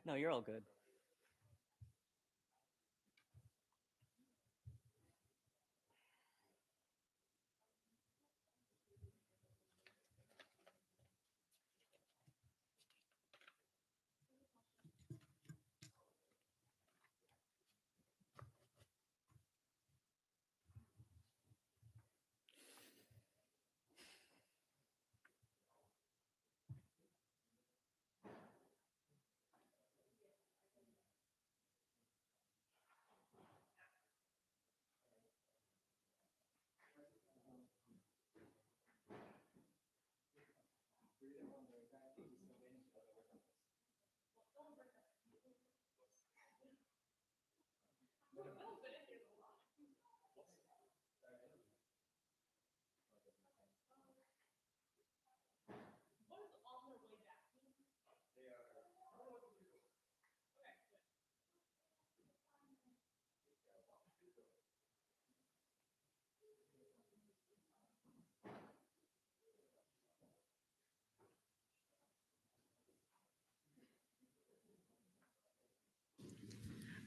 No, you're all good.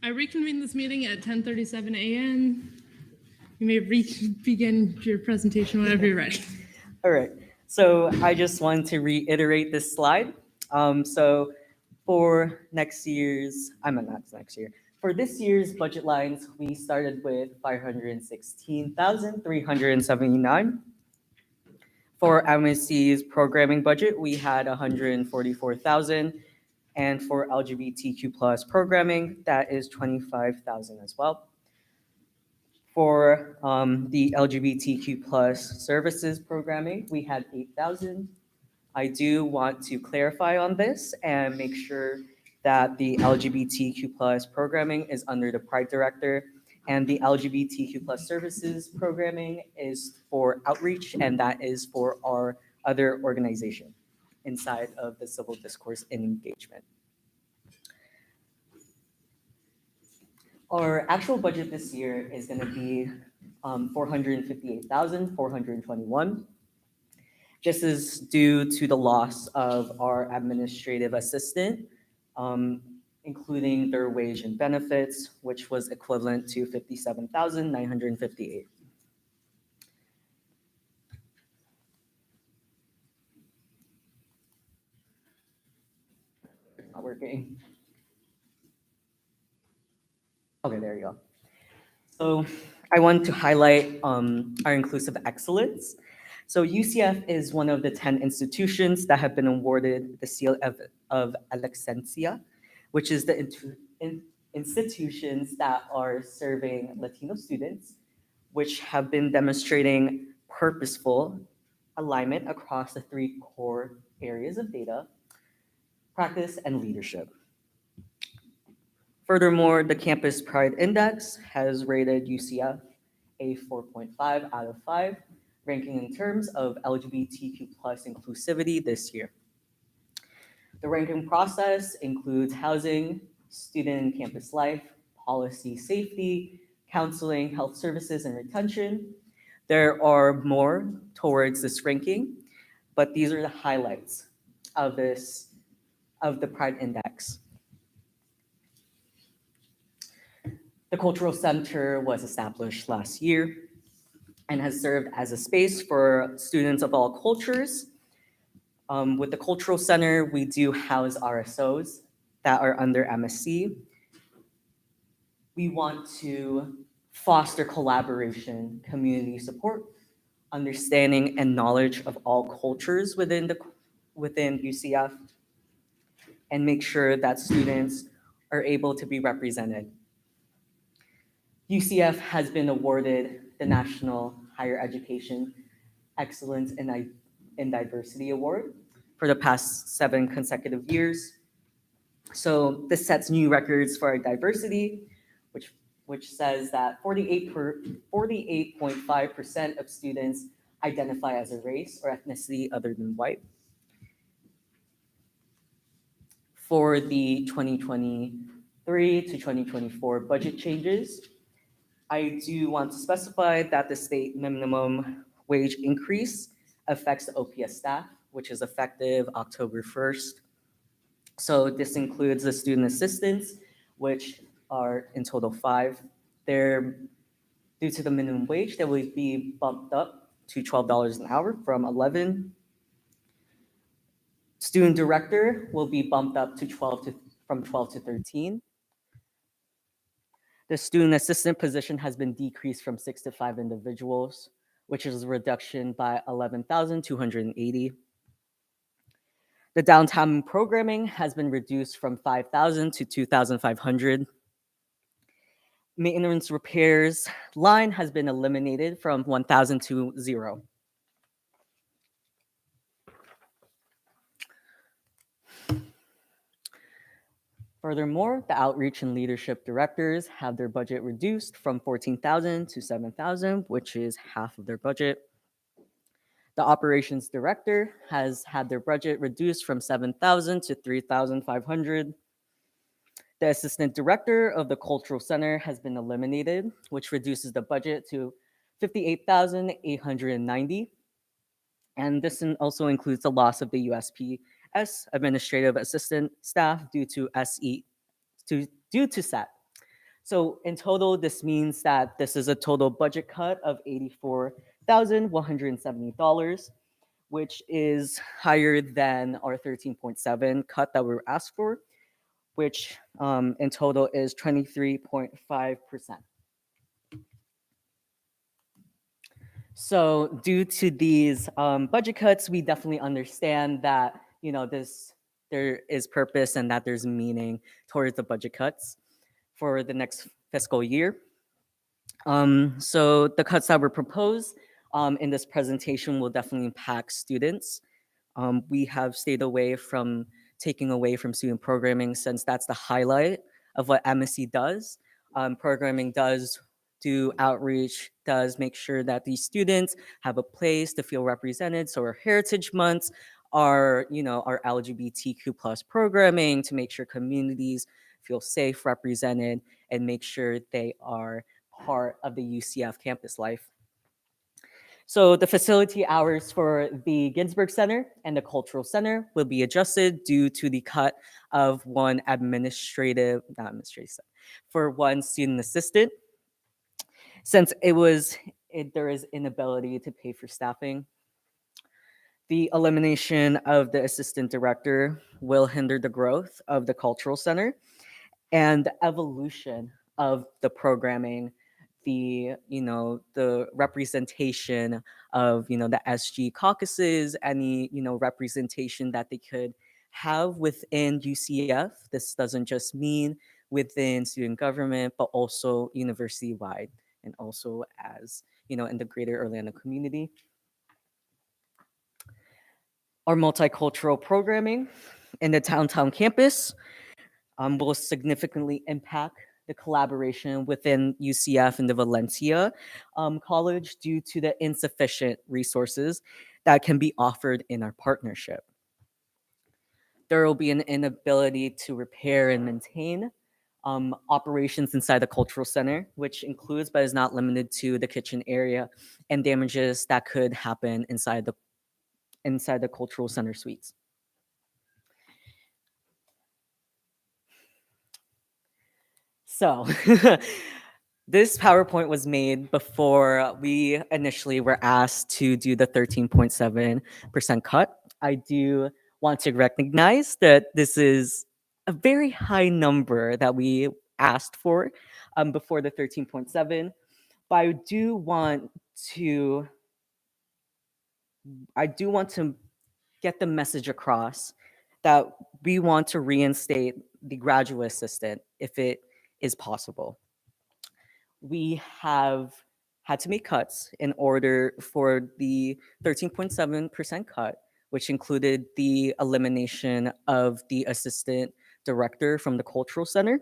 I reconvene this meeting at 10:37 a.m. You may begin your presentation whenever you're ready. All right. So I just want to reiterate this slide. So for next year's, not next year. For this year's budget lines, we started with 516,379. For MSC's programming budget, we had 144,000. And for LGBTQ plus programming, that is 25,000 as well. For the LGBTQ plus services programming, we had 8,000. I do want to clarify on this and make sure that the LGBTQ plus programming is under the Pride Director, and the LGBTQ plus services programming is for outreach, and that is for our other organization inside of the civil discourse and engagement. Our actual budget this year is going to be 458,421. This is due to the loss of our administrative assistant, um, including their wage and benefits, which was equivalent to 57,958. Not working. Okay, there you go. So I want to highlight our inclusive excellence. So UCF is one of the 10 institutions that have been awarded the Seal of Excellencia, which is the institutions that are serving Latino students, which have been demonstrating purposeful alignment across the three core areas of data, practice, and leadership. Furthermore, the Campus Pride Index has rated UCF a 4.5 out of 5, ranking in terms of LGBTQ plus inclusivity this year. The ranking process includes housing, student and campus life, policy safety, counseling, health services, and retention. There are more towards this ranking, but these are the highlights of the Pride Index. The Cultural Center was established last year and has served as a space for students of all cultures. With the Cultural Center, we do house RSOs that are under MSC. We want to foster collaboration, community support, understanding, and knowledge of all cultures within UCF, and make sure that students are able to be represented. UCF has been awarded the National Higher Education Excellence in Diversity Award for the past 7 consecutive years. So this sets new records for our diversity, which says that 48.5% of students identify as a race or ethnicity other than white. For the 2023 to 2024 budget changes, I do want to specify that the state minimum wage increase affects the OPS staff, which is effective October 1st. So this includes the student assistants, which are in total 5. They're due to the minimum wage, they will be bumped up to $12 an hour from 11. Student director will be bumped up to 12 to from 12 to 13. The student assistant position has been decreased from 6 to 5 individuals, which is a reduction by 11,280. The downtown programming has been reduced from 5,000 to 2,500. Maintenance repairs line has been eliminated from 1,000 to 0. Furthermore, the outreach and leadership directors have their budget reduced from 14,000 to 7,000, which is half of their budget. The operations director has had their budget reduced from 7,000 to 3,500. The assistant director of the cultural center has been eliminated, which reduces the budget to 58,890. And this also includes the loss of the USPS administrative assistant staff due to SAT. So in total, this means that this is a total budget cut of $84,170, which is higher than our 13.7 cut that we were asked for, which in total is 23.5%. So due to these budget cuts, we definitely understand that there is purpose and that there's meaning towards the budget cuts for the next fiscal year. So the cuts that were proposed in this presentation will definitely impact students. We have stayed away from taking away from student programming since that's the highlight of what MSC does. Programming does do outreach, does make sure that these students have a place to feel represented. So our Heritage Months are, our LGBTQ plus programming to make sure communities feel safe, represented, and make sure they are part of the UCF campus life. So the facility hours for the Ginsburg Center and the Cultural Center will be adjusted due to the cut of one for one student assistant. Since there is inability to pay for staffing, the elimination of the assistant director will hinder the growth of the Cultural Center and the evolution of the programming, the representation of the SG caucuses, any representation that they could have within UCF. This doesn't just mean within student government, but also university wide, and also as in the greater Orlando community. Our multicultural programming in the downtown campus will significantly impact the collaboration within UCF and the Valencia College due to the insufficient resources that can be offered in our partnership. There will be an inability to repair and maintain operations inside the cultural center, which includes but is not limited to the kitchen area and damages that could happen inside the cultural center suites. So this PowerPoint was made before we initially were asked to do the 13.7% cut. I do want to recognize that this is a very high number that we asked for before the 13.7, but I do want to get the message across that we want to reinstate the graduate assistant if it is possible. We have had to make cuts in order for the 13.7% cut, which included the elimination of the assistant director from the cultural center.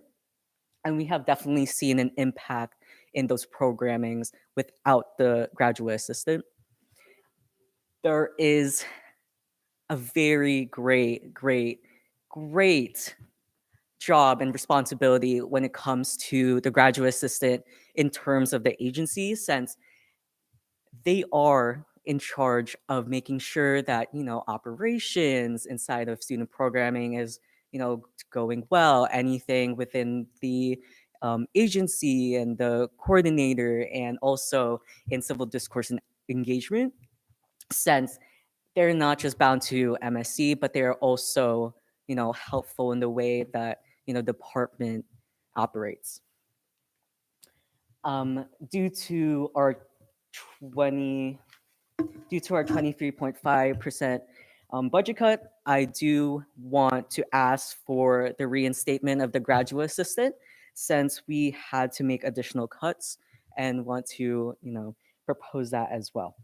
And we have definitely seen an impact in those programmings without the graduate assistant. There is a very great job and responsibility when it comes to the graduate assistant in terms of the agency, since they are in charge of making sure that operations inside of student programming is going well, anything within the agency and the coordinator, and also in civil discourse and engagement, since they're not just bound to MSc, but they're also, helpful in the way that, department operates. Due to our 20, due to our 23.5% budget cut, I do want to ask for the reinstatement of the graduate assistant, since we had to make additional cuts, and want to, propose that as well.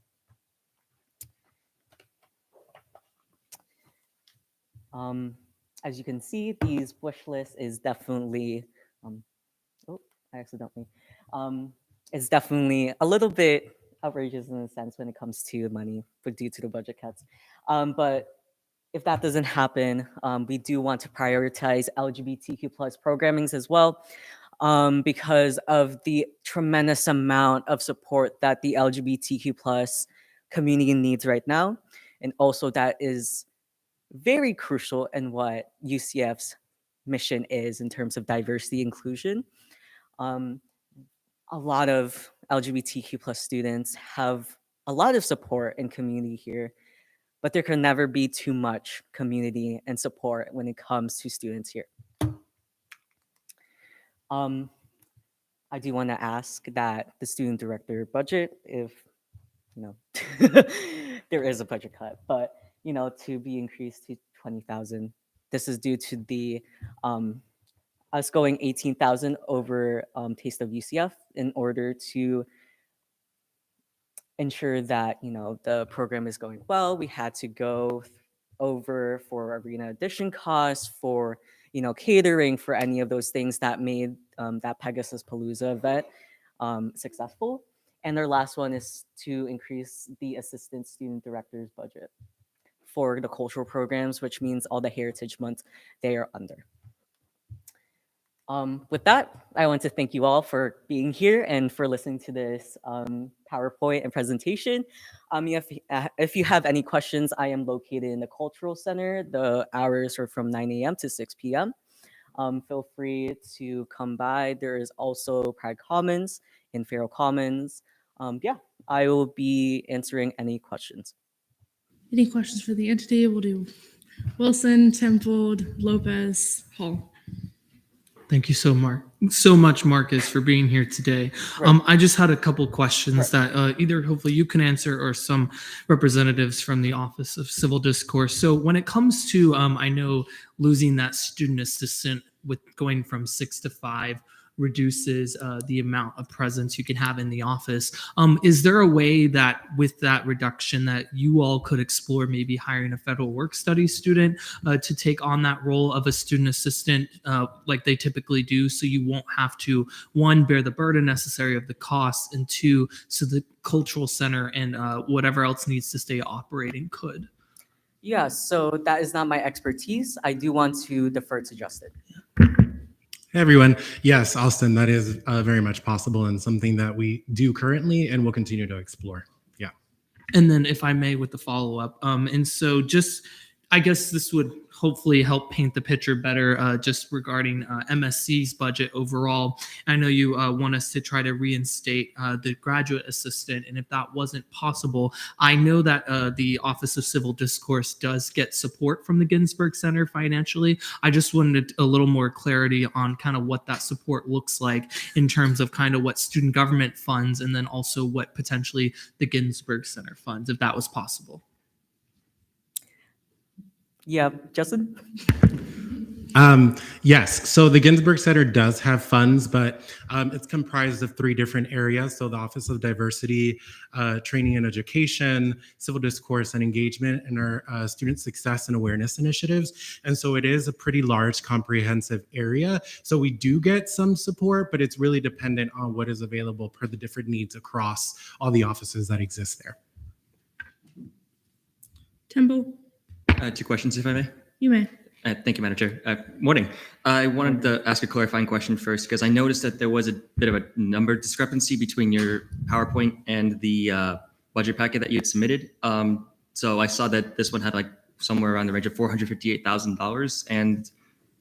As you can see, these wish list is definitely, oh, I accidentally, it's definitely a little bit outrageous in a sense when it comes to money, but due to the budget cuts. But if that doesn't happen, we do want to prioritize LGBTQ plus programmings as well, because of the tremendous amount of support that the LGBTQ plus community needs right now, and also that is very crucial in what UCF's mission is in terms of diversity inclusion. Um, a lot of LGBTQ plus students have a lot of support and community here, but there can never be too much community and support when it comes to students here. I do want to ask that the student director budget, if there is a budget cut, but to be increased to 20,000. This is due to the us going 18,000 over Taste of UCF in order to ensure that the program is going well. We had to go over for arena addition costs, for catering, for any of those things that made that Pegasus Palooza event successful. And our last one is to increase the assistant student director's budget for the cultural programs, which means all the heritage months they are under. With that, I want to thank you all for being here and for listening to this PowerPoint and presentation. If you have any questions, I am located in the Cultural Center. The hours are from 9 a.m. to 6 p.m. Feel free to come by. There is also Pride Commons and Feral Commons. Yeah, I will be answering any questions. Any questions for the entity? We'll do Wilson, Temple, Lopez, Hall. Thank you so much, Marcus, for being here today. Right. I just had a couple questions that either hopefully you can answer or some representatives from the Office of Civil Discourse. So when it comes to, I know losing that student assistant with going from 6 to 5 reduces the amount of presence you can have in the office. Is there a way that with that reduction that you all could explore maybe hiring a federal work studies student to take on that role of a student assistant like they typically do, so you won't have to, one, bear the burden necessary of the costs, and two, so the cultural center and whatever else needs to stay operating could? Yeah, so that is not my expertise. I do want to defer to Justin. Hey everyone. Yes, Austin, that is very much possible and something that we do currently and will continue to explore. Yeah. And then if I may with the follow-up, and so just, I guess this would hopefully help paint the picture better just regarding MSC's budget overall. I know you want us to try to reinstate the graduate assistant, and if that wasn't possible, I know that the Office of Civil Discourse does get support from the Ginsburg Center financially. I just wanted a little more clarity on kind of what that support looks like in terms of kind of what student government funds, and then also what potentially the Ginsburg Center funds, if that was possible. Yeah, Justin? Yes, so the Ginsburg Center does have funds, but it's comprised of 3 different areas. So the Office of Diversity, Training and Education, Civil Discourse and Engagement, and our Student Success and Awareness Initiatives. And so it is a pretty large, comprehensive area. So we do get some support, but it's really dependent on what is available per the different needs across all the offices that exist there. Temple, 2 questions, if I may. you may. Thank you, Madam Chair. Morning. I wanted to ask a clarifying question first, because I noticed that there was a bit of a number discrepancy between your PowerPoint and the budget packet that you had submitted. So I saw that this one had like somewhere around the range of $458,000, and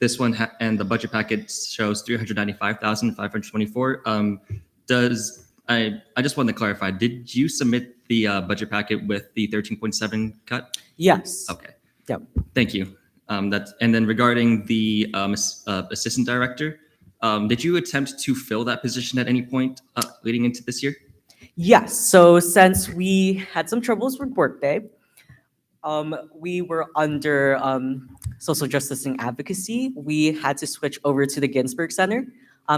this one and the budget packet shows 395,524. I just wanted to clarify, did you submit the budget packet with the 13.7 cut? Yes. Okay. Yep. Thank you. And then regarding the assistant director, did you attempt to fill that position at any point leading into this year? Yes. So since we had some troubles with Workday, we were under social justice and advocacy. We had to switch over to the Ginsburg Center.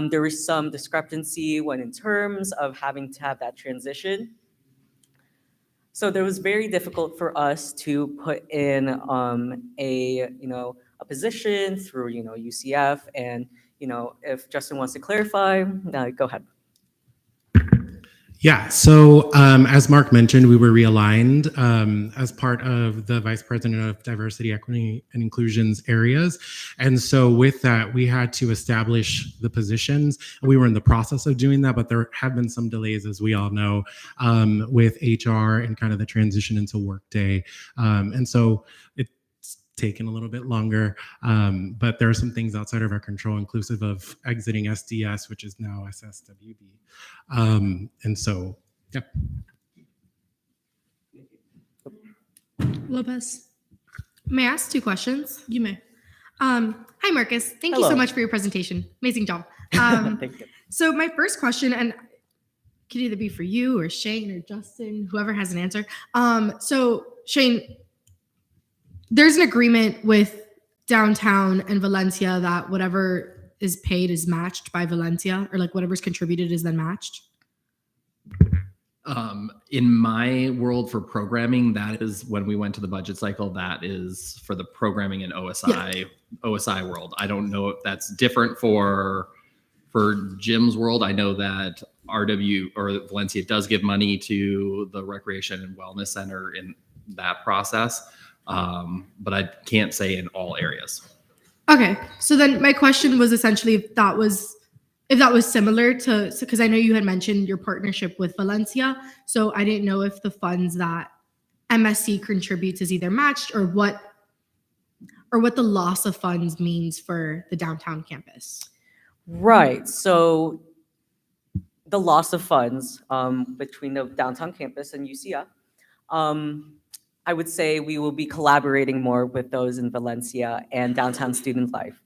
There was some discrepancy when in terms of having to have that transition. So there was very difficult for us to put in a position through UCF, and if Justin wants to clarify, go ahead. Yeah, so as Mark mentioned, we were realigned as part of the Vice President of Diversity, Equity, and Inclusion's areas. And so with that, we had to establish the positions. We were in the process of doing that, but there have been some delays, as we all know, with HR and kind of the transition into Workday. And so it's taken a little bit longer, but there are some things outside of our control, inclusive of exiting SDS, which is now SSWB. And so, yeah. Lopez, May I ask 2 questions? you may. Hi, Marcus. Thank you Hello. so much for your presentation. Amazing job. Thank you. So my first question, and could either be for you or Shane or Justin, whoever has an answer. So Shane, there's an agreement with downtown and Valencia that whatever is paid is matched by Valencia, or like whatever's contributed is then matched. In my world for programming, that is when we went to the budget cycle, that is for the programming in OSI world. I don't know if that's different for Jim's world. I know that RW or Valencia does give money to the Recreation and Wellness Center in that process. But I can't say in all areas. Okay, so then my question was essentially if that was similar to, because I know you had mentioned your partnership with Valencia, so I didn't know if the funds that MSC contributes is either matched or what the loss of funds means for the downtown campus. Right. So the loss of funds between the downtown campus and UCF, I would say we will be collaborating more with those in Valencia and downtown student life.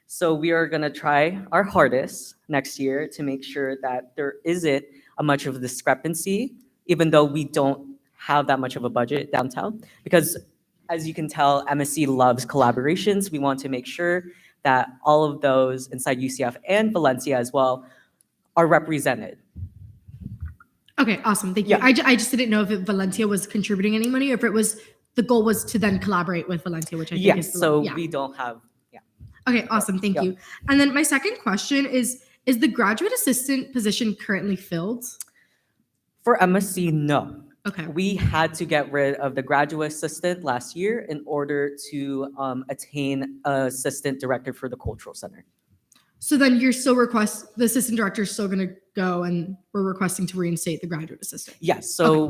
So we are going to try our hardest next year to make sure that there isn't a much of a discrepancy, even though we don't have that much of a budget downtown. Because as you can tell, MSC loves collaborations. We want to make sure that all of those inside UCF and Valencia as well are represented. Okay, awesome, thank you. Yeah. I just didn't know if Valencia was contributing any money or if it was the goal was to then collaborate with Valencia, which I think is Yes, so yeah. we don't have, Okay, awesome. Thank Yeah. you. And then my second question is the graduate assistant position currently filled? for MSC, no. Okay. We had to get rid of the graduate assistant last year in order to attain assistant director for the cultural center. So then you're still the assistant director is still going to go and we're requesting to reinstate the graduate assistant. Yes, so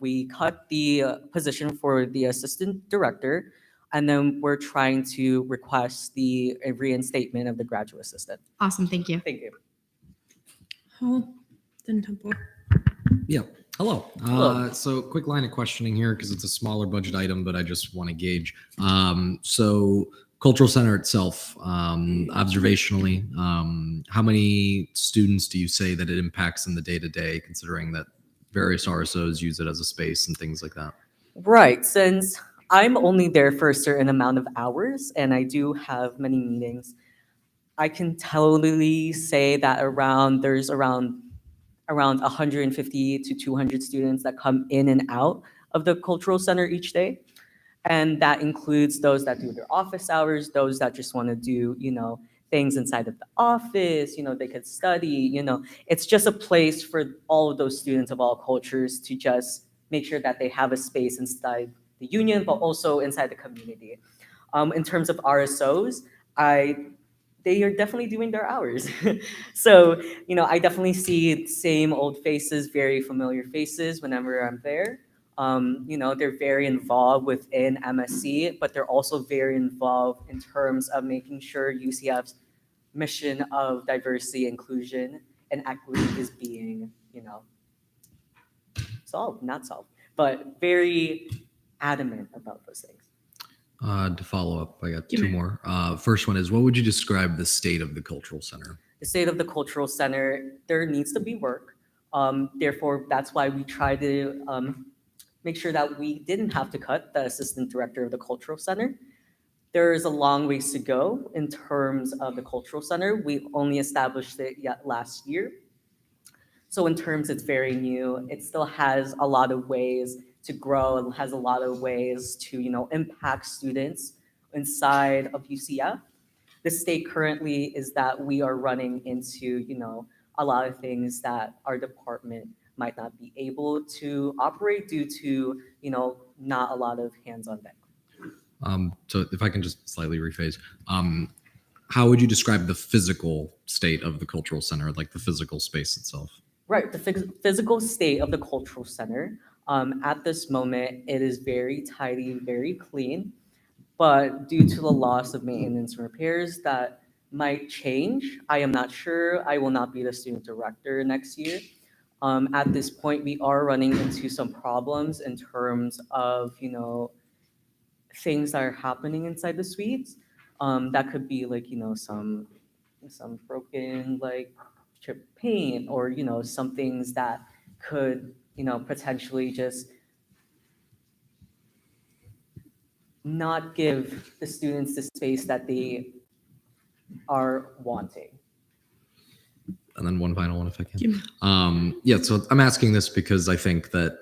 we cut the position for the assistant director, and then we're trying to request the reinstatement of the graduate assistant. Awesome. Thank you. Thank you. Hall, then Temple. Yeah. Hello. Hello. So quick line of questioning here because it's a smaller budget item, but I just want to gauge. So cultural center itself, observationally, how many students do you say that it impacts in the day-to-day, considering that various RSOs use it as a space and things like that? Right, since I'm only there for a certain amount of hours and I do have many meetings, I can totally say that there's around 150 to 200 students that come in and out of the cultural center each day. And that includes those that do their office hours, those that just want to do, things inside of the office, they could study, it's just a place for all of those students of all cultures to just make sure that they have a space inside the union, but also inside the community. In terms of RSOs, they are definitely doing their hours. So, I definitely see same old faces, very familiar faces whenever I'm there. They're very involved within MSC, but they're also very involved in terms of making sure UCF's mission of diversity, inclusion, and equity is being, not solved, but very adamant about those things. To follow up, I got Give two me- more. First one is, what would you describe the state of the cultural center? The state of the cultural center, there needs to be work. Therefore, that's why we try to make sure that we didn't have to cut the assistant director of the cultural center. There is a long ways to go in terms of the cultural center. We only established it yet last year. So in terms, it's very new. It still has a lot of ways to grow and has a lot of ways to, impact students inside of UCF. The state currently is that we are running into, a lot of things that our department might not be able to operate due to, not a lot of hands on deck. So if I can just slightly rephrase, how would you describe the physical state of the cultural center, like the physical space itself? Right, the physical state of the cultural center. At this moment, it is very tidy, very clean, but due to the loss of maintenance and repairs, that might change. I am not sure. I will not be the student director next year. At this point, we are running into some problems in terms of, things that are happening inside the suites. That could be like, some broken like chipped paint or, some things that could, potentially just not give the students the space that they are wanting. And then one final one, if I Give me- can. Yeah, so I'm asking this because I think that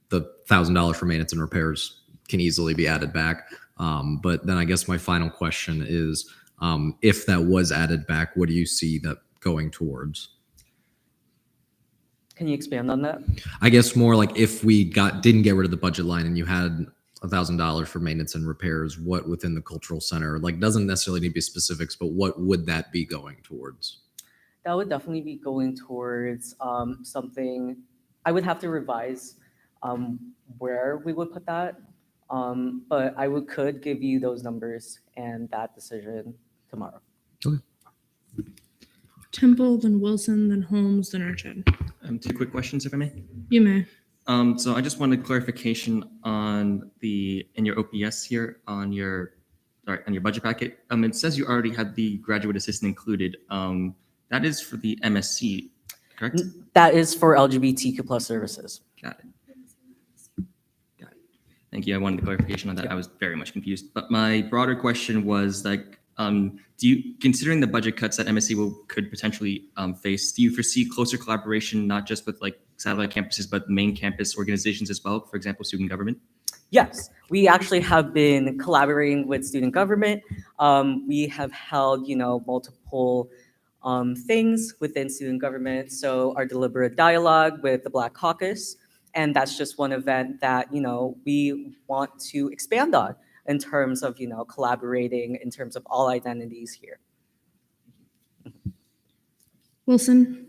the $1,000 for maintenance and repairs can easily be added back. But then I guess my final question is, if that was added back, what do you see that going towards? Can you expand on that? I guess more like if we didn't get rid of the budget line and you had $1,000 for maintenance and repairs, what within the cultural center, like doesn't necessarily need to be specifics, but what would that be going towards? That would definitely be going towards something. I would have to revise where we would put that, but could give you those numbers and that decision tomorrow. Temple, then Wilson, then Holmes, then Archett. Two quick questions, if I may. You may. So I just wanted clarification on in your OPS here on your budget packet. It says you already had the graduate assistant included. That is for the MSc, correct? That is for LGBTQ plus services. Got it. Thank you. I wanted the clarification on that. I was very much confused. But my broader question was considering the budget cuts that MSc could potentially face, do you foresee closer collaboration, not just with like satellite campuses, but main campus organizations as well? For example, student government? Yes, we actually have been collaborating with student government. We have held, multiple things within student government. So our deliberate dialogue with the Black Caucus, and that's just one event that, we want to expand on in terms of, collaborating in terms of all identities here. Wilson.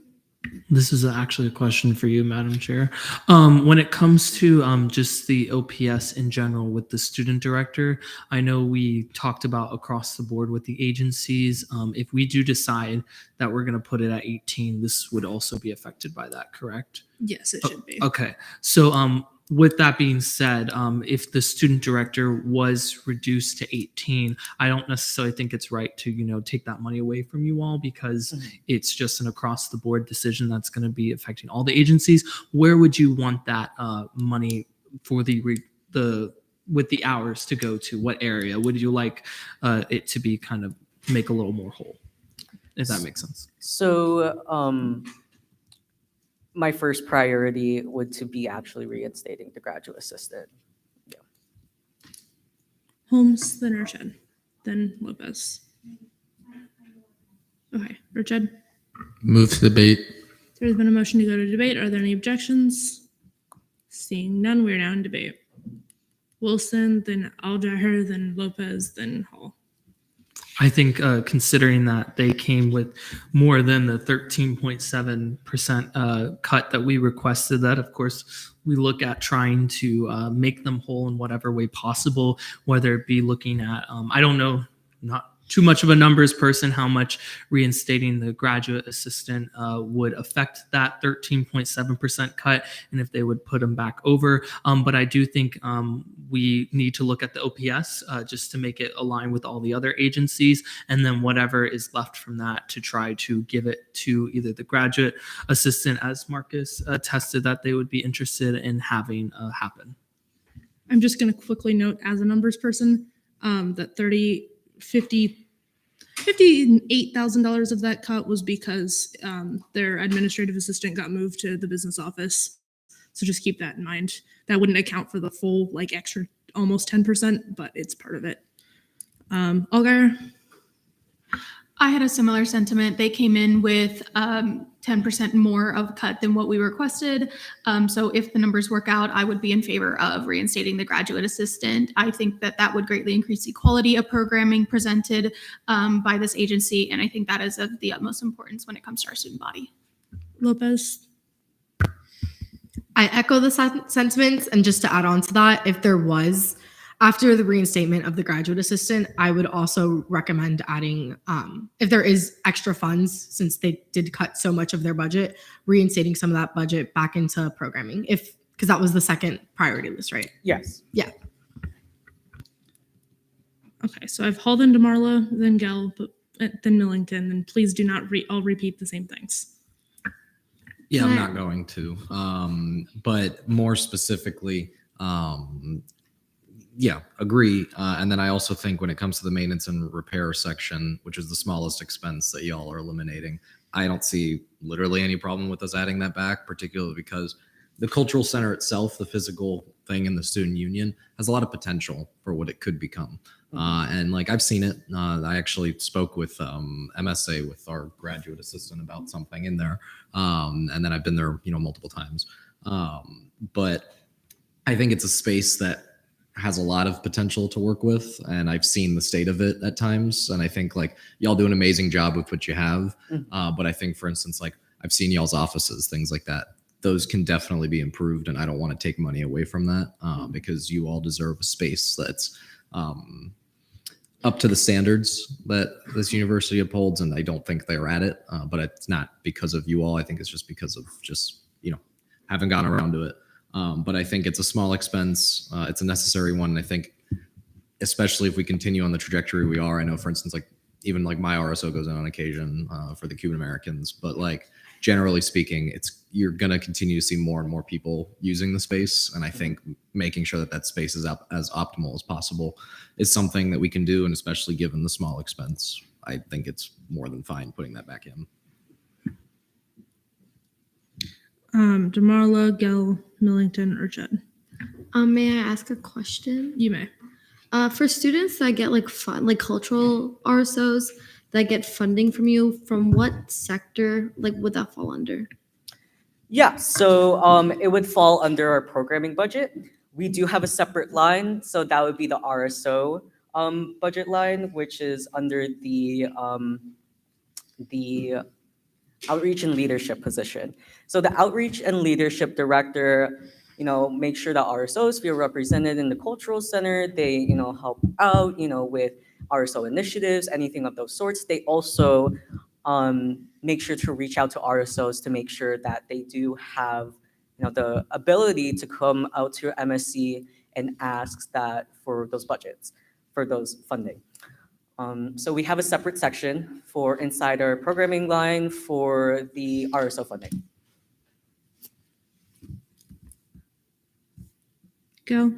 This is actually a question for you, Madam Chair. When it comes to just the OPS in general with the student director, I know we talked about across the board with the agencies. If we do decide that we're going to put it at 18, this would also be affected by that, correct? Yes, it should be. Okay. So with that being said, if the student director was reduced to 18, I don't necessarily think it's right to, take that money away from you all because it's just an across the board decision that's going to be affecting all the agencies. Where would you want that money for with the hours to go to? What area would you like it to be kind of make a little more whole? If that makes sense. So my first priority would to be actually reinstating the graduate assistant. Holmes, then Archett, then Lopez. Okay, Archett. Move to debate. There's been a motion to go to debate. Are there any objections? Seeing none, we are now in debate. Wilson, then Aljaher, then Lopez, then Hall. I think considering that they came with more than the 13.7% cut that we requested, that of course we look at trying to make them whole in whatever way possible, whether it be looking at, I don't know, not too much of a numbers person, how much reinstating the graduate assistant would affect that 13.7% cut and if they would put them back over. But I do think we need to look at the OPS just to make it align with all the other agencies. And then whatever is left from that to try to give it to either the graduate assistant, as Marcus attested that they would be interested in having happen. I'm just going to quickly note as a numbers person that $58,000 of that cut was because their administrative assistant got moved to the business office. So just keep that in mind. That wouldn't account for the full like extra almost 10%, but it's part of it. Olga? I had a similar sentiment. They came in with 10% more of a cut than what we requested. So if the numbers work out, I would be in favor of reinstating the graduate assistant. I think that that would greatly increase the quality of programming presented by this agency. And I think that is of the utmost importance when it comes to our student body. Lopez? I echo the sentiments, and just to add on to that, if there was, after the reinstatement of the graduate assistant, I would also recommend adding, if there is extra funds, since they did cut so much of their budget, reinstating some of that budget back into programming, because that was the second priority list, right? Yes. Yeah. Okay, so I've hauled into Marla, then Gell, then Millington, and please do not all repeat the same things. Yeah, I'm Can I- not going to. But more specifically, yeah, agree. And then I also think when it comes to the maintenance and repair section, which is the smallest expense that y'all are eliminating, I don't see literally any problem with us adding that back, particularly because the cultural center itself, the physical thing in the student union, has a lot of potential for what it could become. And like I've seen it. I actually spoke with MSA with our graduate assistant about something in there, and then I've been there, multiple times. But I think it's a space that has a lot of potential to work with, and I've seen the state of it at times. And I think like y'all do an amazing job with what you have. But I think, for instance, like I've seen y'all's offices, things like that. Those can definitely be improved, and I don't want to take money away from that because you all deserve a space that's up to the standards that this university upholds, and I don't think they're at it. But it's not because of you all. I think it's just because of haven't gotten around to it. But I think it's a small expense. It's a necessary one. And I think, especially if we continue on the trajectory we are, I know, for instance, like even like my RSO goes in on occasion for the Cuban Americans, but like generally speaking, you're going to continue to see more and more people using the space. And I think making sure that space is up as optimal as possible is something that we can do. And especially given the small expense, I think it's more than fine putting that back in. Demarla, Gell, Millington, or Judd? May I ask a question? You may. For students that get like cultural RSOs that get funding from you, from what sector would that fall under? Yeah, so it would fall under our programming budget. We do have a separate line, so that would be the RSO budget line, which is under the outreach and leadership position. So the outreach and leadership director, make sure that RSOs feel represented in the cultural center. They, help out, with RSO initiatives, anything of those sorts. They also make sure to reach out to RSOs to make sure that they do have, the ability to come out to your MSC and ask that for those budgets, for those funding. So we have a separate section for inside our programming line for the RSO funding. Gell?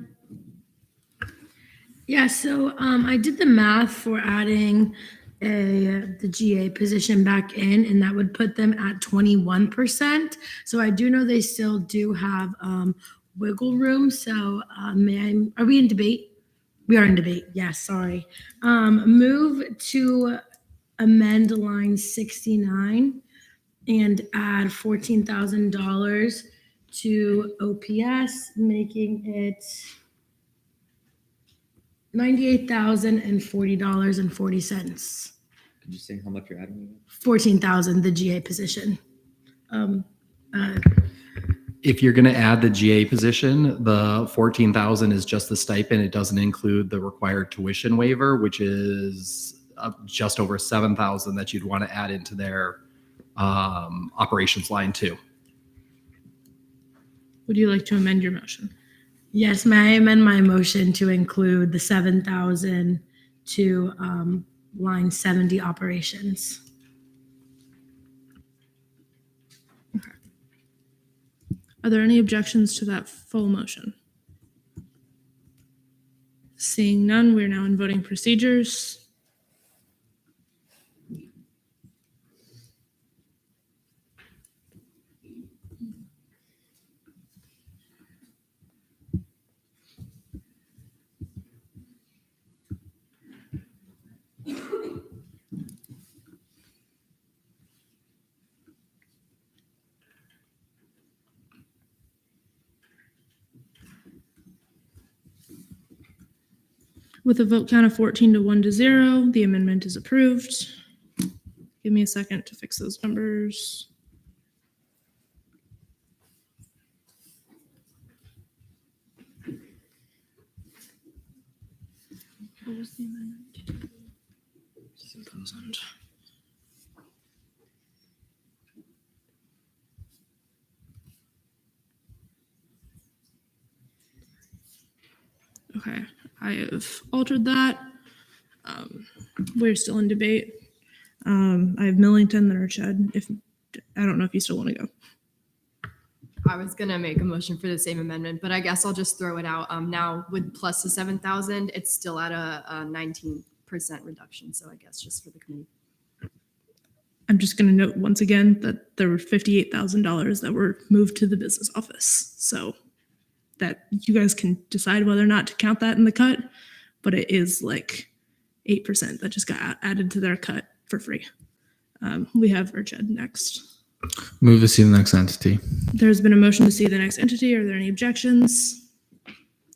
Yeah, so I did the math for adding the GA position back in, and that would put them at 21%. So I do know they still do have wiggle room. So are we in debate? We are in debate. Yes, sorry. Move to amend line 69 and add $14,000 to OPS, making it $98,040.40. Could you say how much you're adding? 14,000, the GA position. Um, uh, If you're going to add the GA position, the 14,000 is just the stipend. It doesn't include the required tuition waiver, which is just over 7,000 that you'd want to add into their operations line too. Would you like to amend your motion? Yes, may I amend my motion to include the 7,000 to line 70 operations? Are there any objections to that full motion? Seeing none, we're now in voting procedures. With a vote count of 14 to 1 to 0, the amendment is approved. Give me a second to fix those numbers. What was the amendment? 7,000. Okay, I have altered that. We're still in debate. I have Millington, then Urched. I don't know if you still want to go. I was gonna make a motion for the same amendment, but I guess I'll just throw it out. Now with plus the 7,000, it's still at a 19% reduction. So I guess just for the committee. I'm just going to note once again that there were $58,000 that were moved to the business office. So that you guys can decide whether or not to count that in the cut, but it is like 8% that just got added to their cut for free. We have Urched next. Move to see the next entity. There's been a motion to see the next entity. Are there any objections?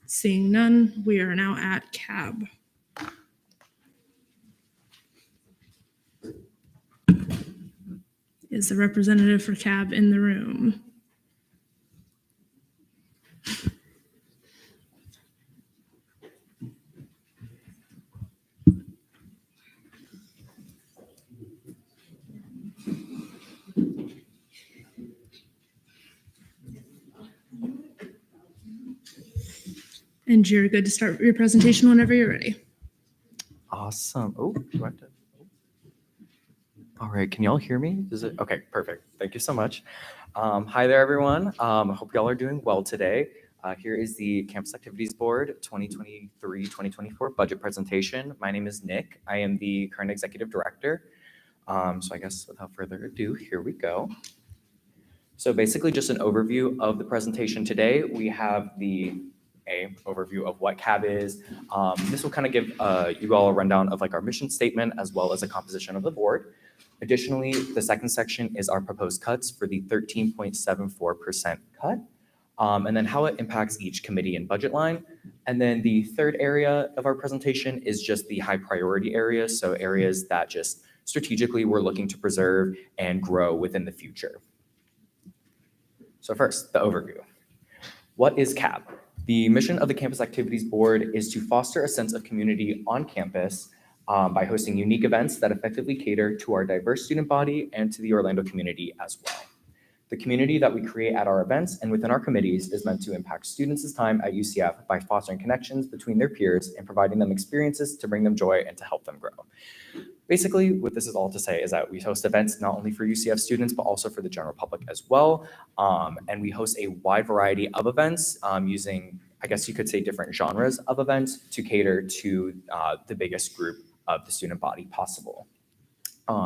Seeing none, we are now at CAB. Is the representative for CAB in the room? And you're good to start your presentation whenever you're ready. Awesome. Oh, do I have to? All right. Can y'all hear me? Is it okay? Perfect. Thank you so much. Hi there, everyone. I hope y'all are doing well today. Here is the Campus Activities Board 2023-2024 budget presentation. My name is Nick. I am the current executive director. So I guess without further ado, here we go. So basically just an overview of the presentation today. We have the overview of what CAB is. This will kind of give you all a rundown of like our mission statement as well as a composition of the board. Additionally, the second section is our proposed cuts for the 13.74% cut, and then how it impacts each committee and budget line. And then the third area of our presentation is just the high priority areas, so areas that just strategically we're looking to preserve and grow within the future. So first, the overview. What is CAB? The mission of the Campus Activities Board is to foster a sense of community on campus by hosting unique events that effectively cater to our diverse student body and to the Orlando community as well. The community that we create at our events and within our committees is meant to impact students' time at UCF by fostering connections between their peers and providing them experiences to bring them joy and to help them grow. Basically, what this is all to say is that we host events not only for UCF students, but also for the general public as well. And we host a wide variety of events using, I guess you could say, different genres of events to cater to the biggest group of the student body possible.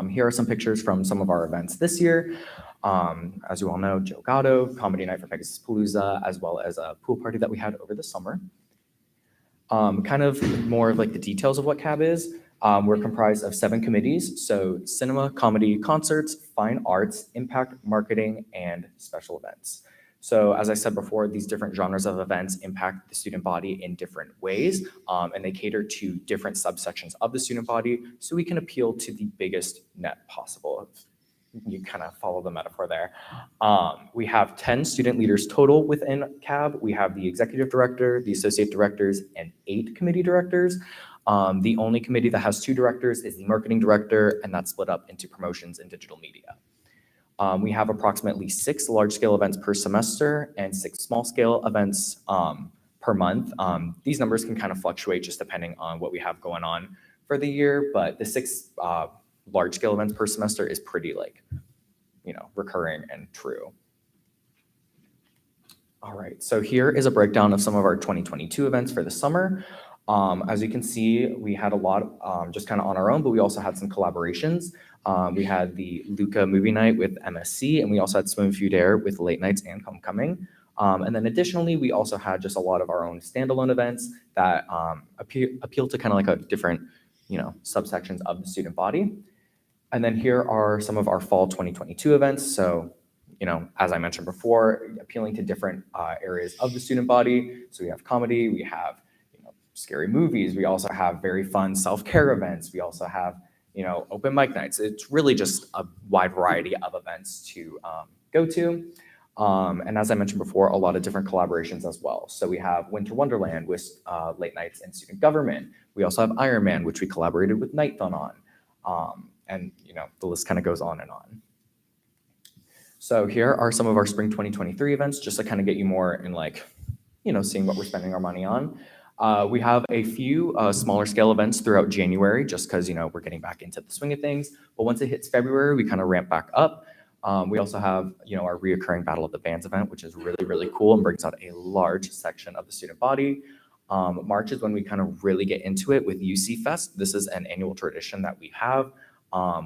Here are some pictures from some of our events this year. As you all know, Joe Gatto, Comedy Night for Pegasus Palooza, as well as a pool party that we had over the summer. Kind of more of like the details of what CAB is. We're comprised of 7 committees, so cinema, comedy, concerts, fine arts, impact, marketing, and special events. So as I said before, these different genres of events impact the student body in different ways, and they cater to different subsections of the student body, so we can appeal to the biggest net possible. You kind of follow the metaphor there. We have 10 student leaders total within CAB. We have the executive director, the associate directors, and 8 committee directors. The only committee that has 2 directors is the marketing director, and that's split up into promotions and digital media. We have approximately 6 large-scale events per semester and 6 small-scale events per month. These numbers can kind of fluctuate just depending on what we have going on for the year, but the 6 large-scale events per semester is pretty recurring and true. All right, so here is a breakdown of some of our 2022 events for the summer. As you can see, we had a lot just kind of on our own, but we also had some collaborations. We had the Luca movie night with MSC, and we also had Swim Food Air with Late Nights and Homecoming. And then additionally, we also had just a lot of our own standalone events that appeal to kind of like a different, subsections of the student body. And then here are some of our fall 2022 events. So, as I mentioned before, appealing to different areas of the student body. So we have comedy, we have, scary movies. We also have very fun self-care events. We also have, open mic nights. It's really just a wide variety of events to go to. And as I mentioned before, a lot of different collaborations as well. So we have Winter Wonderland with Late Nights and Student Government. We also have Iron Man, which we collaborated with Night Fun on. And the list kind of goes on and on. So here are some of our spring 2023 events, just to kind of get you more in seeing what we're spending our money on. We have a few smaller scale events throughout January, just because we're getting back into the swing of things. But once it hits February, we kind of ramp back up. We also have our reoccurring Battle of the Bands event, which is really, really cool and brings out a large section of the student body. March is when we kind of really get into it with UC Fest. This is an annual tradition that we have.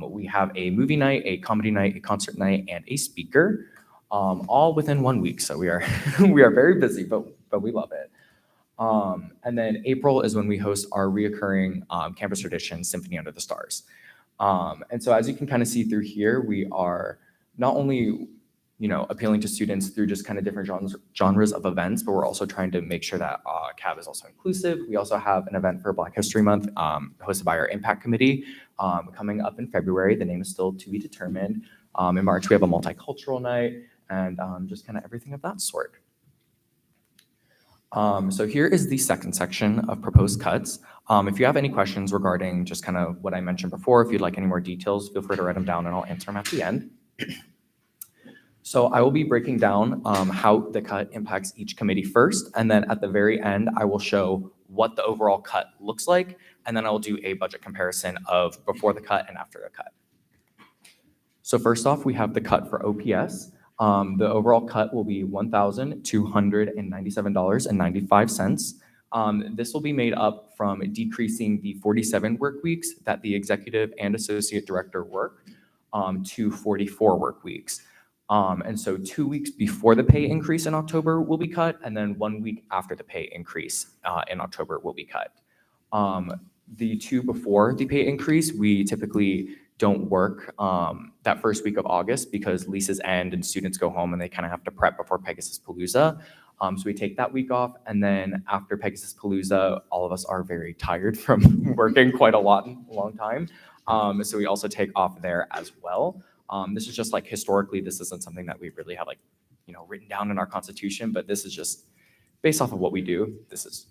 We have a movie night, a comedy night, a concert night, and a speaker, all within 1 week. So we are we are very busy, but we love it. And then April is when we host our reoccurring campus tradition, Symphony Under the Stars. And so as you can kind of see through here, we are not only appealing to students through just kind of different genres of events, but we're also trying to make sure that CAB is also inclusive. We also have an event for Black History Month hosted by our Impact Committee coming up in February. The name is still to be determined. In March, we have a multicultural night and just kind of everything of that sort. So here is the second section of proposed cuts. If you have any questions regarding just kind of what I mentioned before, if you'd like any more details, feel free to write them down and I'll answer them at the end. So I will be breaking down how the cut impacts each committee first, and then at the very end, I will show what the overall cut looks like, and then I will do a budget comparison of before the cut and after the cut. So first off, we have the cut for OPS. The overall cut will be $1,297.95. This will be made up from decreasing the 47 work weeks that the executive and associate director work to 44 work weeks. And so 2 weeks before the pay increase in October will be cut, and then 1 week after the pay increase in October will be cut. The 2 before the pay increase, we typically don't work that first week of August because leases end and students go home and they kind of have to prep before Pegasus Palooza. So we take that week off, and then after Pegasus Palooza, all of us are very tired from working quite a long time. So we also take off there as well. This is just historically, this isn't something that we really have written down in our constitution, but this is just based off of what we do. This is,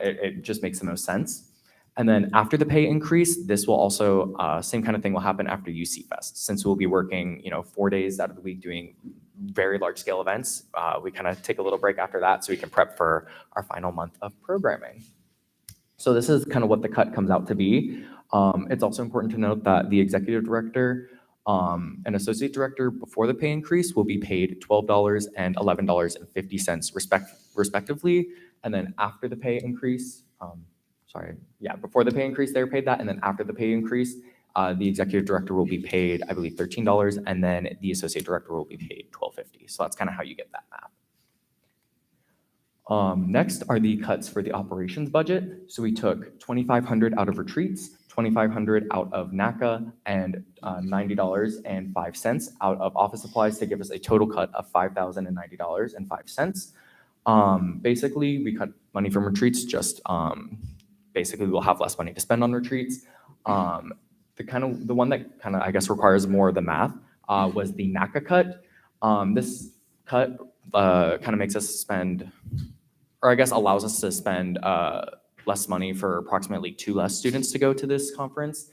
it just makes the most sense. And then after the pay increase, this will also, same kind of thing will happen after UC Fest. Since we'll be working, 4 days out of the week doing very large scale events, we kind of take a little break after that so we can prep for our final month of programming. So this is kind of what the cut comes out to be. It's also important to note that the executive director and associate director before the pay increase will be paid $12 and $11.50 respectively. And then after the pay increase, before the pay increase, they're paid that. And then after the pay increase, the executive director will be paid, I believe, $13. And then the associate director will be paid $12.50. So that's kind of how you get that math. Next are the cuts for the operations budget. So we took $2,500 out of retreats, $2,500 out of NACA, and $90.05 out of office supplies to give us a total cut of $5,090.05. Basically, we cut money from retreats, just basically we'll have less money to spend on retreats. The one that kind of, I guess, requires more of the math was the NACA cut. This cut kind of makes us spend, or I guess allows us to spend less money for approximately 2 less students to go to this conference.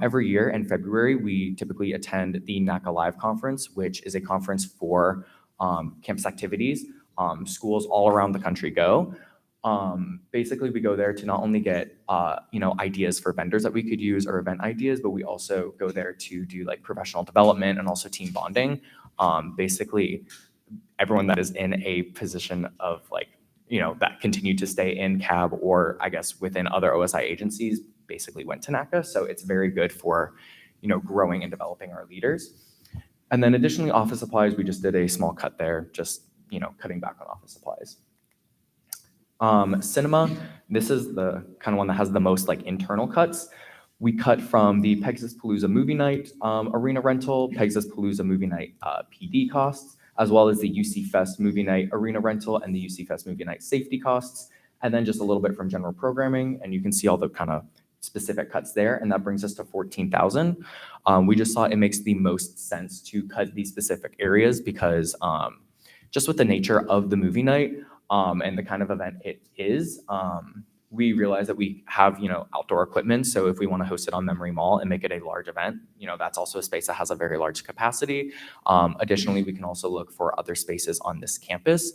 Every year in February, we typically attend the NACA Live Conference, which is a conference for campus activities. Schools all around the country go. Basically, we go there to not only get ideas for vendors that we could use or event ideas, but we also go there to do like professional development and also team bonding. Basically, everyone that is in a position of like, that continue to stay in CAB or I guess within other OSI agencies basically went to NACA. So it's very good for, growing and developing our leaders. And then additionally, office supplies, we just did a small cut there, just, cutting back on office supplies. Cinema, this is the kind of one that has the most like internal cuts. We cut from the Pegasus Palooza movie night arena rental, Pegasus Palooza movie night PD costs, as well as the UC Fest movie night arena rental and the UC Fest movie night safety costs, and then just a little bit from general programming. And you can see all the kind of specific cuts there, and that brings us to 14,000. We just thought it makes the most sense to cut these specific areas because just with the nature of the movie night and the kind of event it is, we realize that we have, outdoor equipment. So if we want to host it on Memory Mall and make it a large event, that's also a space that has a very large capacity. Additionally, we can also look for other spaces on this campus.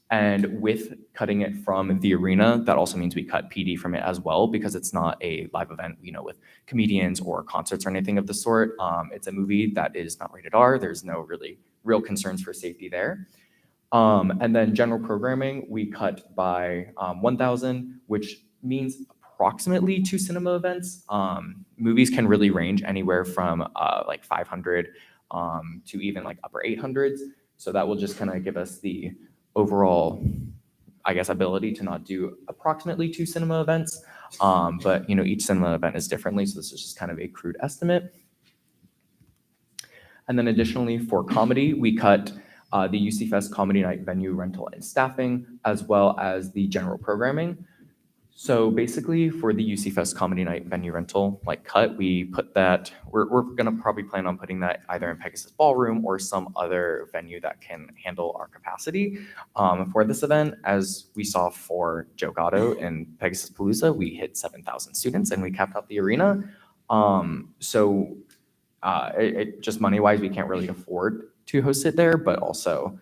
And with cutting it from the arena, that also means we cut PD from it as well, because it's not a live event, with comedians or concerts or anything of the sort. It's a movie that is not rated R. There's no really real concerns for safety there. And then general programming, we cut by 1,000, which means approximately 2 cinema events. Movies can really range anywhere from like 500 to even like upper 800s. So that will just kind of give us the overall, I guess, ability to not do approximately 2 cinema events. But each cinema event is differently. So this is just kind of a crude estimate. And then additionally for comedy, we cut the UC Fest Comedy Night venue rental and staffing, as well as the general programming. So basically for the UC Fest Comedy Night venue rental cut, we put that, we're gonna probably plan on putting that either in Pegasus Ballroom or some other venue that can handle our capacity. For this event, as we saw for Joe Gatto and Pegasus Palooza, we hit 7,000 students and we capped out the arena. It just money-wise, we can't really afford to host it there, but also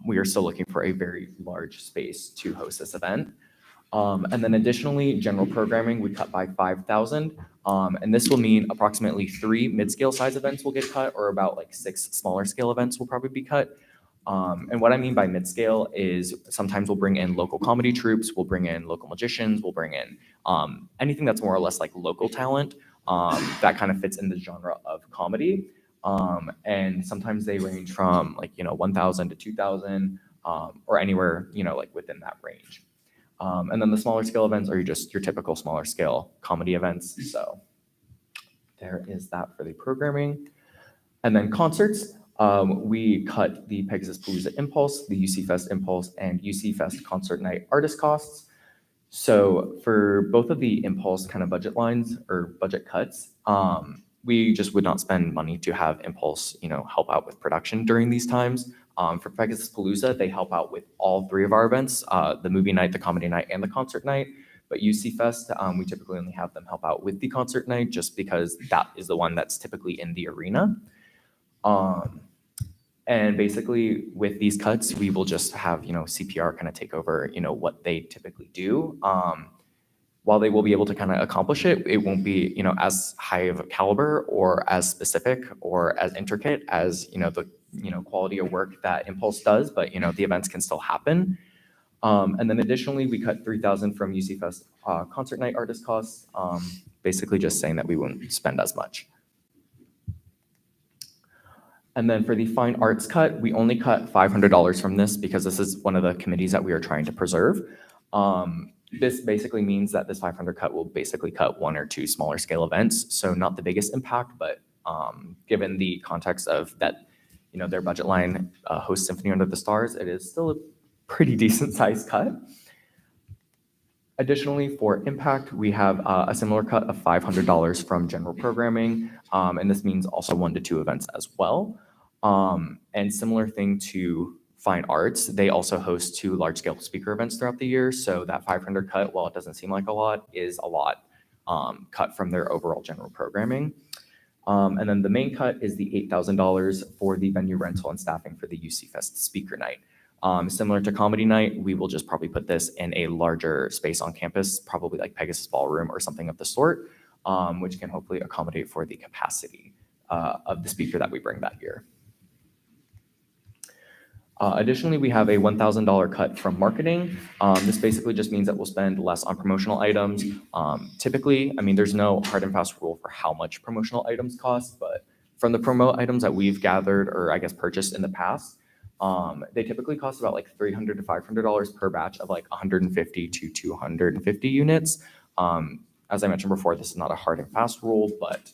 we are still looking for a very large space to host this event. And then additionally, general programming, we cut by 5,000. And this will mean approximately 3 mid-scale size events will get cut, or about like 6 smaller scale events will probably be cut. And what I mean by mid-scale is sometimes we'll bring in local comedy troupes, we'll bring in local magicians, we'll bring in anything that's more or less like local talent that kind of fits in the genre of comedy. And sometimes they range from 1,000 to 2,000 or anywhere, within that range. And then the smaller scale events are just your typical smaller scale comedy events. So there is that for the programming. And then concerts, we cut the Pegasus Palooza Impulse, the UC Fest Impulse, and UC Fest Concert Night artist costs. So for both of the Impulse kind of budget lines or budget cuts, we just would not spend money to have Impulse, help out with production during these times. For Pegasus Palooza, they help out with all 3 of our events, the movie night, the comedy night, and the concert night. But UC Fest, we typically only have them help out with the concert night just because that is the one that's typically in the arena. And basically with these cuts, we will just have, CPR kind of take over, what they typically do. While they will be able to kind of accomplish it, it won't be, as high of a caliber or as specific or as intricate as, the, quality of work that Impulse does, but, the events can still happen. And then additionally, we cut 3,000 from UC Fest concert night artist costs, basically just saying that we wouldn't spend as much. And then for the fine arts cut, we only cut $500 from this because this is one of the committees that we are trying to preserve. This basically means that this 500 cut will basically cut one or two smaller scale events. So not the biggest impact, but given the context of that, their budget line hosts Symphony Under the Stars, it is still a pretty decent sized cut. Additionally, for impact, we have a similar cut of $500 from general programming, and this means also 1 to 2 events as well. And similar thing to fine arts, they also host 2 large-scale speaker events throughout the year, so that 500 cut, while it doesn't seem like a lot, is a lot cut from their overall general programming. And then the main cut is the $8,000 for the venue rental and staffing for the UC Fest Speaker Night. Similar to Comedy Night, we will just probably put this in a larger space on campus, probably like Pegasus Ballroom or something of the sort, which can hopefully accommodate for the capacity of the speaker that we bring that year. Additionally, we have a $1,000 cut from marketing. This basically just means that we'll spend less on promotional items. Typically, I mean, there's no hard and fast rule for how much promotional items cost, but from the promo items that we've gathered or I guess purchased in the past, they typically cost about like $300 to $500 per batch of like 150 to 250 units. As I mentioned before, this is not a hard and fast rule, but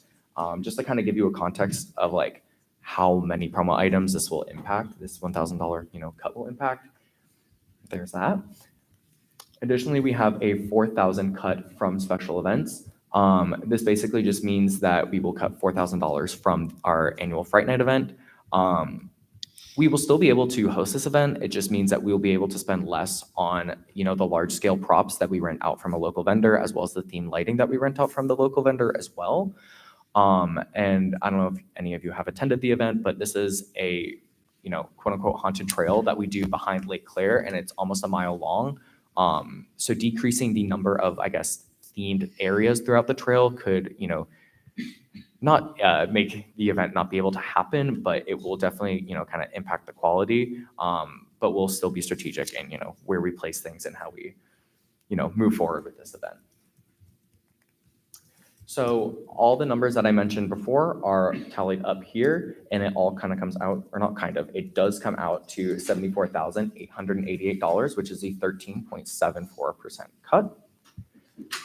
just to kind of give you a context of like how many promo items this will impact, this $1,000 cut will impact. There's that. Additionally, we have a $4,000 cut from special events. This basically just means that we will cut $4,000 from our annual Fright Night event. We will still be able to host this event. It just means that we will be able to spend less on, the large scale props that we rent out from a local vendor, as well as the theme lighting that we rent out from the local vendor as well. And I don't know if any of you have attended the event, but this is a, quote unquote haunted trail that we do behind Lake Claire, and it's almost a mile long. So decreasing the number of, I guess, themed areas throughout the trail could, not make the event not be able to happen, but it will definitely, kind of impact the quality. But we'll still be strategic in, where we place things and how we, move forward with this event. So all the numbers that I mentioned before are tallied up here, and it all kind of comes out, or not kind of, it does come out to $74,888, which is a 13.74% cut.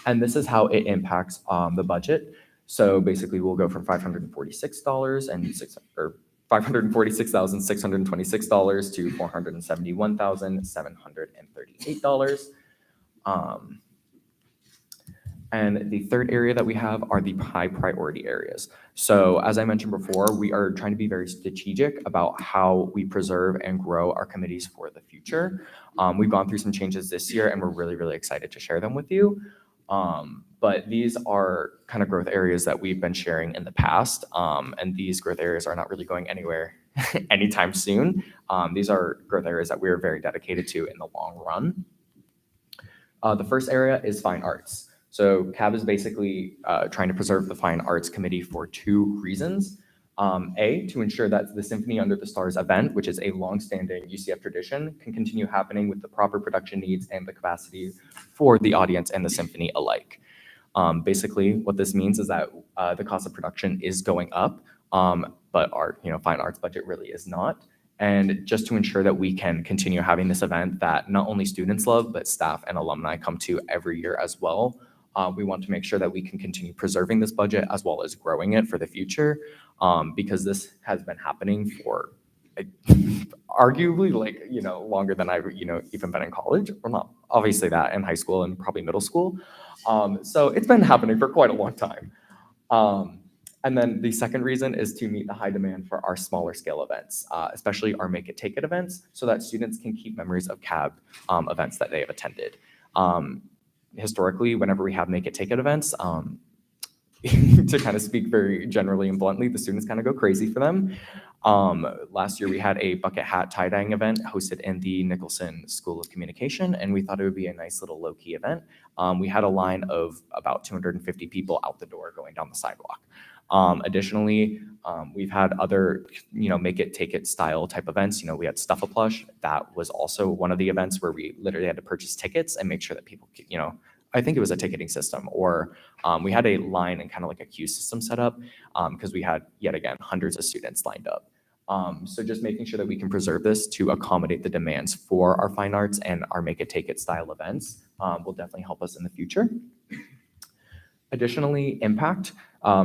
And this is how it impacts the budget. So basically, we'll go from $546,626 to $471,738. And the third area that we have are the high priority areas. So as I mentioned before, we are trying to be very strategic about how we preserve and grow our committees for the future. We've gone through some changes this year, and we're really, really excited to share them with you. But these are kind of growth areas that we've been sharing in the past, and these growth areas are not really going anywhere anytime soon. These are growth areas that we are very dedicated to in the long run. The first area is fine arts. So CAB is basically trying to preserve the Fine Arts Committee for 2 reasons. A, to ensure that the Symphony Under the Stars event, which is a longstanding UCF tradition, can continue happening with the proper production needs and the capacity for the audience and the symphony alike. Basically, what this means is that the cost of production is going up, but our fine arts budget really is not. And just to ensure that we can continue having this event that not only students love, but staff and alumni come to every year as well. We want to make sure that we can continue preserving this budget as well as growing it for the future, because this has been happening for arguably longer than I've even been in college. Well, not obviously that in high school and probably middle school. So it's been happening for quite a long time. And then the second reason is to meet the high demand for our smaller scale events, especially our Make It Take It events, so that students can keep memories of CAB events that they have attended. Historically, whenever we have Make It Take It events, to kind of speak very generally and bluntly, the students kind of go crazy for them. Last year, we had a bucket hat tie-dyeing event hosted in the Nicholson School of Communication, and we thought it would be a nice little low-key event. We had a line of about 250 people out the door going down the sidewalk. Additionally, we've had other, Make It Take It style type events. We had Stuff a Plush. That was also one of the events where we literally had to purchase tickets and make sure that people could, I think it was a ticketing system, or we had a line and kind of like a queue system set up because we had, yet again, hundreds of students lined up. So just making sure that we can preserve this to accommodate the demands for our fine arts and our Make It Take It style events will definitely help us in the future. Additionally, impact.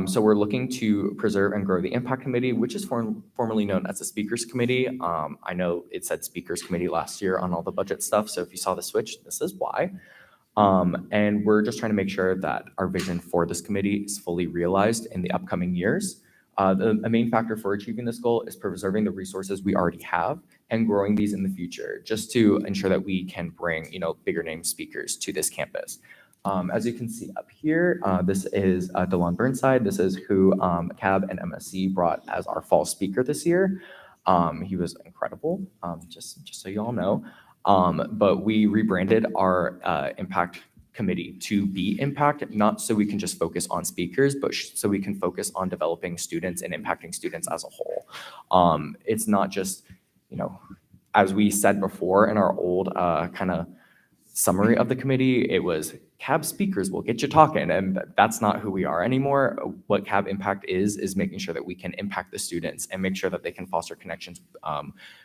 So we're looking to preserve and grow the impact committee, which is formerly known as the speakers committee. I know it said speakers committee last year on all the budget stuff. So if you saw the switch, this is why. And we're just trying to make sure that our vision for this committee is fully realized in the upcoming years. A main factor for achieving this goal is preserving the resources we already have and growing these in the future, just to ensure that we can bring, bigger name speakers to this campus. As you can see up here, this is DeLon Burnside. This is who CAB and MSC brought as our fall speaker this year. He was incredible, just so you all know. But we rebranded our impact committee to be impact, not so we can just focus on speakers, but so we can focus on developing students and impacting students as a whole. It's not just, as we said before in our old kind of summary of the committee, it was CAB speakers will get you talking, and that's not who we are anymore. What CAB Impact is making sure that we can impact the students and make sure that they can foster connections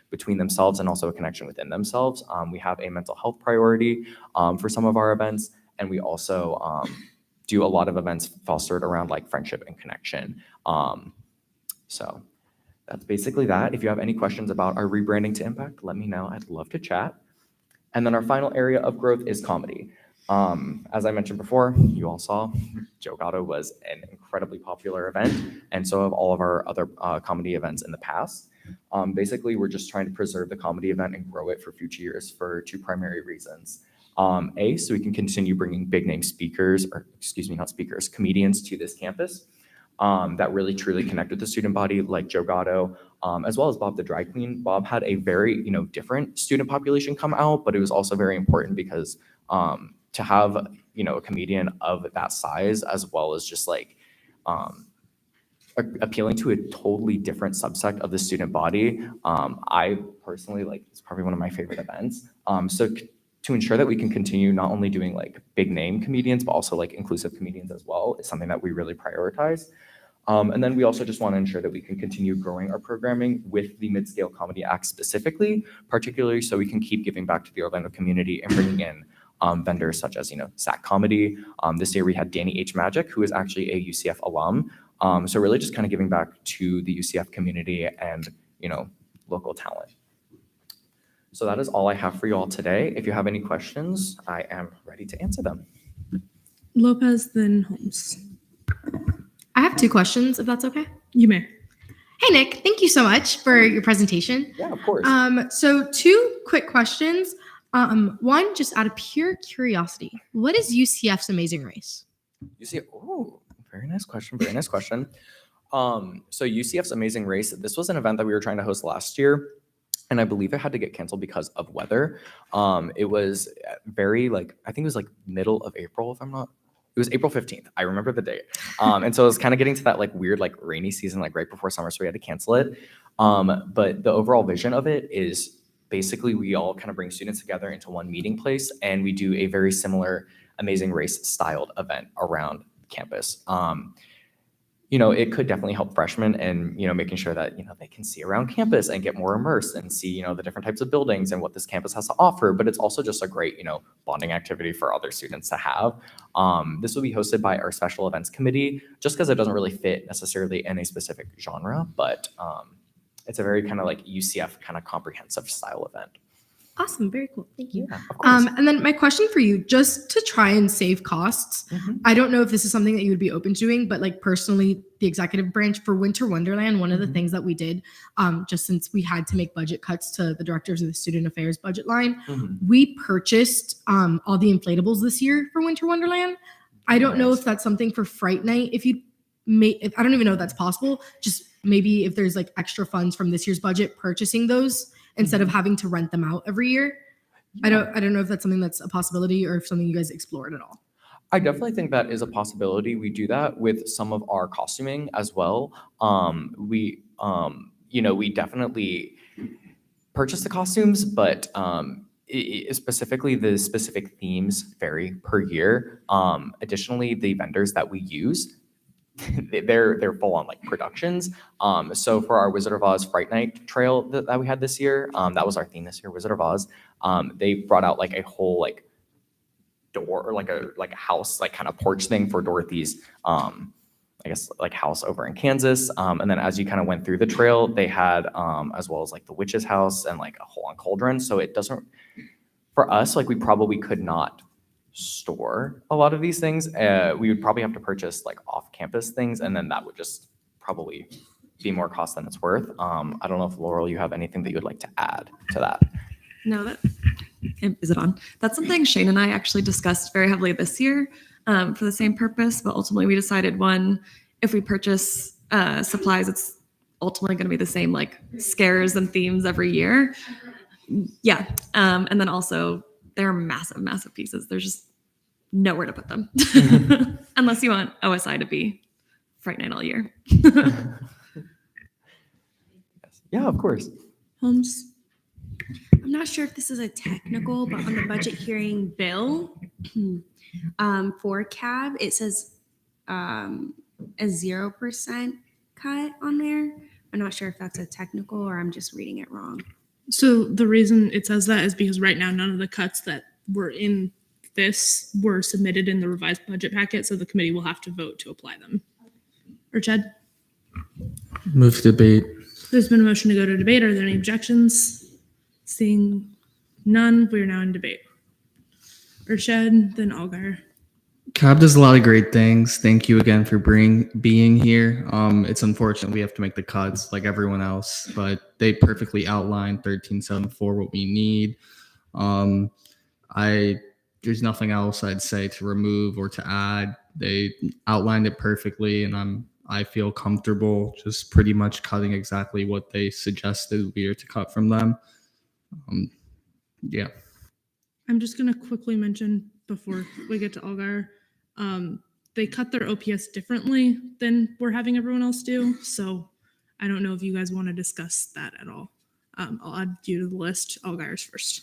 between themselves and also a connection within themselves. We have a mental health priority for some of our events, and we also do a lot of events fostered around like friendship and connection. So that's basically that. If you have any questions about our rebranding to Impact, let me know. I'd love to chat. And then our final area of growth is comedy. As I mentioned before, you all saw Joe Gatto was an incredibly popular event, and so have all of our other comedy events in the past. Basically, we're just trying to preserve the comedy event and grow it for future years for two primary reasons. A, so we can continue bringing big name speakers, or excuse me, not speakers, comedians to this campus that really truly connect with the student body, like Joe Gatto, as well as Bob the Drag Queen. Bob had a very, different student population come out, but it was also very important because to have, a comedian of that size, as well as just like appealing to a totally different subsect of the student body, I personally it's probably one of my favorite events. So to ensure that we can continue not only doing like big name comedians, but also like inclusive comedians as well, is something that we really prioritize. And then we also just want to ensure that we can continue growing our programming with the Mid-Scale Comedy Act specifically, particularly so we can keep giving back to the Orlando community and bringing in vendors such as, SAC Comedy. This year we had Danny H. Magic, who is actually a UCF alum. So really just kind of giving back to the UCF community and, local talent. So that is all I have for you all today. If you have any questions, I am ready to answer them. Lopez, then Holmes. I have two questions, if that's okay. You may. Hey, Nick, thank you so much for your presentation. Yeah, of course. So two quick questions. One, just out of pure curiosity, what is UCF's Amazing Race? Oh, very nice question. Very nice question. So UCF's Amazing Race, this was an event that we were trying to host last year, and I believe it had to get canceled because of weather. It was very I think it was middle of April, it was April 15th. I remember the date. And so it was kind of getting to that weird rainy season, right before summer, so we had to cancel it. But the overall vision of it is basically we all kind of bring students together into one meeting place, and we do a very similar Amazing Race styled event around campus. It could definitely help freshmen and, making sure that, they can see around campus and get more immersed and see, the different types of buildings and what this campus has to offer. But it's also just a great, bonding activity for other students to have. This will be hosted by our special events committee, just because it doesn't really fit necessarily in a specific genre, but it's a very kind of UCF kind of comprehensive style event. Awesome. Very cool. Thank you. Yeah, of course. And then my question for you, just to try and save costs, I don't know if this is something that you would be open to doing, but personally, the executive branch for Winter Wonderland, one of the things that we did, just since we had to make budget cuts to the directors of the student affairs budget line, we purchased all the inflatables this year for Winter Wonderland. I don't know if that's something for Fright Night. I don't even know if that's possible. Just maybe if there's extra funds from this year's budget, purchasing those instead of having to rent them out every year. Yeah. I don't know if that's something that's a possibility or if something you guys explored at all. I definitely think that is a possibility. We do that with some of our costuming as well. We definitely purchase the costumes, but specifically the specific themes vary per year. Additionally, the vendors that we use, they're full on productions. So for our Wizard of Oz Fright Night trail that we had this year, that was our theme this year, Wizard of Oz. They brought out a whole door or like a house, like kind of porch thing for Dorothy's, I guess like house over in Kansas. And then as you kind of went through the trail, they had, as well as like the witch's house and like a hole on cauldron. So it doesn't, for us, like we probably could not store a lot of these things. We would probably have to purchase like off-campus things, and then that would just probably be more cost than it's worth. I don't know if Laurel, you have anything that you would like to add to that. No, is it on? That's something Shane and I actually discussed very heavily this year for the same purpose, but ultimately we decided if we purchase supplies, it's ultimately going to be the same like scares and themes every year. Yeah. And then also they're massive, massive pieces. There's just nowhere to put them unless you want OSI to be Fright Night all year. Yeah, of course. Holmes? I'm not sure if this is a technical, but on the budget hearing bill for CAB, it says a 0% cut on there. I'm not sure if that's a technical or I'm just reading it wrong. So the reason it says that is because right now none of the cuts that were in this were submitted in the revised budget packet, so the committee will have to vote to apply them. Or Chad? Move to debate. There's been a motion to go to debate. Are there any objections? Seeing none, we are now in debate. Urshad, then Algar. CAB does a lot of great things. Thank you again for being here. It's unfortunate we have to make the cuts like everyone else, but they perfectly outlined 1374 what we need. There's nothing else I'd say to remove or to add. They outlined it perfectly, and I feel comfortable just pretty much cutting exactly what they suggested we are to cut from them. Yeah. I'm just going to quickly mention before we get to Algar, they cut their OPS differently than we're having everyone else do. So I don't know if you guys want to discuss that at all. I'll add you to the list. Algar's first.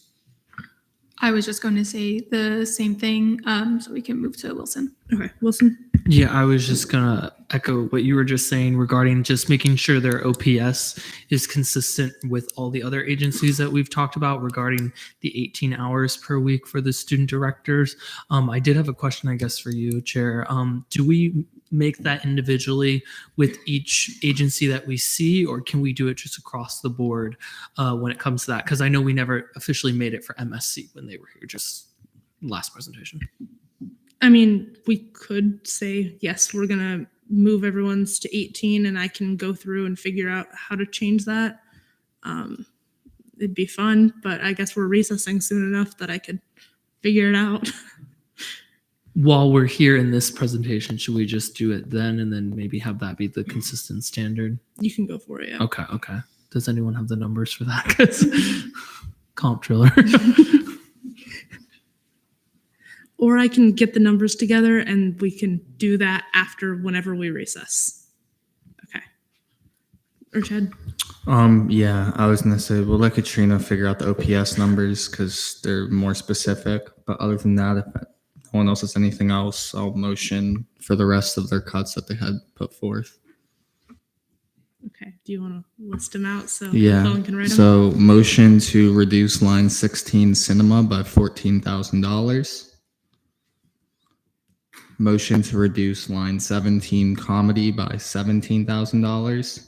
I was just going to say the same thing, so we can move to Wilson. Okay, Wilson. Yeah, I was just gonna echo what you were just saying regarding just making sure their OPS is consistent with all the other agencies that we've talked about regarding the 18 hours per week for the student directors. I did have a question, I guess, for you, Chair. Do we make that individually with each agency that we see, or can we do it just across the board when it comes to that? Because I know we never officially made it for MSC when they were here, just last presentation. I mean, we could say, yes, we're going to move everyone's to 18 and I can go through and figure out how to change that. It'd be fun, but I guess we're recessing soon enough that I could figure it out. While we're here in this presentation, should we just do it then and then maybe have that be the consistent standard? You can go for it, yeah. Okay. Does anyone have the numbers for that? 'Cause comptroller. Or I can get the numbers together and we can do that after whenever we recess. Okay. Or Chad? Yeah, I was gonna say we'll let Katrina figure out the OPS numbers because they're more specific. But other than that, if no one else has anything else, I'll motion for the rest of their cuts that they had put forth. Okay. Do you want to list them out so Yeah. Colin can write them? So motion to reduce line 16 cinema by $14,000. Motion to reduce line 17 comedy by $17,000.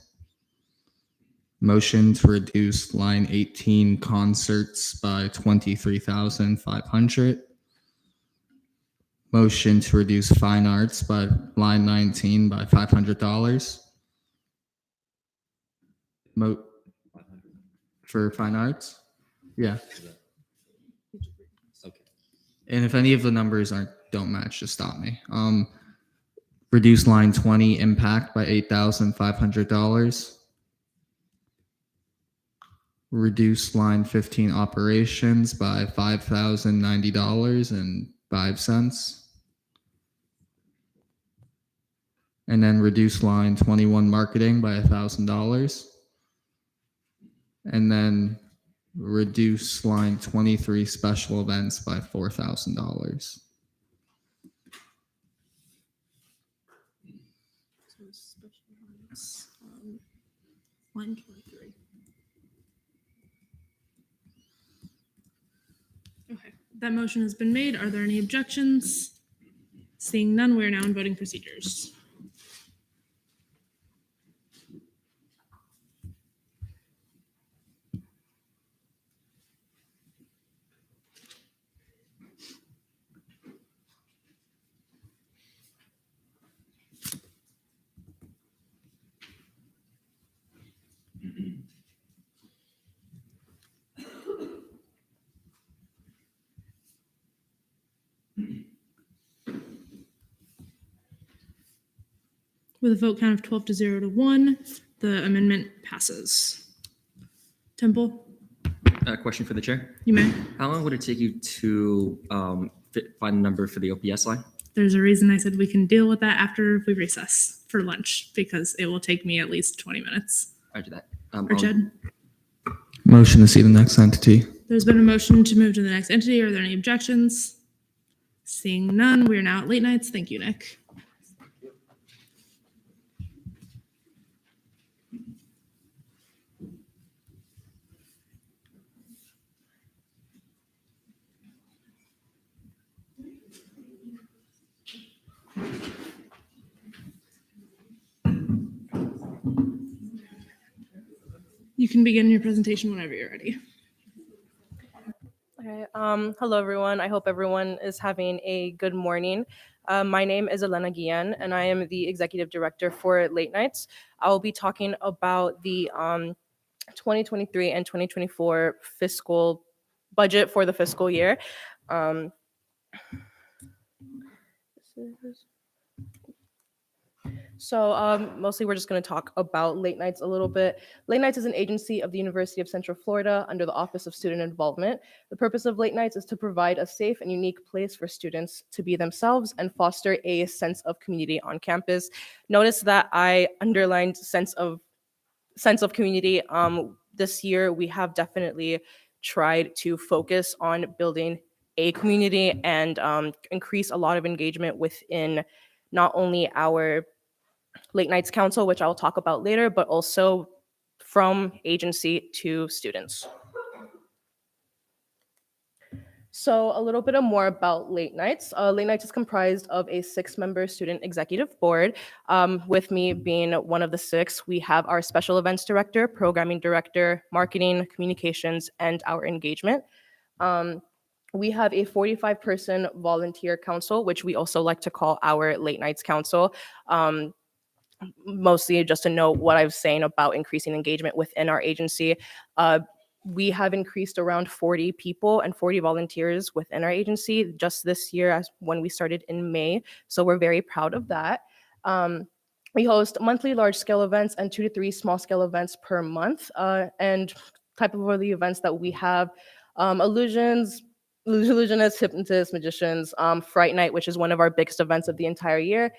Motion to reduce line 18 concerts by $23,500. Motion to reduce fine arts by line 19 by $500. For fine arts? Yeah. Okay. And if any of the numbers don't match, just stop me. Reduce line 20 impact by $8,500. Reduce line 15 operations by $5,090.05. And then reduce line 21 marketing by $1,000. And then reduce line 23 special events by $4,000. Line 23. Okay, That motion has been made. Are there any objections? Seeing none, we are now in voting procedures. With a vote count of 12 to 0 to 1, the amendment passes. Temple, Question for the chair. you may. How long would it take you to find a number for the OPS line? There's a reason I said we can deal with that after we recess for lunch, because it will take me at least 20 minutes. Roger that. Richard, Motion to see the next entity. there's been a motion to move to the next entity. Are there any objections? Seeing none, we are now at late nights. Thank you, Nick. You can begin your presentation whenever you're ready. Okay. Hello, everyone. I hope everyone is having a good morning. My name is Elena Guillen, and I am the Executive Director for Late Nights. I will be talking about the 2023 and 2024 fiscal budget for the fiscal year. Mostly we're just going to talk about Late Nights a little bit. Late Nights is an agency of the University of Central Florida under the Office of Student Involvement. The purpose of Late Nights is to provide a safe and unique place for students to be themselves and foster a sense of community on campus. Notice that I underlined sense of community. This year, we have definitely tried to focus on building a community and increase a lot of engagement within not only our Late Nights Council, which I'll talk about later, but also from agency to students. So a little bit more about Late Nights. Late Nights is comprised of a 6-member student executive board. With me being one of the 6, we have our special events director, programming director, marketing, communications, and our engagement. We have a 45-person volunteer council, which we also like to call our Late Nights Council. Mostly just to know what I was saying about increasing engagement within our agency. We have increased around 40 people and 40 volunteers within our agency just this year as when we started in May. So we're very proud of that. We host monthly large-scale events and 2 to 3 small-scale events per month. And type of the events that we have, illusionists, hypnotists, magicians, Fright Night, which is one of our biggest events of the entire year,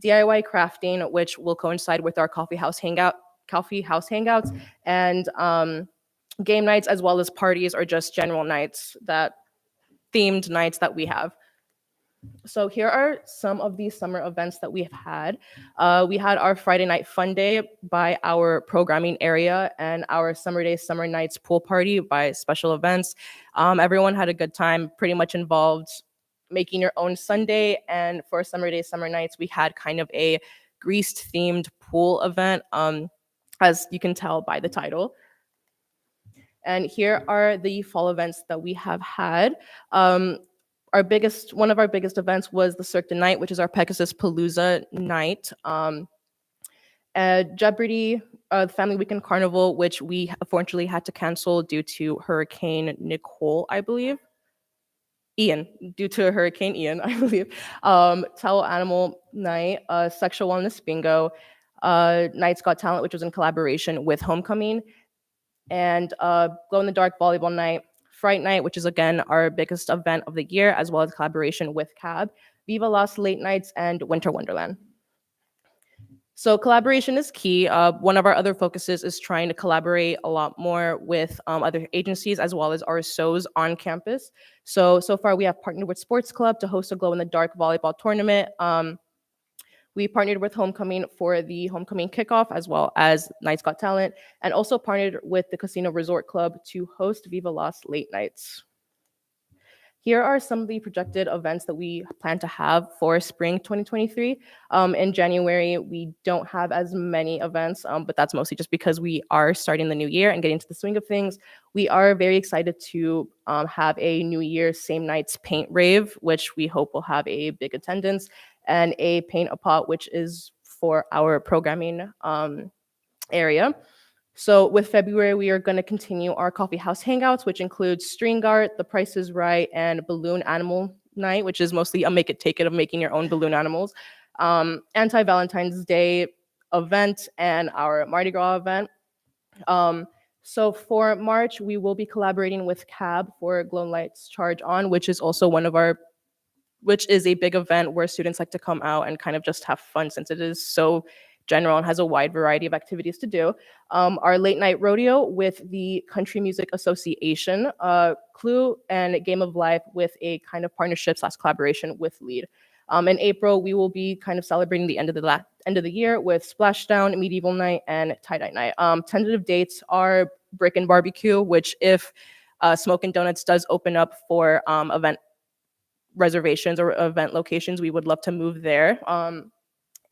DIY crafting, which will coincide with our coffee house hangouts, and game nights, as well as parties or just general nights, themed nights that we have. So here are some of the summer events that we have had. We had our Friday Night Fun Day by our programming area and our Summer Day, Summer Nights pool party by special events. Everyone had a good time, pretty much involved making your own sundae, and for Summer Day, Summer Nights, we had kind of a greased-themed pool event, as you can tell by the title. And here are the fall events that we have had. One of our biggest events was the Cirque de Night, which is our Pegasus Palooza night. Jeopardy, the Family Weekend Carnival, which we unfortunately had to cancel due to Hurricane Nicole, I believe. Due to Hurricane Ian, I believe. Towel Animal Night, Sexual Wellness Bingo, Night's Got Talent, which was in collaboration with Homecoming, and Glow in the Dark Volleyball Night, Fright Night, which is again our biggest event of the year, as well as collaboration with CAB, Viva Las Late Nights, and Winter Wonderland. So collaboration is key. One of our other focuses is trying to collaborate a lot more with other agencies as well as RSOs on campus. So far we have partnered with Sports Club to host a glow-in-the-dark volleyball tournament. We partnered with Homecoming for the Homecoming kickoff as well as Night's Got Talent, and also partnered with the Casino Resort Club to host Viva Las Late Nights. Here are some of the projected events that we plan to have for spring 2023. In January, we don't have as many events, but that's mostly just because we are starting the new year and getting to the swing of things. We are very excited to have a New Year same nights paint rave, which we hope will have a big attendance, and a paint a pot, which is for our programming area. So with February, we are going to continue our coffee house hangouts, which includes string art, The Price is Right, and balloon animal night, which is mostly a make it take it of making your own balloon animals, anti-Valentine's Day event, and our Mardi Gras event. So for March, we will be collaborating with CAB for Glow Lights Charge On, which is also which is a big event where students like to come out and kind of just have fun since it is so general and has a wide variety of activities to do. Our late night rodeo with the Country Music Association, Clue, and Game of Life with a kind of partnership / collaboration with Lead. In April, we will be kind of celebrating the end of the year with Splashdown, Medieval Night, and Tie-Dye Night. Tentative dates are Brick and Barbecue, which if Smoke and Donuts does open up for event reservations or event locations, we would love to move there.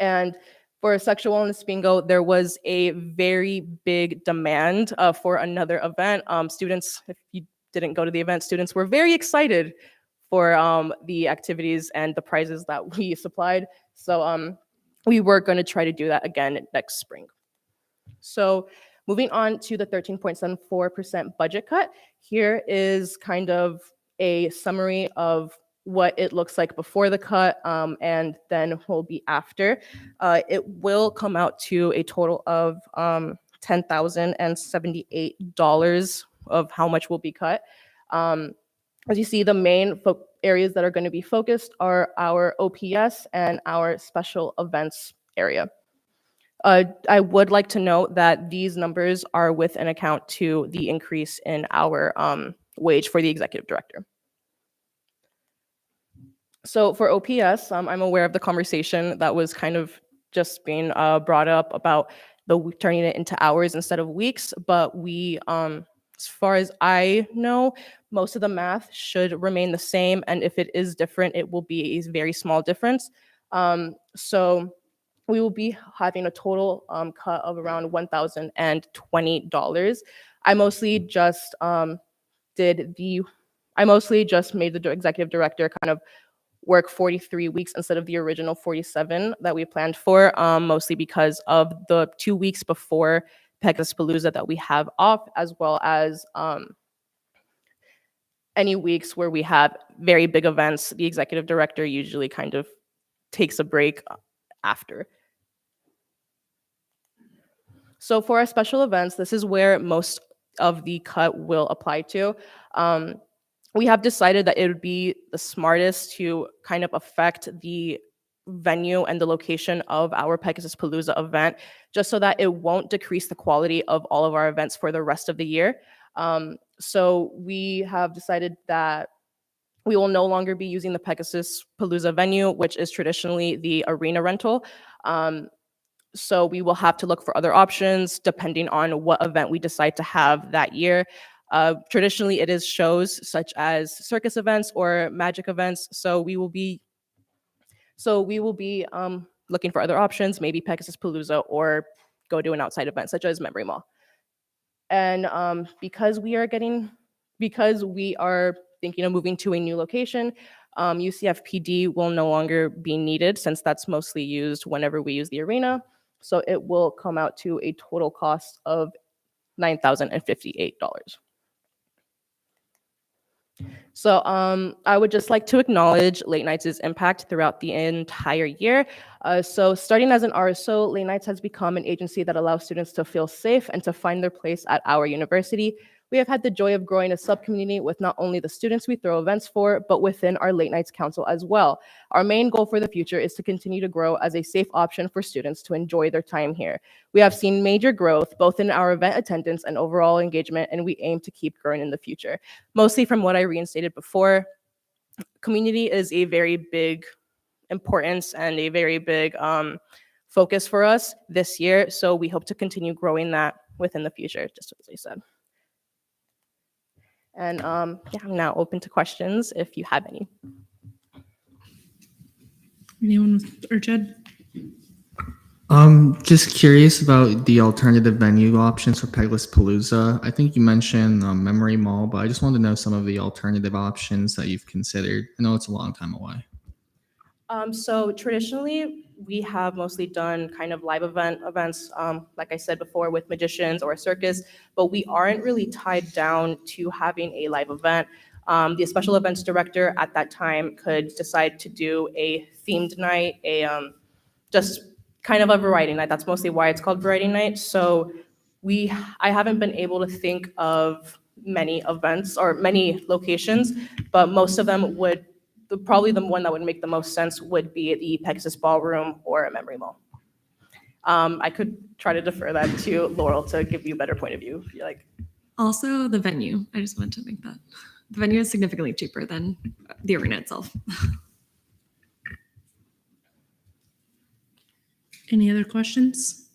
And for Sexual Wellness Bingo, there was a very big demand for another event. Students, if you didn't go to the event, students were very excited for the activities and the prizes that we supplied. So we were going to try to do that again next spring. So moving on to the 13.74% budget cut, here is kind of a summary of what it looks like before the cut and then will be after. It will come out to a total of $10,078 of how much will be cut. As you see, the main areas that are going to be focused are our OPS and our special events area. I would like to note that these numbers are with an account to the increase in our wage for the executive director. So for OPS, I'm aware of the conversation that was kind of just being brought up about turning it into hours instead of weeks, but we, as far as I know, most of the math should remain the same, and if it is different, it will be a very small difference. So we will be having a total cut of around $1,020. I mostly just made the executive director kind of work 43 weeks instead of the original 47 that we planned for, mostly because of the 2 weeks before Pegasus Palooza that we have off, as well as any weeks where we have very big events. The executive director usually kind of takes a break after. So for our special events, this is where most of the cut will apply to. We have decided that it would be the smartest to kind of affect the venue and the location of our Pegasus Palooza event, just so that it won't decrease the quality of all of our events for the rest of the year. So we have decided that we will no longer be using the Pegasus Palooza venue, which is traditionally the arena rental. So we will have to look for other options depending on what event we decide to have that year. Traditionally, it is shows such as circus events or magic events. So we will be looking for other options, maybe Pegasus Palooza, or go to an outside event such as Memory Mall. And because we are thinking of moving to a new location, UCF-PD will no longer be needed since that's mostly used whenever we use the arena. So it will come out to a total cost of $9,058. So I would just like to acknowledge Late Nights' impact throughout the entire year. So starting as an RSO, Late Nights has become an agency that allows students to feel safe and to find their place at our university. We have had the joy of growing a sub-community with not only the students we throw events for, but within our Late Nights Council as well. Our main goal for the future is to continue to grow as a safe option for students to enjoy their time here. We have seen major growth both in our event attendance and overall engagement, and we aim to keep growing in the future. Mostly from what I reinstated before, community is a very big importance and a very big focus for us this year. So we hope to continue growing that within the future, just as I said. And yeah, I'm now open to questions if you have any. Anyone or Jed? Just curious about the alternative venue options for Pegless Palooza. I think you mentioned Memory Mall, but I just wanted to know some of the alternative options that you've considered. I know it's a long time away. So traditionally, we have mostly done kind of live events, like I said before, with magicians or a circus, but we aren't really tied down to having a live event. The special events director at that time could decide to do a themed night, just kind of a variety night. That's mostly why it's called variety night. So I haven't been able to think of many events or many locations, but most of them would, probably the one that would make the most sense would be the Pegasus Ballroom or a Memory Mall. I could try to defer that to Laurel to give you a better point of view if you like. Also, the venue. I just wanted to make that. The venue is significantly cheaper than the arena itself. Any other questions?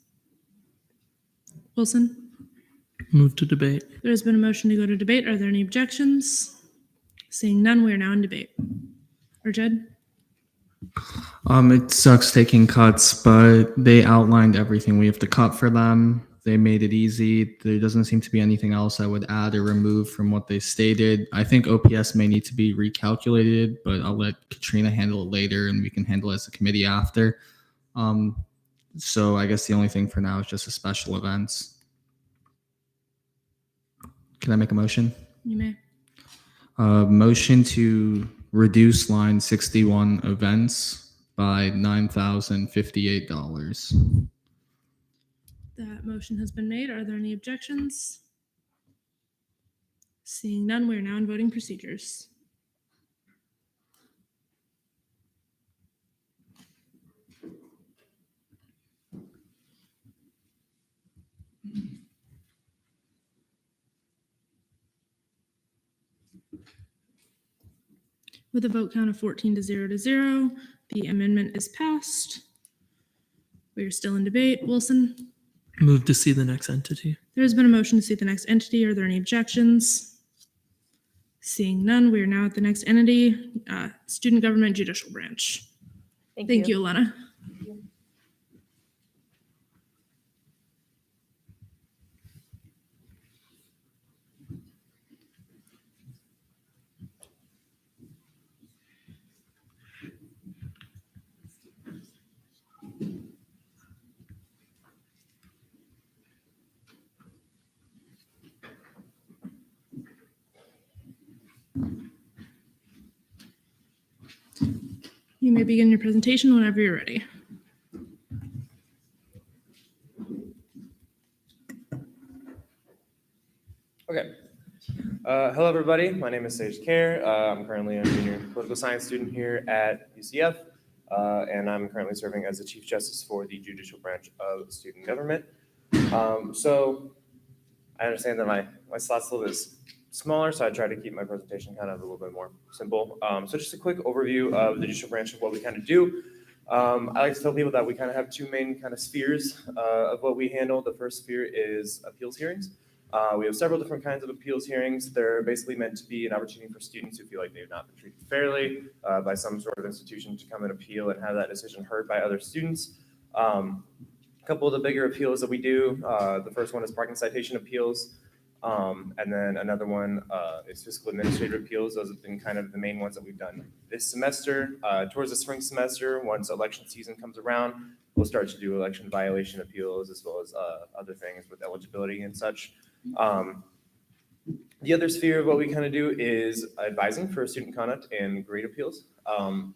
Wilson? Move to debate. There has been a motion to go to debate. Are there any objections? Seeing none, we are now in debate. Or Jed? It sucks taking cuts, but they outlined everything we have to cut for them. They made it easy. There doesn't seem to be anything else I would add or remove from what they stated. I think OPS may need to be recalculated, but I'll let Katrina handle it later and we can handle it as a committee after. So I guess the only thing for now is just the special events. Can I make a motion? You may. Motion to reduce line 61 events by $9,058. That motion has been made. Are there any objections? Seeing none, we are now in voting procedures. With a vote count of 14 to 0 to 0, the amendment is passed. We are still in debate. Wilson? Move to see the next entity. There has been a motion to see the next entity. Are there any objections? Seeing none, we are now at the next entity, Student Government Judicial Branch. Thank you, Elena. You may begin your presentation whenever you're ready. Okay. Hello, everybody. My name is Sage Kerr. I'm currently a junior political science student here at UCF, and I'm currently serving as the Chief Justice for the Judicial Branch of Student Government. So I understand that my slot's a little bit smaller, so I try to keep my presentation kind of a little bit more simple. So just a quick overview of the judicial branch of what we kind of do. I like to tell people that we kind of have two main kind of spheres of what we handle. The first sphere is appeals hearings. We have several different kinds of appeals hearings. They're basically meant to be an opportunity for students who feel like they've not been treated fairly by some sort of institution to come and appeal and have that decision heard by other students. A couple of the bigger appeals that we do, the first one is parking citation appeals. And then another one is fiscal administrative appeals. Those have been kind of the main ones that we've done this semester. Towards the spring semester, once election season comes around, we'll start to do election violation appeals as well as other things with eligibility and such. The other sphere of what we kind of do is advising for student conduct and grade appeals.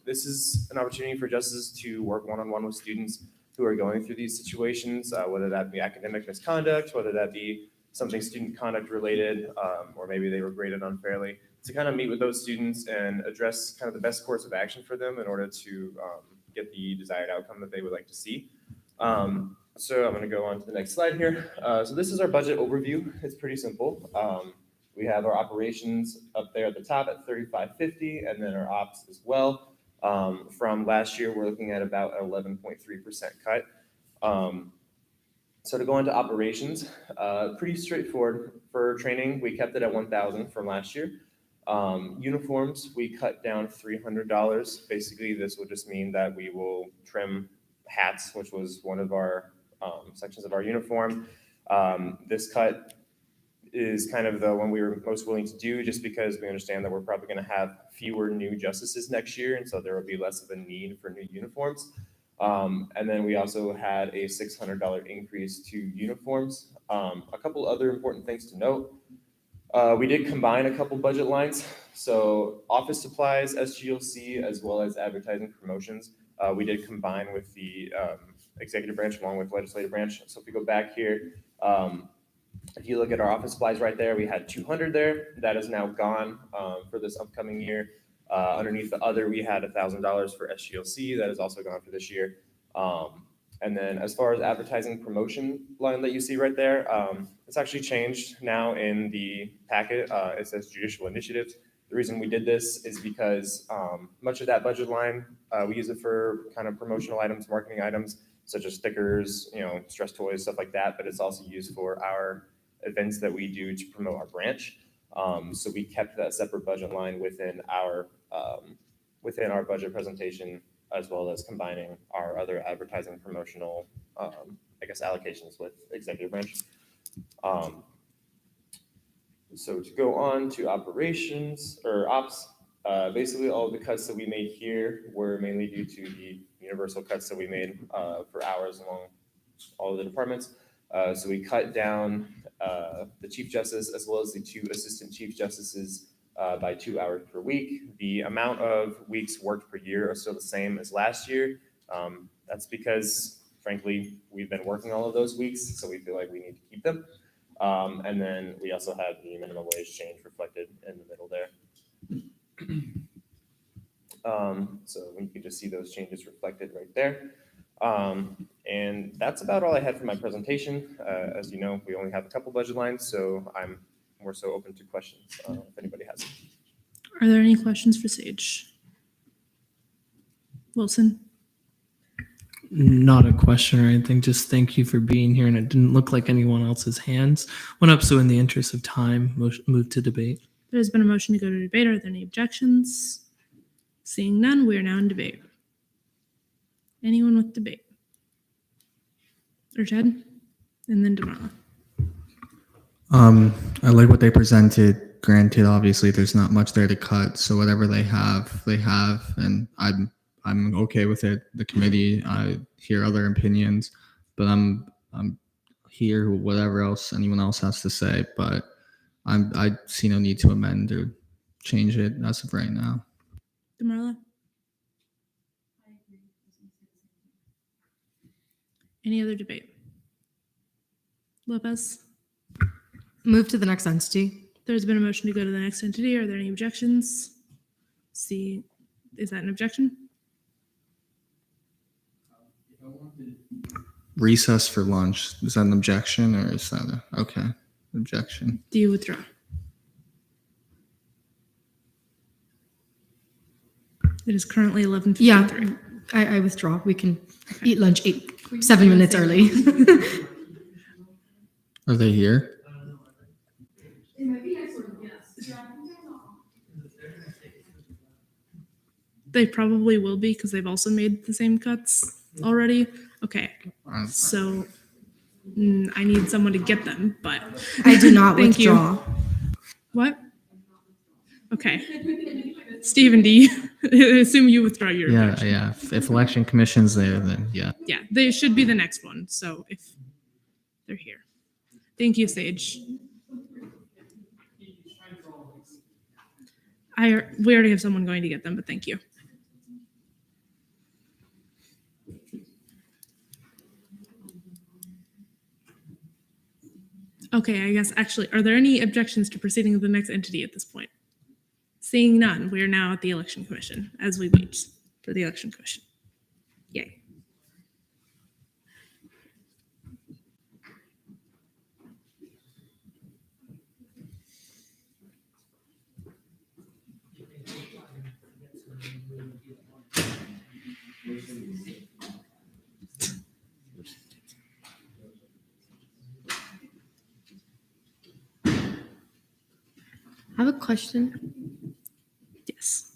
This is an opportunity for justices to work one-on-one with students who are going through these situations, whether that be academic misconduct, whether that be something student conduct related, or maybe they were graded unfairly, to kind of meet with those students and address kind of the best course of action for them in order to get the desired outcome that they would like to see. So I'm going to go on to the next slide here. So this is our budget overview. It's pretty simple. We have our operations up there at the top at 3550, and then our ops as well. From last year, we're looking at about 11.3% cut. So to go into operations, pretty straightforward. For training, we kept it at 1,000 from last year. Uniforms, we cut down $300. Basically, this will just mean that we will trim hats, which was one of our sections of our uniform. This cut is kind of the one we were most willing to do, just because we understand that we're probably going to have fewer new justices next year, and so there will be less of a need for new uniforms. And then we also had a $600 increase to uniforms. A couple other important things to note. We did combine a couple budget lines. So office supplies, SGLC, as well as advertising promotions, we did combine with the executive branch along with legislative branch. So if we go back here, if you look at our office supplies right there, we had 200 there. That is now gone for this upcoming year. Underneath the other, we had $1,000 for SGLC. That is also gone for this year. And then as far as advertising promotion line that you see right there, it's actually changed now in the packet. It says judicial initiatives. The reason we did this is because much of that budget line, we use it for kind of promotional items, marketing items, such as stickers, stress toys, stuff like that. But it's also used for our events that we do to promote our branch. So we kept that separate budget line within our budget presentation, as well as combining our other advertising promotional, allocations with executive branch. So to go on to operations or ops, basically all of the cuts that we made here were mainly due to the universal cuts that we made for hours along all of the departments. So we cut down the Chief Justice as well as the 2 Assistant Chief Justices by 2 hours per week. The amount of weeks worked per year are still the same as last year. That's because, frankly, we've been working all of those weeks, so we feel like we need to keep them. And then we also have the minimum wage change reflected in the middle there. So you can just see those changes reflected right there. And that's about all I had for my presentation. As you know, we only have a couple budget lines, so I'm more so open to questions if anybody has them. Are there any questions for Sage? Wilson? Not a question or anything. Just thank you for being here. And it didn't look like anyone else's hands went up. So in the interest of time, move to debate. There's been a motion to go to debate. Are there any objections? Seeing none, we are now in debate. Anyone with debate? Or Ted? And then Damara. I like what they presented. Granted, obviously, there's not much there to cut, so whatever they have, and I'm okay with it. The committee, I hear other opinions, but I'm here. Whatever else anyone else has to say, but I see no need to amend or change it as of right now. Damarla? Any other debate? Lopez? Move to the next entity. There's been a motion to go to the next entity. Are there any objections? See, is that an objection? Recess for lunch. Is that an objection or is that okay? Objection. Do you withdraw? It is currently 11:53. Yeah, I withdraw. We can eat lunch 7 minutes early. Are they here? They probably will be because they've also made the same cuts already. Okay, so I need someone to get them, but I do not Thank withdraw. You. What? Okay, Stephen, do you assume you withdraw your objection? Yeah. If election commission's there, then yeah. Yeah, they should be the next one. So if they're here, thank you, Sage. We already have someone going to get them, but thank you. Okay, I guess actually, are there any objections to proceeding to the next entity at this point? Seeing none, we are now at the Election Commission as we wait for the Election Commission. Yay. I have a question. Yes.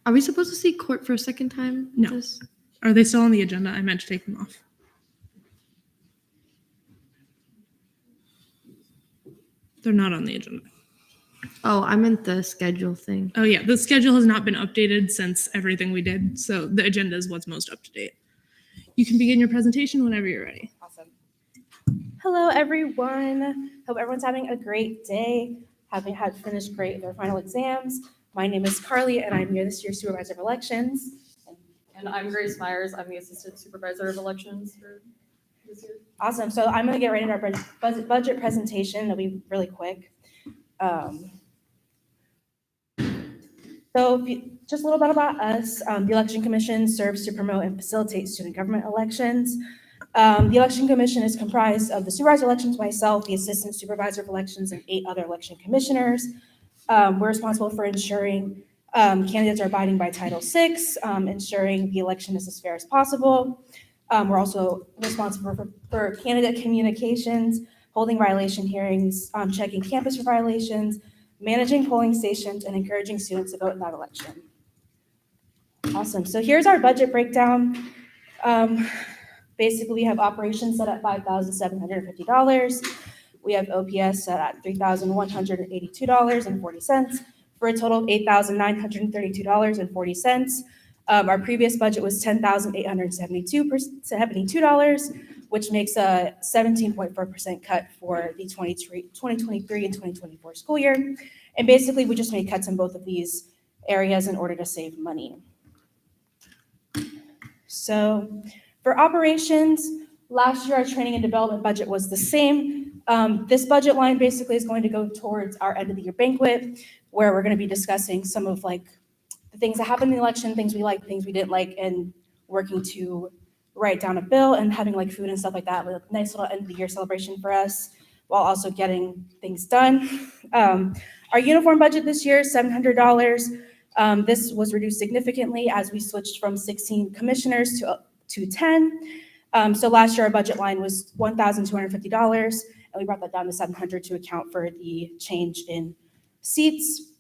Are we supposed to see court for a second time? No. This- Are they still on the agenda? I meant to take them off. They're not on the agenda. Oh, I meant the schedule thing. Oh yeah, the schedule has not been updated since everything we did, so the agenda is what's most up to date. You can begin your presentation whenever you're ready. Awesome. Hello, everyone. Hope everyone's having a great day, having had finished great their final exams. My name is Carly, and I'm here this year's Supervisor of Elections. And I'm Grace Myers. I'm the Assistant Supervisor of Elections for this year. Awesome. So I'm going to get right into our budget presentation. It'll be really quick. Just a little bit about us. The Election Commission serves to promote and facilitate student government elections. The Election Commission is comprised of the Supervisor of Elections, myself, the Assistant Supervisor of Elections, and 8 other election commissioners. We're responsible for ensuring candidates are abiding by Title VI, ensuring the election is as fair as possible. We're also responsible for candidate communications, holding violation hearings, checking campus for violations, managing polling stations, and encouraging students to vote in that election. Awesome. So here's our budget breakdown. Basically, we have operations set at $5,750. We have OPS set at $3,182.40 for a total of $8,932.40. Our previous budget was $10,872, which makes a 17.4% cut for the 2023 and 2024 school year. And basically, we just made cuts in both of these areas in order to save money. So for operations, last year our training and development budget was the same. This budget line basically is going to go towards our end of the year banquet, where we're going to be discussing some of like the things that happened in the election, things we liked, things we didn't like, and working to write down a bill and having like food and stuff like that with a nice little end of the year celebration for us while also getting things done. Our uniform budget this year is $700. This was reduced significantly as we switched from 16 commissioners to 10. So last year our budget line was $1,250, and we brought that down to $700 to account for the change in seats.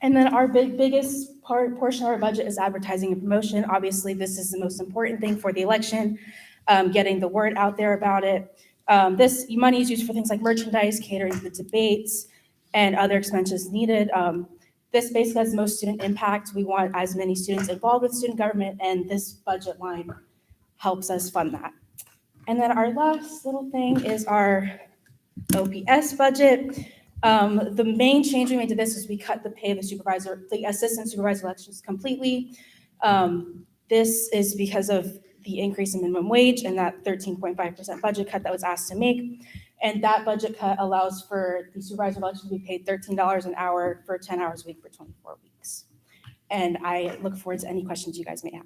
And then our biggest portion of our budget is advertising and promotion. Obviously, this is the most important thing for the election, getting the word out there about it. This money is used for things like merchandise, catering the debates, and other expenses needed. This basically has the most student impact. We want as many students involved with student government, and this budget line helps us fund that. And then our last little thing is our OPS budget. The main change we made to this is we cut the pay of the assistant supervisor elections completely. This is because of the increase in minimum wage and that 13.5% budget cut that was asked to make. And that budget cut allows for the supervisor election to be paid $13 an hour for 10 hours a week for 24 weeks. And I look forward to any questions you guys may have.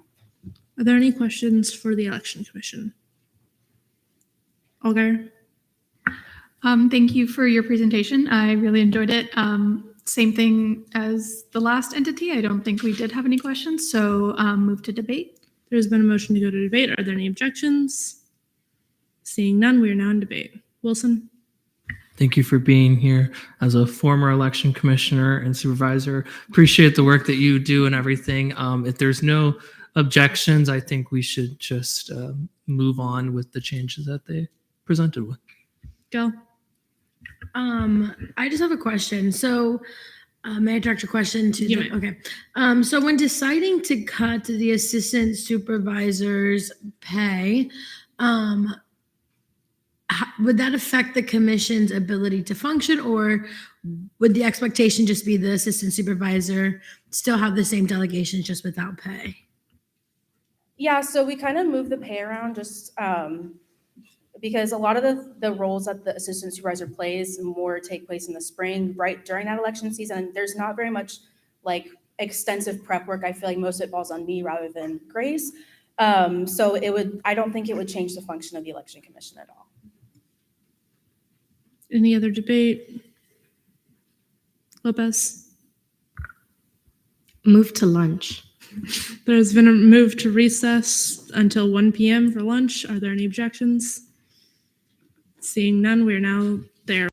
Are there any questions for the Election Commission? Olga? Thank you for your presentation. I really enjoyed it. Same thing as the last entity. I don't think we did have any questions, so move to debate. There's been a motion to go to debate. Are there any objections? Seeing none, we are now in debate. Wilson? Thank you for being here as a former election commissioner and supervisor. Appreciate the work that you do and everything. If there's no objections, I think we should just move on with the changes that they presented with. Go. I just have a question. So, may I direct a question to? You may. Okay. So when deciding to cut the assistant supervisor's pay, would that affect the commission's ability to function, or would the expectation just be the assistant supervisor still have the same delegations just without pay? Yeah, so we kind of move the pay around just because a lot of the roles that the assistant supervisor plays more take place in the spring, right during that election season. There's not very much like extensive prep work. I feel like most of it falls on me rather than Grace. So I don't think it would change the function of the election commission at all. Any other debate? Lopez? Move to lunch. There's been a move to recess until 1 p.m. for lunch. Are there any objections? Seeing none, we are now there.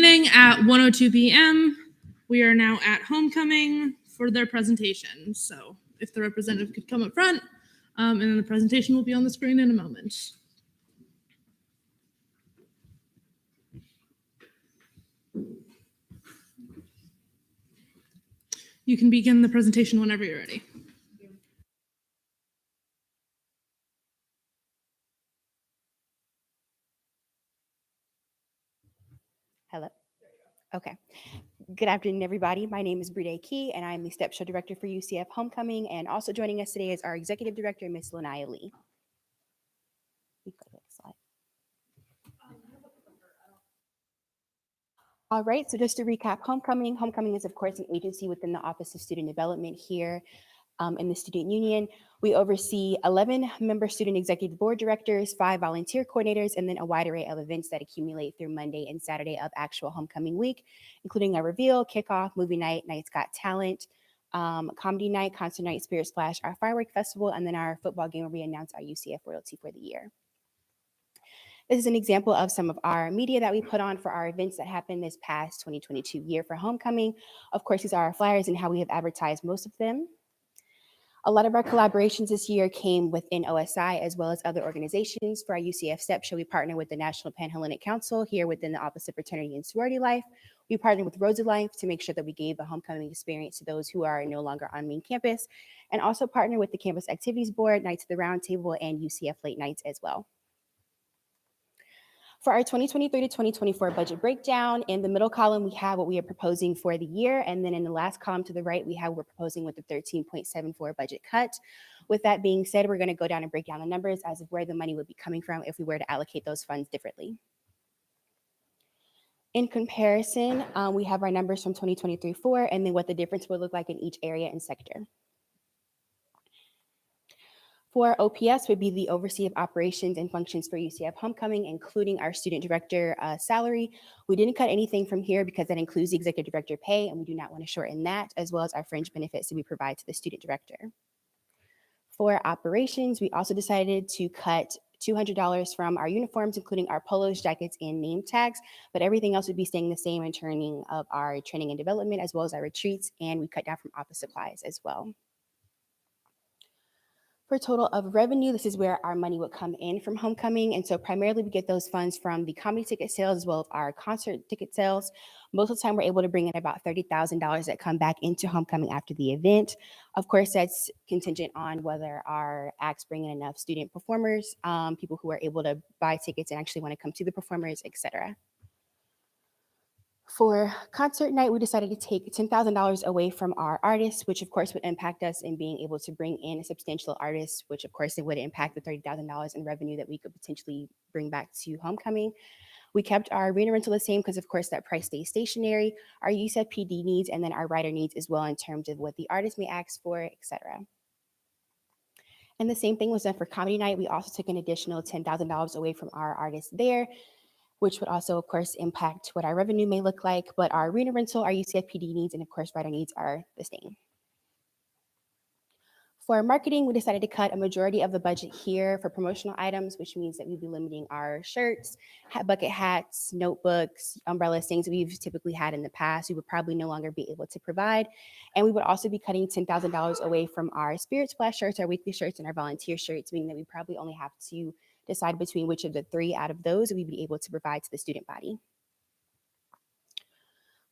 meeting at 1:02 p.m. We are now at homecoming for their presentation. So if the representative could come up front, and then the presentation will be on the screen in a moment. You can begin the presentation whenever you're ready. Hello. Okay. Good afternoon, everybody. My name is Bride Key, and I'm the Step Show Director for UCF Homecoming. And also joining us today is our Executive Director, Miss Lanaya Lee. You go to the slide. All right, so just to recap, Homecoming is, of course, an agency within the Office of Student Development here in the Student Union. We oversee 11 member student executive board directors, 5 volunteer coordinators, and then a wide array of events that accumulate through Monday and Saturday of actual homecoming week, including a reveal, kickoff, movie night, Night's Got Talent, comedy night, concert night, Spirit Splash, our firework festival, and then our football game where we announce our UCF royalty for the year. This is an example of some of our media that we put on for our events that happened this past 2022 year for homecoming. Of course, these are our flyers and how we have advertised most of them. A lot of our collaborations this year came within OSI as well as other organizations. For our UCF Step Show, we partner with the National Panhellenic Council here within the Office of Fraternity and Sorority Life. We partnered with Rosa Life to make sure that we gave a homecoming experience to those who are no longer on main campus, and also partner with the Campus Activities Board, Nights of the Round Table, and UCF Late Nights as well. For our 2023 to 2024 budget breakdown, in the middle column, we have what we are proposing for the year. And then in the last column to the right, we have what we're proposing with the 13.74 budget cut. With that being said, we're going to go down and break down the numbers as of where the money would be coming from if we were to allocate those funds differently. In comparison, we have our numbers from 2023-4 and then what the difference would look like in each area and sector. For OPS would be the oversee of operations and functions for UCF Homecoming, including our student director salary. We didn't cut anything from here because that includes the executive director pay, and we do not want to shorten that, as well as our fringe benefits that we provide to the student director. For operations, we also decided to cut $200 from our uniforms, including our polos, jackets, and name tags, but everything else would be staying the same in terms of our training and development, as well as our retreats, and we cut down from office supplies as well. For total of revenue, this is where our money would come in from homecoming. And so primarily we get those funds from the comedy ticket sales as well as our concert ticket sales. Most of the time we're able to bring in about $30,000 that come back into homecoming after the event. Of course, that's contingent on whether our acts bring in enough student performers, people who are able to buy tickets and actually want to come to the performers, etc. For concert night, we decided to take $10,000 away from our artists, which of course would impact us in being able to bring in a substantial artist, which of course it would impact the $30,000 in revenue that we could potentially bring back to homecoming. We kept our arena rental the same because of course that price stays stationary, our UCF PD needs, and then our writer needs as well in terms of what the artist may ask for, etc. And the same thing was done for comedy night. We also took an additional $10,000 away from our artists there, which would also, of course, impact what our revenue may look like. But our arena rental, our UCF PD needs, and of course, writer needs are the same. For marketing, we decided to cut a majority of the budget here for promotional items, which means that we'd be limiting our shirts, bucket hats, notebooks, umbrellas, things that we've typically had in the past. We would probably no longer be able to provide. And we would also be cutting $10,000 away from our Spirit Splash shirts, our weekly shirts, and our volunteer shirts, meaning that we probably only have to decide between which of the 3 out of those we'd be able to provide to the student body.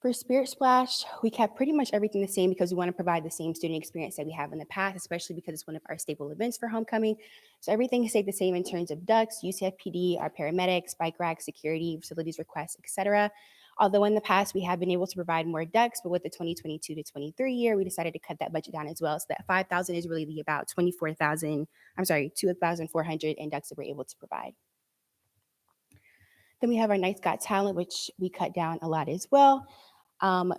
For Spirit Splash, we kept pretty much everything the same because we want to provide the same student experience that we have in the past, especially because it's one of our staple events for homecoming. So everything stayed the same in terms of ducks, UCF PD, our paramedics, bike racks, security, facilities requests, etc. Although in the past we have been able to provide more ducks, but with the 2022 to 23 year, we decided to cut that budget down as well. So that 5,000 is really the about 2,400 in ducks that we're able to provide. Then we have our Night's Got Talent, which we cut down a lot as well.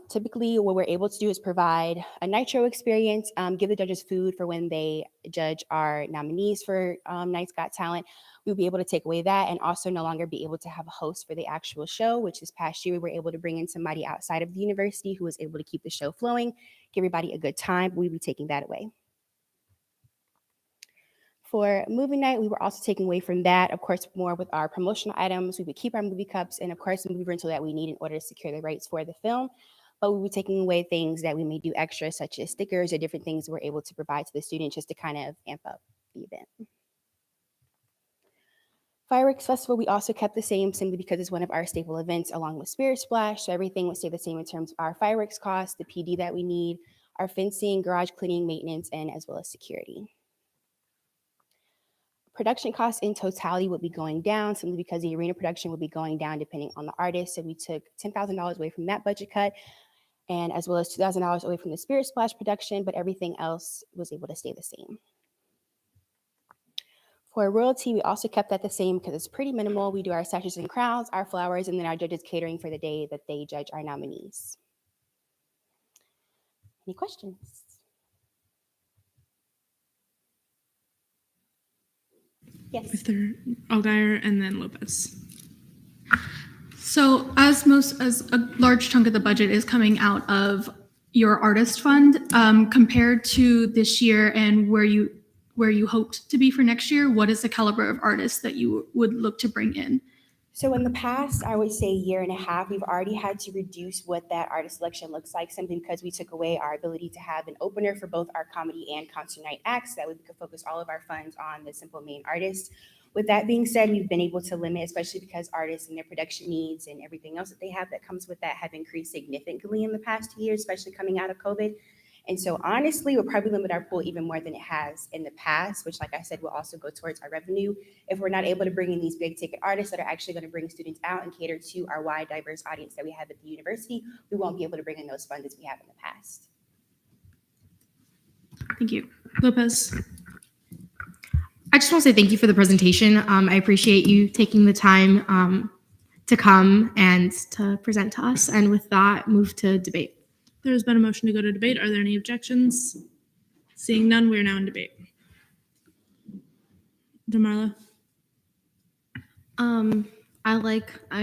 Typically, what we're able to do is provide a nitro experience, give the judges food for when they judge our nominees for Night's Got Talent. We'll be able to take away that and also no longer be able to have a host for the actual show, which this past year we were able to bring in somebody outside of the university who was able to keep the show flowing, give everybody a good time. We'll be taking that away. For movie night, we were also taking away from that, of course, more with our promotional items. We would keep our movie cups and, of course, the movie rental that we need in order to secure the rights for the film. But we were taking away things that we may do extra, such as stickers or different things we're able to provide to the students just to kind of amp up the event. Fireworks Festival, we also kept the same simply because it's one of our staple events along with Spirit Splash. So everything would stay the same in terms of our fireworks costs, the PD that we need, our fencing, garage cleaning, maintenance, and as well as security. Production costs in totality would be going down simply because the arena production would be going down depending on the artist. So we took $10,000 away from that budget cut and as well as $2,000 away from the Spirit Splash production, but everything else was able to stay the same. For royalty, we also kept that the same because it's pretty minimal. We do our statues and crowns, our flowers, and then our judges catering for the day that they judge our nominees. Any questions? Yes. If they're Algier and then Lopez. So as a large chunk of the budget is coming out of your artist fund, compared to this year and where you hoped to be for next year, what is the caliber of artists that you would look to bring in? So in the past, I would say year and a half, we've already had to reduce what that artist selection looks like simply because we took away our ability to have an opener for both our comedy and concert night acts. That way we could focus all of our funds on the simple main artists. With that being said, we've been able to limit, especially because artists and their production needs and everything else that they have that comes with that have increased significantly in the past 2 years, especially coming out of COVID. And so honestly, we'll probably limit our pool even more than it has in the past, which like I said, will also go towards our revenue. If we're not able to bring in these big ticket artists that are actually going to bring students out and cater to our wide, diverse audience that we have at the university, we won't be able to bring in those funds as we have in the past. Thank you. Lopez. I just want to say thank you for the presentation. I appreciate you taking the time to come and to present to us. And with that, move to debate. There's been a motion to go to debate. Are there any objections? Seeing none, we are now in debate. Damarla. I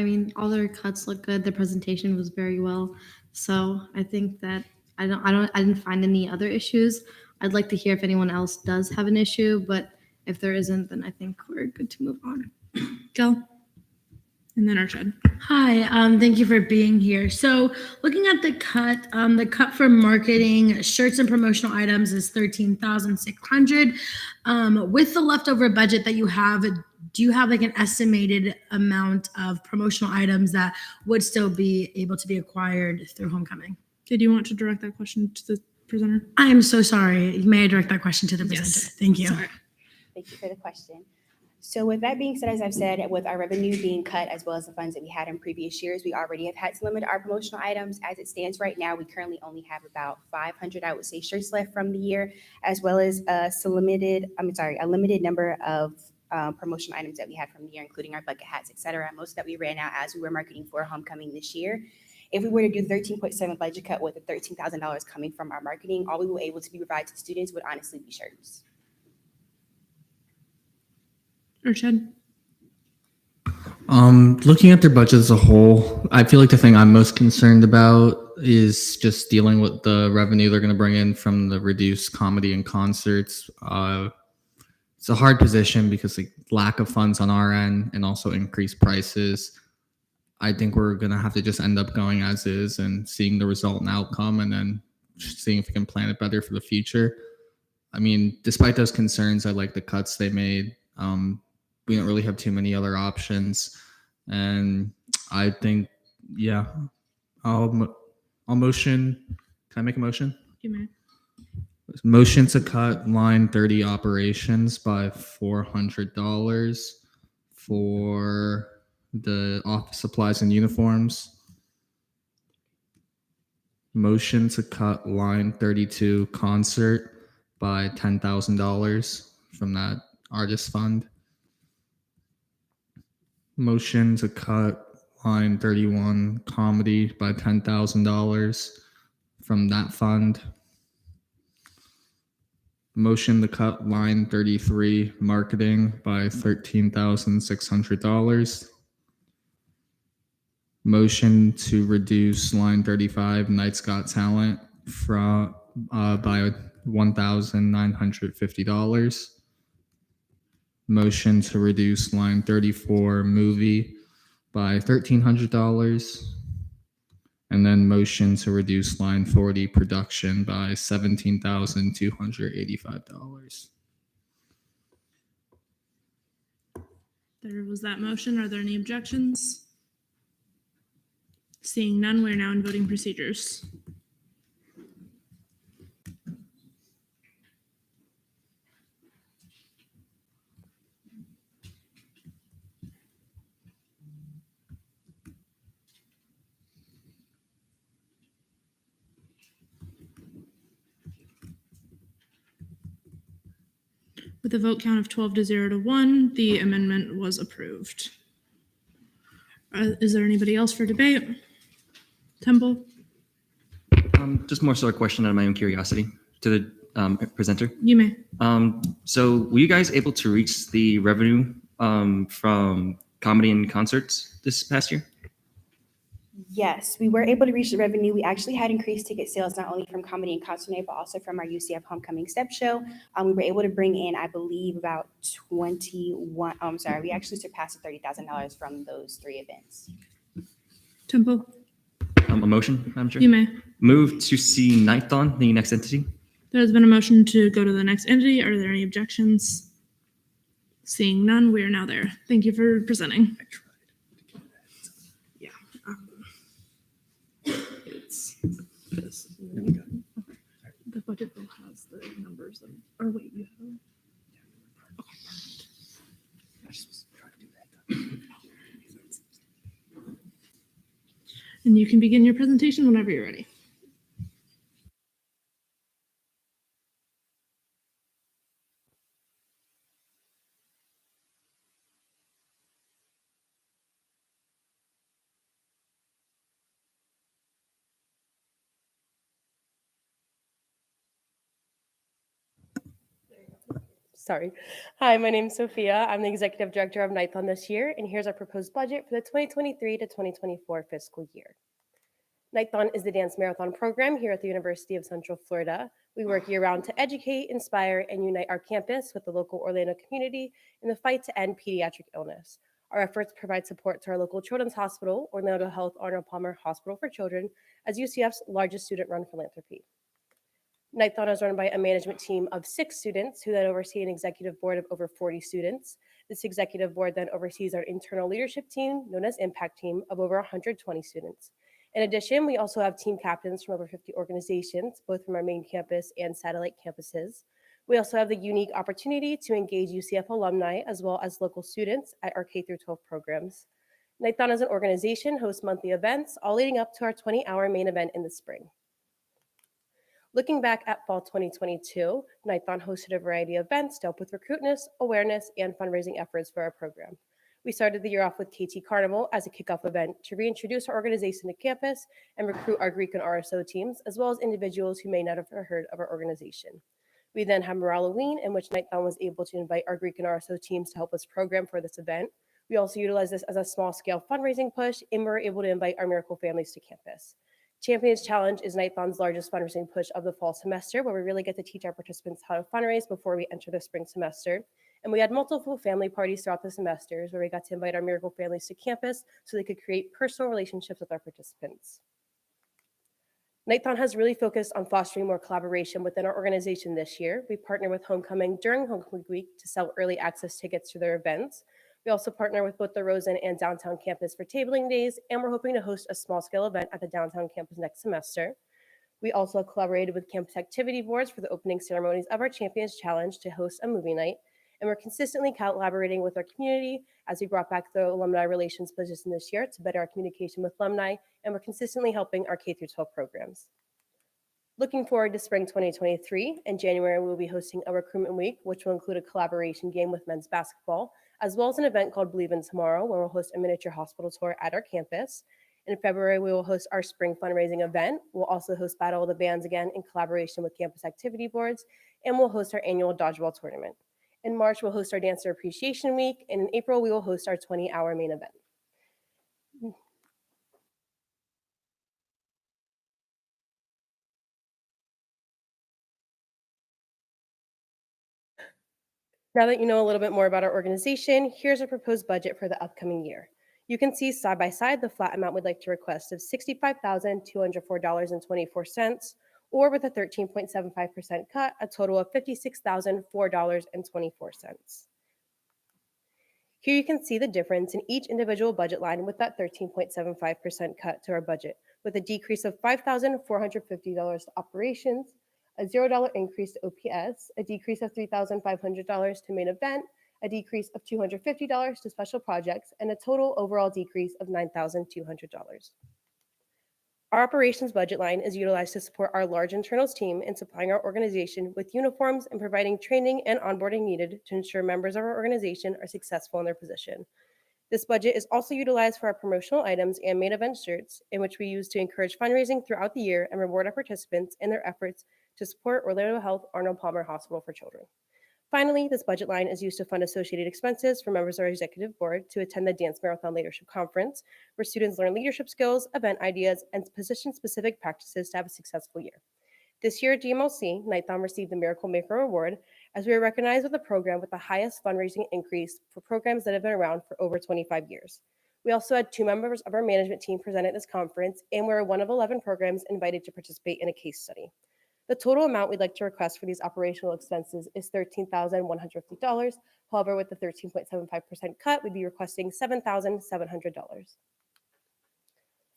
mean, all their cuts look good. The presentation was very well. So I think that I didn't find any other issues. I'd like to hear if anyone else does have an issue, but if there isn't, then I think we're good to move on. Gil. And then Arshad. Hi, thank you for being here. So looking at the cut for marketing, shirts and promotional items is $13,600. With the leftover budget that you have, do you have like an estimated amount of promotional items that would still be able to be acquired through homecoming? Did you want to direct that question to the presenter? I am so sorry. May I direct that question to the presenter? Yes. Thank you. Sorry. Thank you for the question. So with that being said, as I've said, with our revenue being cut as well as the funds that we had in previous years, we already have had to limit our promotional items. As it stands right now, we currently only have about 500, I would say, shirts left from the year, as well as a limited number of promotional items that we had from the year, including our bucket hats, et cetera. Most of that we ran out as we were marketing for homecoming this year. If we were to do 13.7 budget cut with the $13,000 coming from our marketing, all we were able to provide to students would honestly be shirts. Arshad. Looking at their budget as a whole, I feel like the thing I'm most concerned about is just dealing with the revenue they're going to bring in from the reduced comedy and concerts. It's a hard position because like lack of funds on our end and also increased prices. I think we're going to have to just end up going as is and seeing the result and outcome and then seeing if we can plan it better for the future. I mean, despite those concerns, I like the cuts they made. We don't really have too many other options. And I think, yeah, I'll motion. Can I make a motion? You may. Motion to cut line 30 operations by $400 for the office supplies and uniforms. Motion to cut line 32 concert by $10,000 from that artist fund. Motion to cut line 31 comedy by $10,000 from that fund. Motion to cut line 33 marketing by $13,600. Motion to reduce line 35 Knight's Got Talent by $1,950. motion to reduce line 34 movie by $1,300. And then motion to reduce line 40 production by $17,285. There was that motion. Are there any objections? Seeing none, we're now in voting procedures. With a vote count of 12 to 0 to 1, the amendment was approved. Is there anybody else for debate? Temple, Just more so a question out of my own curiosity to the presenter. you may. So were you guys able to reach the revenue from comedy and concerts this past year? Yes, we were able to reach the revenue. We actually had increased ticket sales, not only from comedy and concert night, but also from our UCF homecoming step show. We were able to bring in, I believe, about 21. I'm sorry, we actually surpassed the $30,000 from those 3 events. Temple, A motion, Madam Chair? you may. Move to see Nighthon, the next entity. There has been a motion to go to the next entity. Are there any objections? Seeing none, we are now there. Thank you for presenting. Yeah. It's this. The budget bill has the numbers of, or wait, you have. Okay, perfect. And you can begin your presentation whenever you're ready. Sorry. Hi, my name is Sophia. I'm the Executive Director of Nighthon this year, and here's our proposed budget for the 2023 to 2024 fiscal year. Nighthon is the dance marathon program here at the University of Central Florida. We work year-round to educate, inspire, and unite our campus with the local Orlando community in the fight to end pediatric illness. Our efforts provide support to our local children's hospital, Orlando Health Arnold Palmer Hospital for Children, as UCF's largest student-run philanthropy. Nighthon is run by a management team of 6 students who then oversee an executive board of over 40 students. This executive board then oversees our internal leadership team, known as Impact Team, of over 120 students. In addition, we also have team captains from over 50 organizations, both from our main campus and satellite campuses. We also have the unique opportunity to engage UCF alumni as well as local students at our K-12 programs. Nighthon as an organization hosts monthly events, all leading up to our 20-hour main event in the spring. Looking back at fall 2022, Nighthon hosted a variety of events, dealt with recruitment, awareness, and fundraising efforts for our program. We started the year off with KT Carnival as a kickoff event to reintroduce our organization to campus and recruit our Greek and RSO teams, as well as individuals who may not have heard of our organization. We then had Moralloween, in which Nighthon was able to invite our Greek and RSO teams to help us program for this event. We also utilized this as a small-scale fundraising push, and we were able to invite our Miracle families to campus. Champions Challenge is Nighthon's largest fundraising push of the fall semester, where we really get to teach our participants how to fundraise before we enter the spring semester. And we had multiple family parties throughout the semesters where we got to invite our Miracle families to campus so they could create personal relationships with our participants. Nighthon has really focused on fostering more collaboration within our organization this year. We partner with Homecoming during Homecoming Week to sell early access tickets to their events. We also partner with both the Rosen and downtown campus for tabling days, and we're hoping to host a small-scale event at the downtown campus next semester. We also collaborated with campus activity boards for the opening ceremonies of our Champions Challenge to host a movie night, and we're consistently collaborating with our community as we brought back the alumni relations position this year to better our communication with alumni, and we're consistently helping our K-12 programs. Looking forward to spring 2023, in January we will be hosting a recruitment week, which will include a collaboration game with men's basketball, as well as an event called Believe in Tomorrow, where we'll host a miniature hospital tour at our campus. In February, we will host our spring fundraising event. We'll also host Battle of the Bands again in collaboration with campus activity boards, and we'll host our annual dodgeball tournament. In March, we'll host our Dancer Appreciation Week, and in April, we will host our 20-hour main event. Now that you know a little bit more about our organization, here's our proposed budget for the upcoming year. You can see side by side the flat amount we'd like to request of $65,204.24, or with a 13.75% cut, a total of $56,004.24. Here you can see the difference in each individual budget line with that 13.75% cut to our budget, with a decrease of $5,450 to operations, a $0 increase to OPS, a decrease of $3,500 to main event, a decrease of $250 to special projects, and a total overall decrease of $9,200. Our operations budget line is utilized to support our large internals team in supplying our organization with uniforms and providing training and onboarding needed to ensure members of our organization are successful in their position. This budget is also utilized for our promotional items and main event shirts, in which we use to encourage fundraising throughout the year and reward our participants in their efforts to support Orlando Health Arnold Palmer Hospital for Children. Finally, this budget line is used to fund associated expenses for members of our executive board to attend the Dance Marathon Leadership Conference, where students learn leadership skills, event ideas, and position-specific practices to have a successful year. This year at GMLC, Nighthon received the Miracle Maker Award, as we are recognized with a program with the highest fundraising increase for programs that have been around for over 25 years. We also had 2 members of our management team present at this conference, and we're one of 11 programs invited to participate in a case study. The total amount we'd like to request for these operational expenses is $13,150. However, with the 13.75% cut, we'd be requesting $7,700.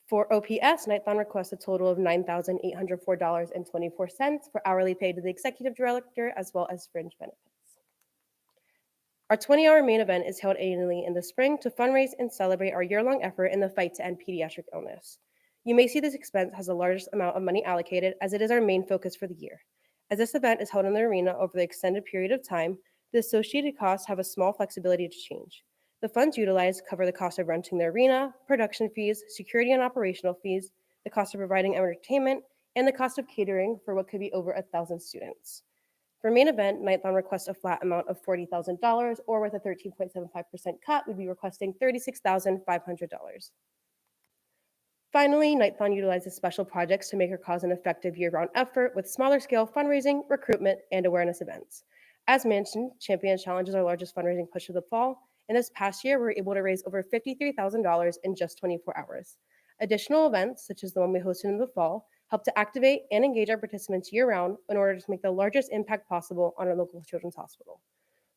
For OPS, Nighthon requests a total of $9,804.24 for hourly pay to the executive director, as well as fringe benefits. Our 20-hour main event is held annually in the spring to fundraise and celebrate our year-long effort in the fight to end pediatric illness. You may see this expense has the largest amount of money allocated, as it is our main focus for the year. As this event is held in the arena over the extended period of time, the associated costs have a small flexibility to change. The funds utilized cover the cost of renting the arena, production fees, security and operational fees, the cost of providing entertainment, and the cost of catering for what could be over 1,000 students. For main event, Nighthon requests a flat amount of $40,000, or with a 13.75% cut, we'd be requesting $36,500. Finally, Nighthon utilizes special projects to make our cause an effective year-round effort with smaller scale fundraising, recruitment, and awareness events. As mentioned, Champion Challenge is our largest fundraising push of the fall, and this past year, we were able to raise over $53,000 in just 24 hours. Additional events, such as the one we hosted in the fall, help to activate and engage our participants year-round in order to make the largest impact possible on our local children's hospital.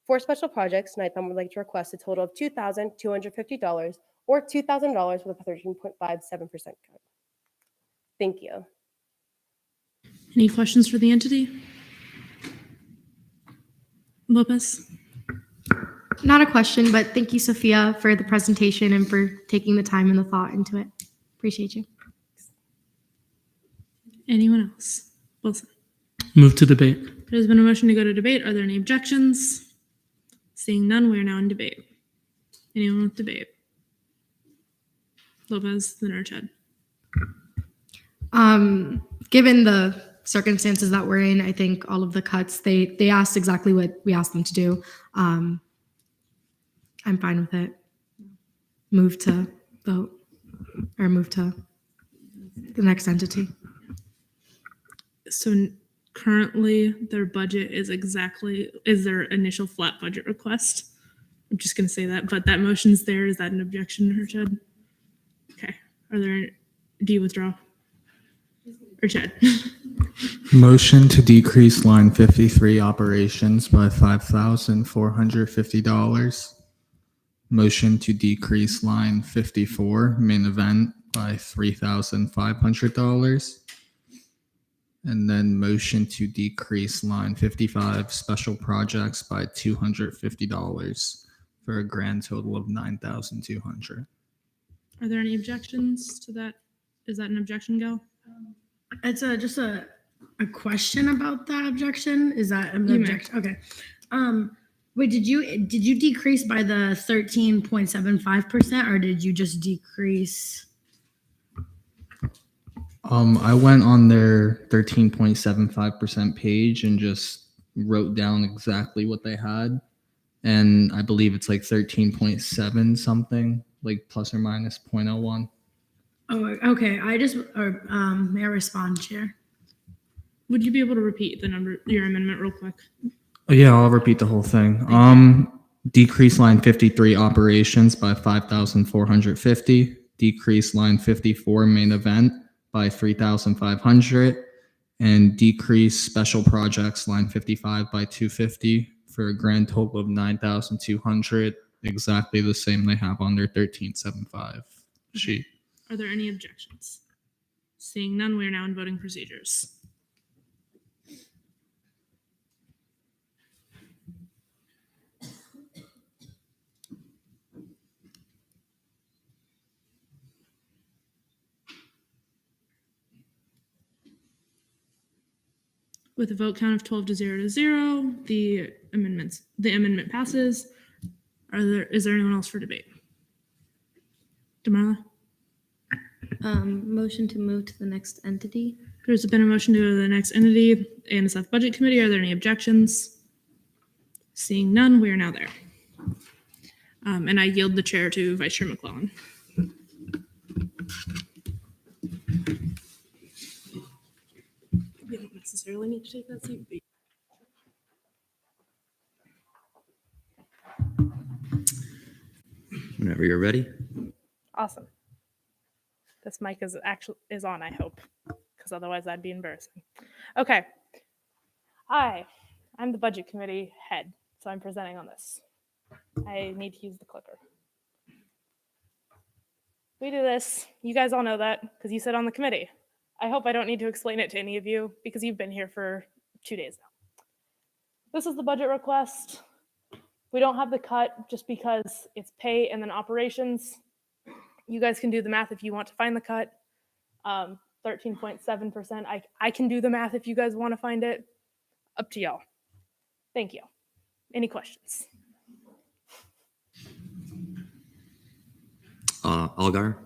For special projects, Nighthon would like to request a total of $2,250, or $2,000 with a 13.57% cut. Thank you. Any questions for the entity? Lopez? Not a question, but thank you, Sophia, for the presentation and for taking the time and the thought into it. Appreciate you. Anyone else? Wilson? Move to debate. There's been a motion to go to debate. Are there any objections? Seeing none, we are now in debate. Anyone with debate? Lopez, then Urchad. Given the circumstances that we're in, I think all of the cuts, they asked exactly what we asked them to do. I'm fine with it. Move to vote, or move to the next entity. So currently their budget is their initial flat budget request. I'm just going to say that, but that motion's there. Is that an objection, Urchad? Okay. Do you withdraw? Urchad? Motion to decrease line 53 operations by $5,450. Motion to decrease line 54 main event by $3,500. And then motion to decrease line 55 special projects by $250 for a grand total of $9,200. Are there any objections to that? Is that an objection, Gal? It's just a question about that objection. Is that an objection? Okay. Wait, did you decrease by the 13.75%, or did you just decrease? I went on their 13.75% page and just wrote down exactly what they had. And I believe it's like 13.7 something, like plus or minus 0.01. Oh, okay. May I respond, Chair? Would you be able to repeat the number, your amendment real quick? Oh, yeah, I'll repeat the whole thing. Decrease line 53 operations by 5,450. Decrease line 54 main event by 3,500. And decrease special projects line 55 by 250 for a grand total of 9,200. Exactly the same they have on their 1375 sheet. Are there any objections? Seeing none, we are now in voting procedures. With a vote count of 12 to 0 to 0, the amendment passes. Is there anyone else for debate? Demarla? Motion to move to the next entity. There's been a motion to go to the next entity, A&SF Budget Committee. Are there any objections? Seeing none, we are now there. And I yield the chair to Vice Chair McClellan. We don't necessarily need to take that seat. Whenever you're ready. Awesome. This mic is on, I hope, because otherwise that'd be embarrassing. Okay. Hi, I'm the budget committee head, so I'm presenting on this. I need to use the clicker. We do this. You guys all know that because you sit on the committee. I hope I don't need to explain it to any of you because you've been here for 2 days now. This is the budget request. We don't have the cut just because it's pay and then operations. You guys can do the math if you want to find the cut. 13.7%. I can do the math if you guys want to find it. Up to y'all. Thank you. Any questions? Algar,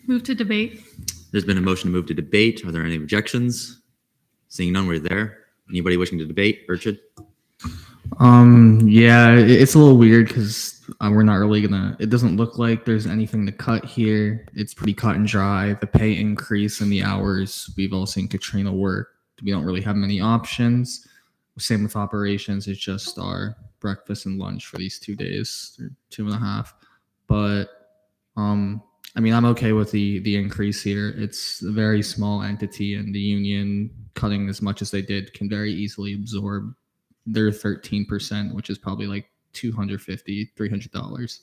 Move to debate. there's been a motion to move to debate. Are there any objections? Seeing none, we're there. Anybody wishing to debate? Urchid? Yeah, it's a little weird because we're not really gonna. It doesn't look like there's anything to cut here. It's pretty cut and dry. The pay increase and the hours we've all seen Katrina work. We don't really have many options. Same with operations. It's just our breakfast and lunch for these 2 days, or 2.5. But I mean, I'm okay with the increase here. It's a very small entity, and the union cutting as much as they did can very easily absorb their 13%, which is probably like $250, $300.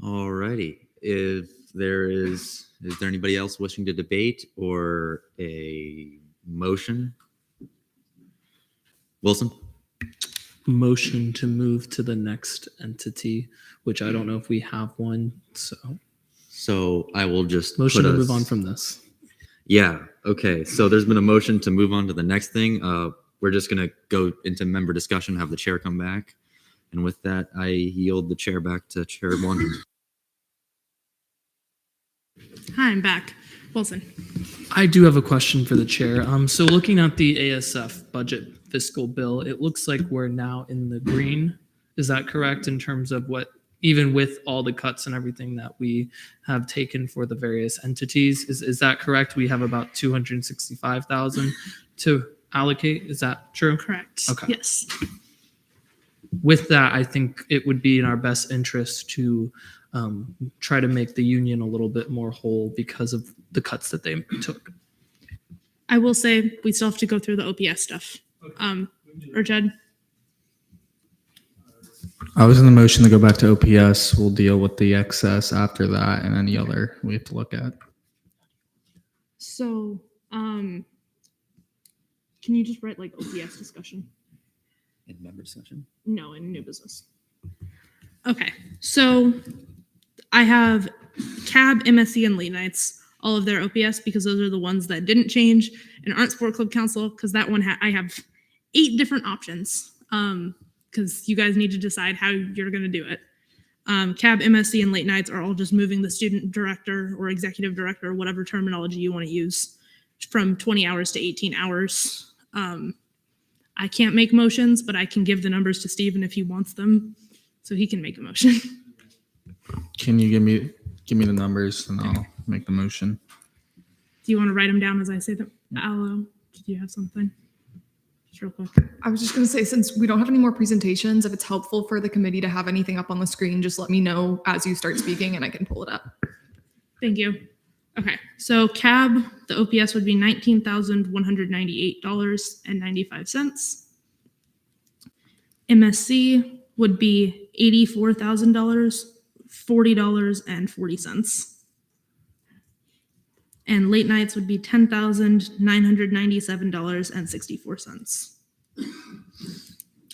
Alrighty. Is there anybody else wishing to debate or a motion? Wilson? Motion to move to the next entity, which I don't know if we have one. So I will just Motion put to us- move on from this. Yeah. Okay. So there's been a motion to move on to the next thing. We're just gonna go into member discussion, have the chair come back, and with that, I yield the chair back to Chair Blunder. Hi, I'm back. Wilson. I do have a question for the chair. So looking at the ASF budget fiscal bill, it looks like we're now in the green. Is that correct in terms of what, even with all the cuts and everything that we have taken for the various entities, is that correct? We have about 265,000 to allocate. Is that true? Correct. Okay. Yes. With that, I think it would be in our best interest to try to make the union a little bit more whole because of the cuts that they took. I will say we still have to go through the OPS stuff. Or Jed? I was in the motion to go back to OPS. We'll deal with the excess after that and any other we have to look at. So, can you just write like OPS discussion? In member discussion? No, in new business. Okay, so I have CAB, MSC, and late nights, all of their OPS because those are the ones that didn't change, and Art Sport Club Council because that one I have 8 different options because you guys need to decide how you're going to do it. CAB, MSC, and late nights are all just moving the student director or executive director, or whatever terminology you want to use, from 20 hours to 18 hours. I can't make motions, but I can give the numbers to Steven if he wants them, so he can make a motion. Can you give me the numbers and I'll make the motion. Do you want to write them down as I say them? Aloe, did you have something? Just real quick. I was just going to say, since we don't have any more presentations, if it's helpful for the committee to have anything up on the screen, just let me know as you start speaking and I can pull it up. Thank you. Okay, so CAB, the OPS would be $19,198.95. MSC would be $84,000, $40.40. And late nights would be $10,997.64.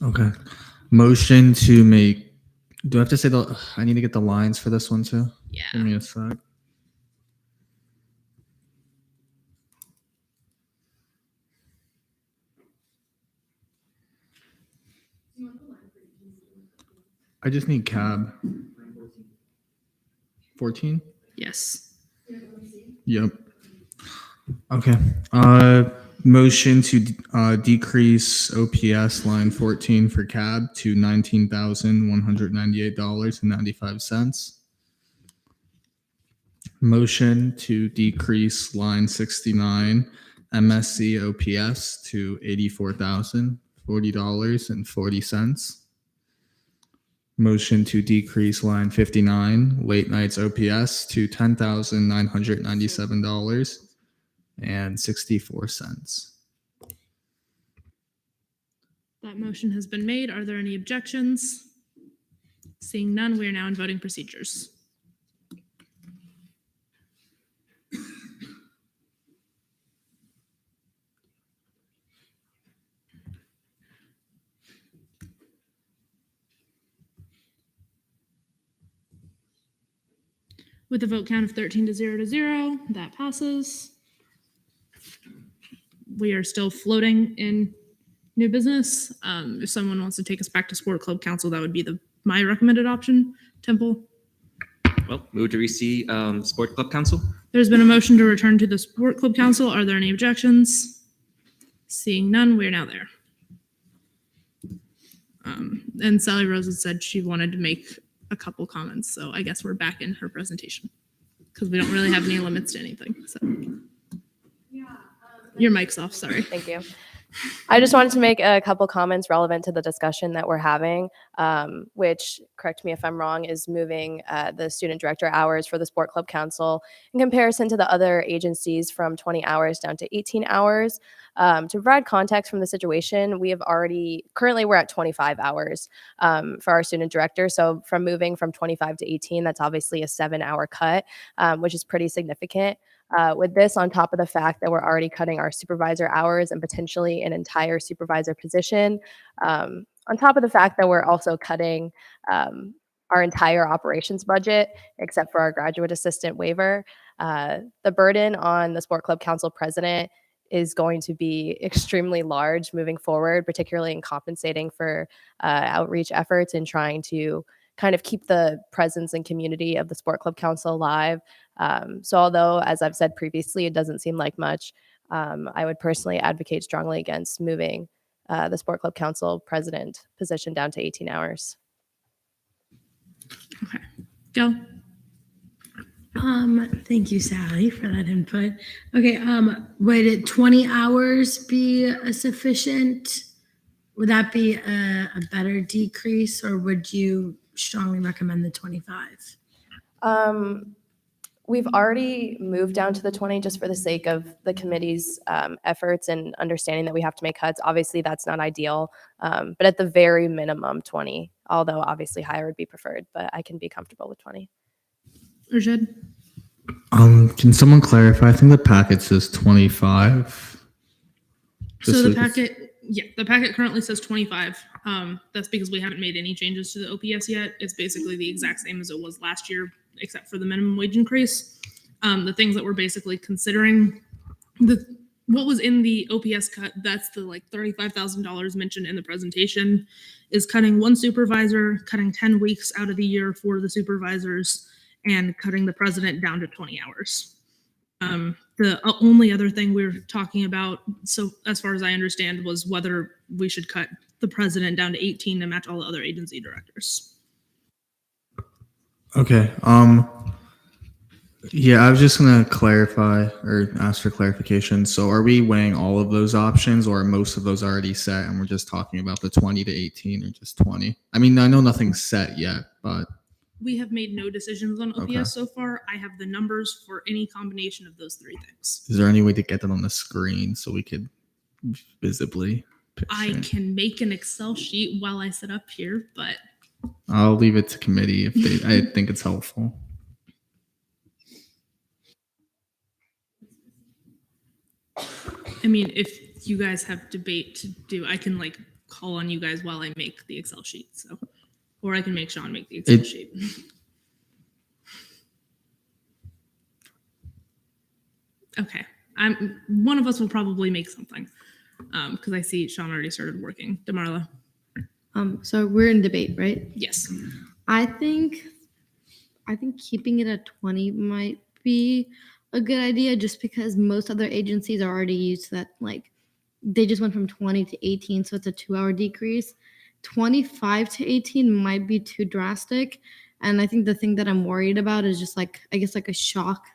Okay. Motion to make. Do I have to say I need to get the lines for this one too? Yeah. Give me a sec. I just need cab. 14? Yes. Yep. Okay. Motion to decrease OPS line 14 for cab to $19,198.95. Motion to decrease line 69 MSC OPS to $84,040.40. Motion to decrease line 59 late nights OPS to $10,997.64. That motion has been made. Are there any objections? Seeing none, we are now in voting procedures. With a vote count of 13 to 0, that passes. We are still floating in new business. If someone wants to take us back to Sport Club Council, that would be my recommended option. Temple. Well, move to receive Sport Club Council. There's been a motion to return to the Sport Club Council. Are there any objections? Seeing none, we are now there. And Sally Rose had said she wanted to make a couple comments, so I guess we're back in her presentation because we don't really have any limits to anything. So, your mic's off. Sorry. Thank you. I just wanted to make a couple comments relevant to the discussion that we're having, which, correct me if I'm wrong, is moving the student director hours for the Sport Club Council in comparison to the other agencies from 20 hours down to 18 hours. To provide context from the situation, currently we're at 25 hours for our student director. So from moving from 25 to 18, that's obviously a 7-hour cut, which is pretty significant. With this on top of the fact that we're already cutting our supervisor hours and potentially an entire supervisor position, on top of the fact that we're also cutting our entire operations budget, except for our graduate assistant waiver, the burden on the Sport Club Council president is going to be extremely large moving forward, particularly in compensating for outreach efforts and trying to kind of keep the presence and community of the Sport Club Council alive. So although, as I've said previously, it doesn't seem like much, I would personally advocate strongly against moving the Sport Club Council president position down to 18 hours. Okay, go. Thank you, Sally, for that input. Okay, would 20 hours be sufficient? Would that be a better decrease, or would you strongly recommend the 25? We've already moved down to the 20 just for the sake of the committee's efforts and understanding that we have to make cuts. Obviously, that's not ideal, but at the very minimum, 20, although obviously higher would be preferred, but I can be comfortable with 20. Rajid? Can someone clarify? I think the packet says 25. So the packet currently says 25. That's because we haven't made any changes to the OPS yet. It's basically the exact same as it was last year, except for the minimum wage increase. The things that we're basically considering, what was in the OPS cut, that's the like $35,000 mentioned in the presentation, is cutting one supervisor, cutting 10 weeks out of the year for the supervisors, and cutting the president down to 20 hours. The only other thing we were talking about, so as far as I understand, was whether we should cut the president down to 18 to match all the other agency directors. Okay. Yeah, I was just gonna clarify or ask for clarification. So are we weighing all of those options or are most of those already set and we're just talking about the 20 to 18 or just 20? I mean, I know nothing's set yet, but We have made no decisions on OPS Okay. so far. I have the numbers for any combination of those three things. is there any way to get that on the screen so we could visibly I picture it? can make an Excel sheet while I sit up here, but I'll leave it to committee if they I think it's helpful. I mean, if you guys have debate to do, I can like call on you guys while I make the Excel sheet. So, or I can make Sean make the Excel sheet. Okay, one of us will probably make something because I see Sean already started working. Demarla. So we're in debate, right? Yes. I think keeping it at 20 might be a good idea just because most other agencies are already used to that. Like they just went from 20 to 18, so it's a 2-hour decrease. 25 to 18 might be too drastic. And I think the thing that I'm worried about is just like, I guess, like a shock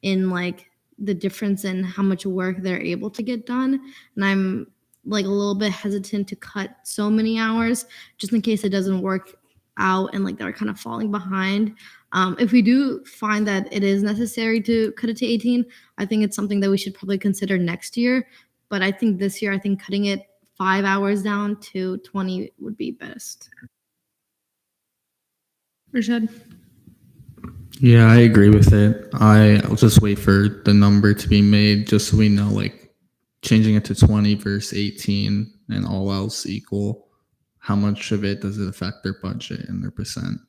in like the difference in how much work they're able to get done. And I'm like a little bit hesitant to cut so many hours just in case it doesn't work out and like they're kind of falling behind. If we do find that it is necessary to cut it to 18, I think it's something that we should probably consider next year. But I think this year, I think cutting it 5 hours down to 20 would be best. Rashad. Yeah, I agree with it. I'll just wait for the number to be made just so we know, like, changing it to 20 versus 18 and all else equal, how much of it does it affect their budget and their percent?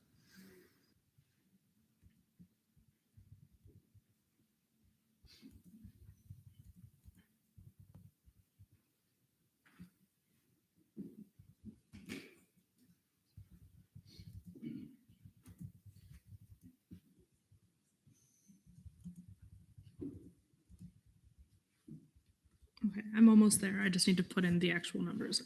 Okay, I'm almost there. I just need to put in the actual numbers.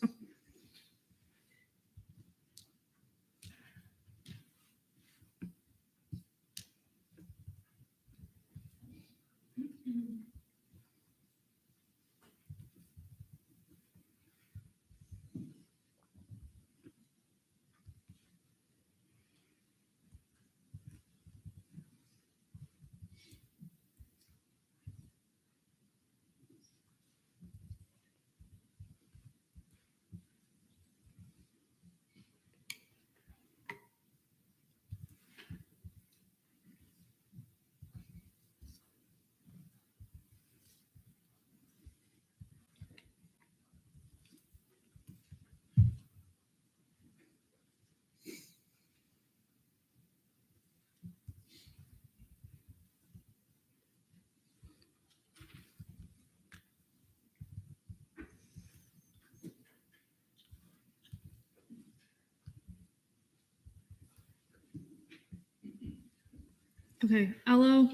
Okay, Allo,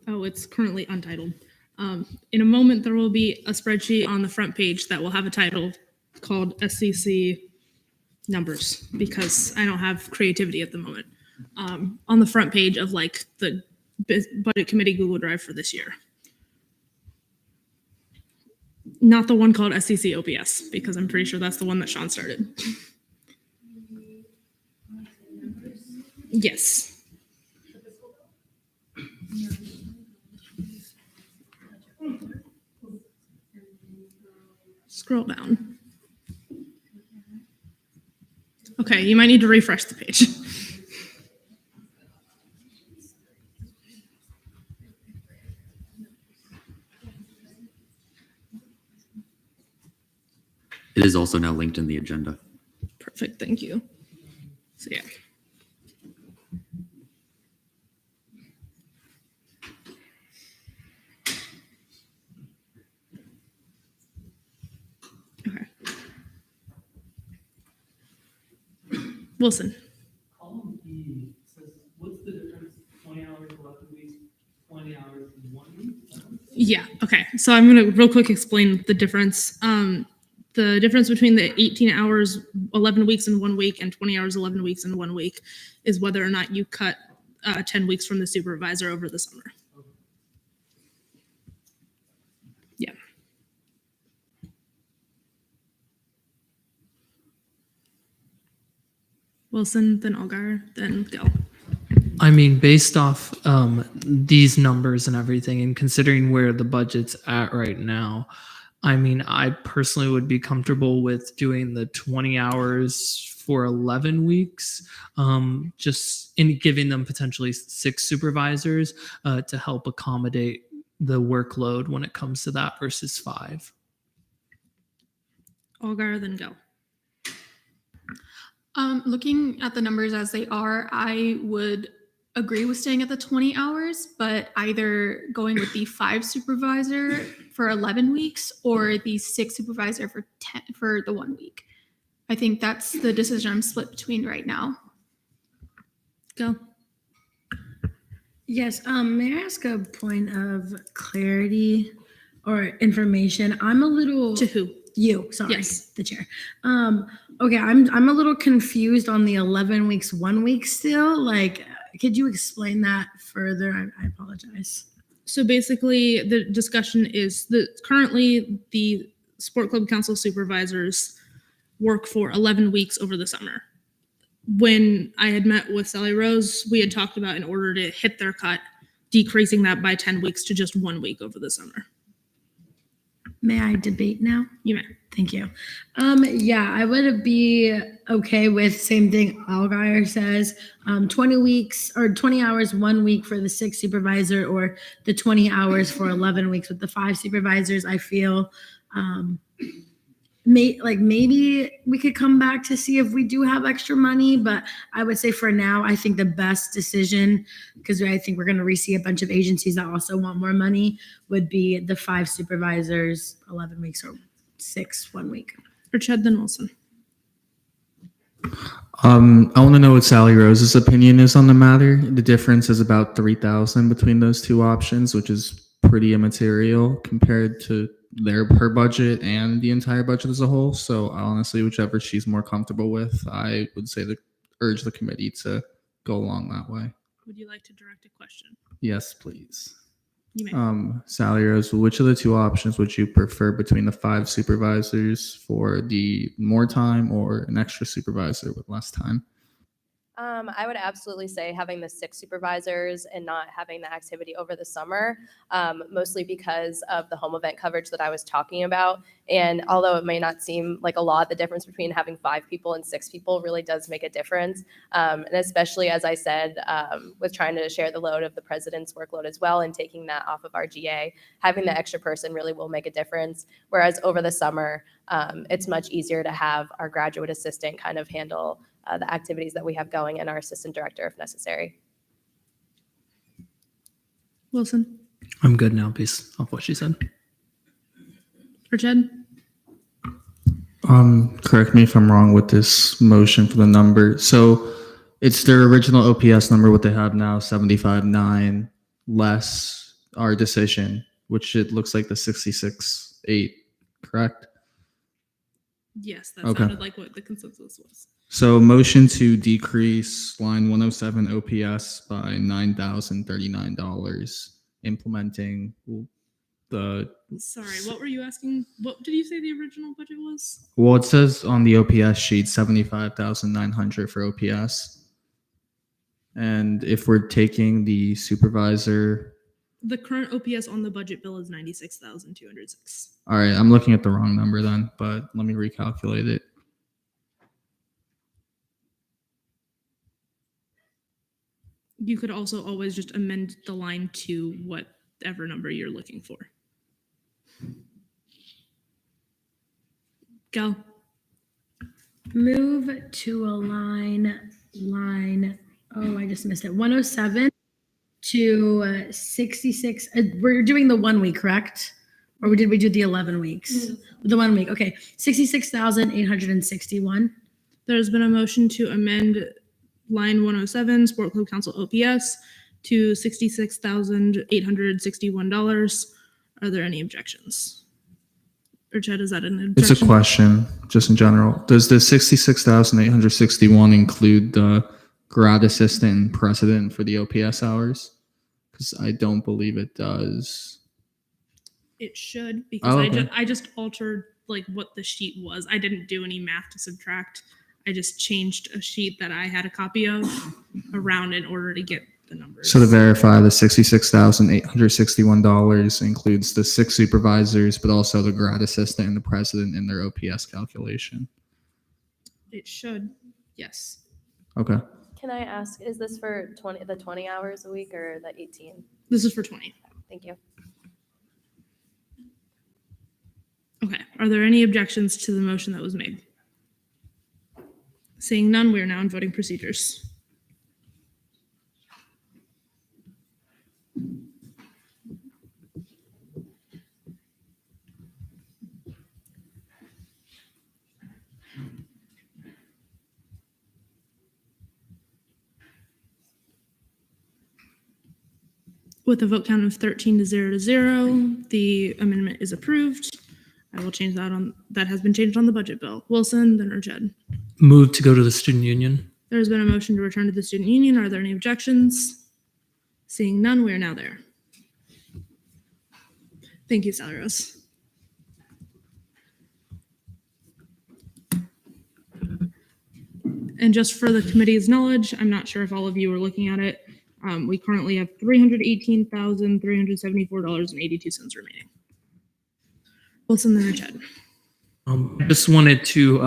oh, it's currently untitled. In a moment, there will be a spreadsheet on the front page that will have a title called SCC numbers because I don't have creativity at the moment. On the front page of like the budget committee Google Drive for this year. Not the one called SCC OPS because I'm pretty sure that's the one that Sean started. Yes. Scroll down. Okay, you might need to refresh the page. It is also now linked in the agenda. Perfect, thank you. So yeah. Okay. Wilson. Column E says, what's the difference? 20 hours, 11 weeks, 20 hours in 1 week? Yeah, okay. So I'm gonna real quick explain the difference. The difference between the 18 hours, 11 weeks in 1 week and 20 hours, 11 weeks in 1 week is whether or not you cut 10 weeks from the supervisor over the summer. Yeah. Wilson, then Algar, then Gill. I mean, based off these numbers and everything, and considering where the budget's at right now, I mean, I personally would be comfortable with doing the 20 hours for 11 weeks, just in giving them potentially 6 supervisors to help accommodate the workload when it comes to that versus 5. Algar, then Gill. Looking at the numbers as they are, I would agree with staying at the 20 hours, but either going with the 5 supervisor for 11 weeks or the 6 supervisor for the 1 week. I think that's the decision I'm split between right now. Go. Yes, may I ask a point of clarity or information? I'm a little To who? You, sorry, Yes. the chair. Okay, I'm a little confused on the 11 weeks, 1 week still. Like, could you explain that further? I apologize. So basically, the discussion is that currently the Sport Club Council supervisors work for 11 weeks over the summer. When I had met with Sally Rose, we had talked about, in order to hit their cut, decreasing that by 10 weeks to just 1 week over the summer. May I debate now? You may. Thank you. Yeah, I would be okay with same thing Algar says, 20 weeks or 20 hours, 1 week for the 6 supervisor, or the 20 hours for 11 weeks with the 5 supervisors. I feel maybe we could come back to see if we do have extra money, but I would say for now, I think the best decision, because I think we're going to receive a bunch of agencies that also want more money, would be the 5 supervisors, 11 weeks, or 6 1 week. Richard, then Wilson. I want to know what Sally Rose's opinion is on the matter. The difference is about 3,000 between those 2 options, which is pretty immaterial compared to her budget and the entire budget as a whole. So honestly, whichever she's more comfortable with, I would say to urge the committee to go along that way. Would you like to direct a question? Yes, please. You may. Sally Rose, which of the 2 options would you prefer between the 5 supervisors for the more time or an extra supervisor with less time? I would absolutely say having the 6 supervisors and not having the activity over the summer, mostly because of the home event coverage that I was talking about. And although it may not seem like a lot, the difference between having 5 people and 6 people really does make a difference. And especially, as I said, with trying to share the load of the president's workload as well and taking that off of our GA, having the extra person really will make a difference. Whereas over the summer, it's much easier to have our graduate assistant kind of handle the activities that we have going, and our assistant director if necessary. Wilson. I'm good now based off what she said. Richard. Correct me if I'm wrong with this motion for the number. So it's their original OPS number, what they have now, 75.9, less our decision, which it looks like the 66.8, correct? Yes, that Okay. sounded like what the consensus was. So motion to decrease line 107 OPS by $9,039, implementing the. Sorry, what were you asking? What did you say the original budget was? Well, it says on the OPS sheet 75,900 for OPS, and if we're taking the supervisor. The current OPS on the budget bill is 96,206. All right, I'm looking at the wrong number then, but let me recalculate it. You could also always just amend the line to whatever number you're looking for. Go. Move to a line, oh, I just missed it, 107 to 66. We're doing the 1 week, correct? Or did we do the 11 weeks? The 1 week, okay. 66,861. There's been a motion to amend line 107, Sport Club Council OPS, to $66,861. Are there any objections? Or Chad, is that an objection? It's a question, just in general. Does the 66,861 include the grad assistant and president for the OPS hours? Because I don't believe it does. It should, because Oh, I okay. just altered like what the sheet was. I didn't do any math to subtract. I just changed a sheet that I had a copy of around in order to get the numbers. So to verify, the $66,861 includes the 6 supervisors, but also the grad assistant and the president in their OPS calculation. It should, yes. Okay. Can I ask, is this for the 20 hours a week or the 18? This is for 20. Thank you. Okay. Are there any objections to the motion that was made? Seeing none, we are now in voting procedures. With a vote count of 13 to 0 to 0, the amendment is approved. I will change that on, that has been changed on the budget bill. Wilson, then Urched. Move to go to the student union. There's been a motion to return to the student union. Are there any objections? Seeing none, we are now there. Thank you, Sally Rose. And just for the committee's knowledge, I'm not sure if all of you are looking at it. We currently have $318,374.82 remaining. Wilson, then Urched. Just wanted to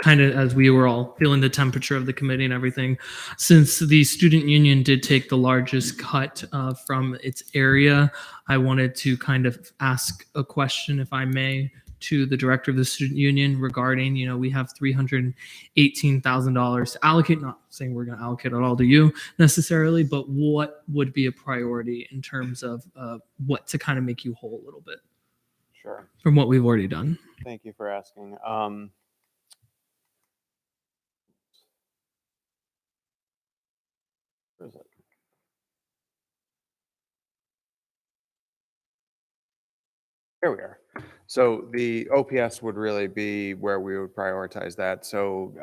kind of, as we were all feeling the temperature of the committee and everything, since the student union did take the largest cut from its area, I wanted to kind of ask a question, if I may, to the director of the student union regarding, we have $318,000 to allocate, not saying we're going to allocate it all to you necessarily, but what would be a priority in terms of what to kind of make you whole a little bit? Sure. From what we've already done. Thank you for asking. Where is it? Here we are. So the OPS would really be where we would prioritize that. So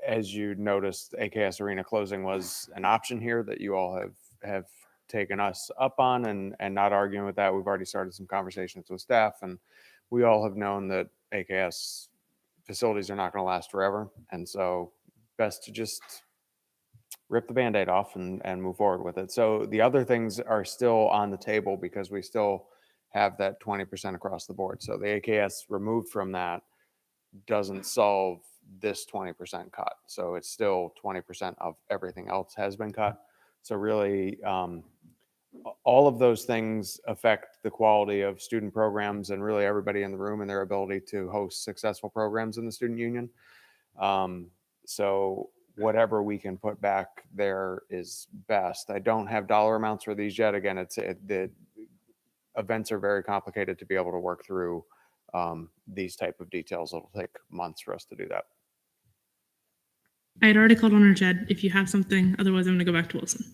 as you noticed, AKS Arena closing was an option here that you all have taken us up on, and not arguing with that. We've already started some conversations with staff, and we all have known that AKS facilities are not going to last forever. And so best to just rip the Band-Aid off and move forward with it. So the other things are still on the table because we still have that 20% across the board. So the AKS removed from that doesn't solve this 20% cut. So it's still 20% of everything else has been cut. So really, all of those things affect the quality of student programs and really everybody in the room and their ability to host successful programs in the student union. So whatever we can put back there is best. I don't have dollar amounts for these yet. Again, the events are very complicated to be able to work through these type of details. It'll take months for us to do that. I had already called on Urched if you have something. Otherwise, I'm going to go back to Wilson.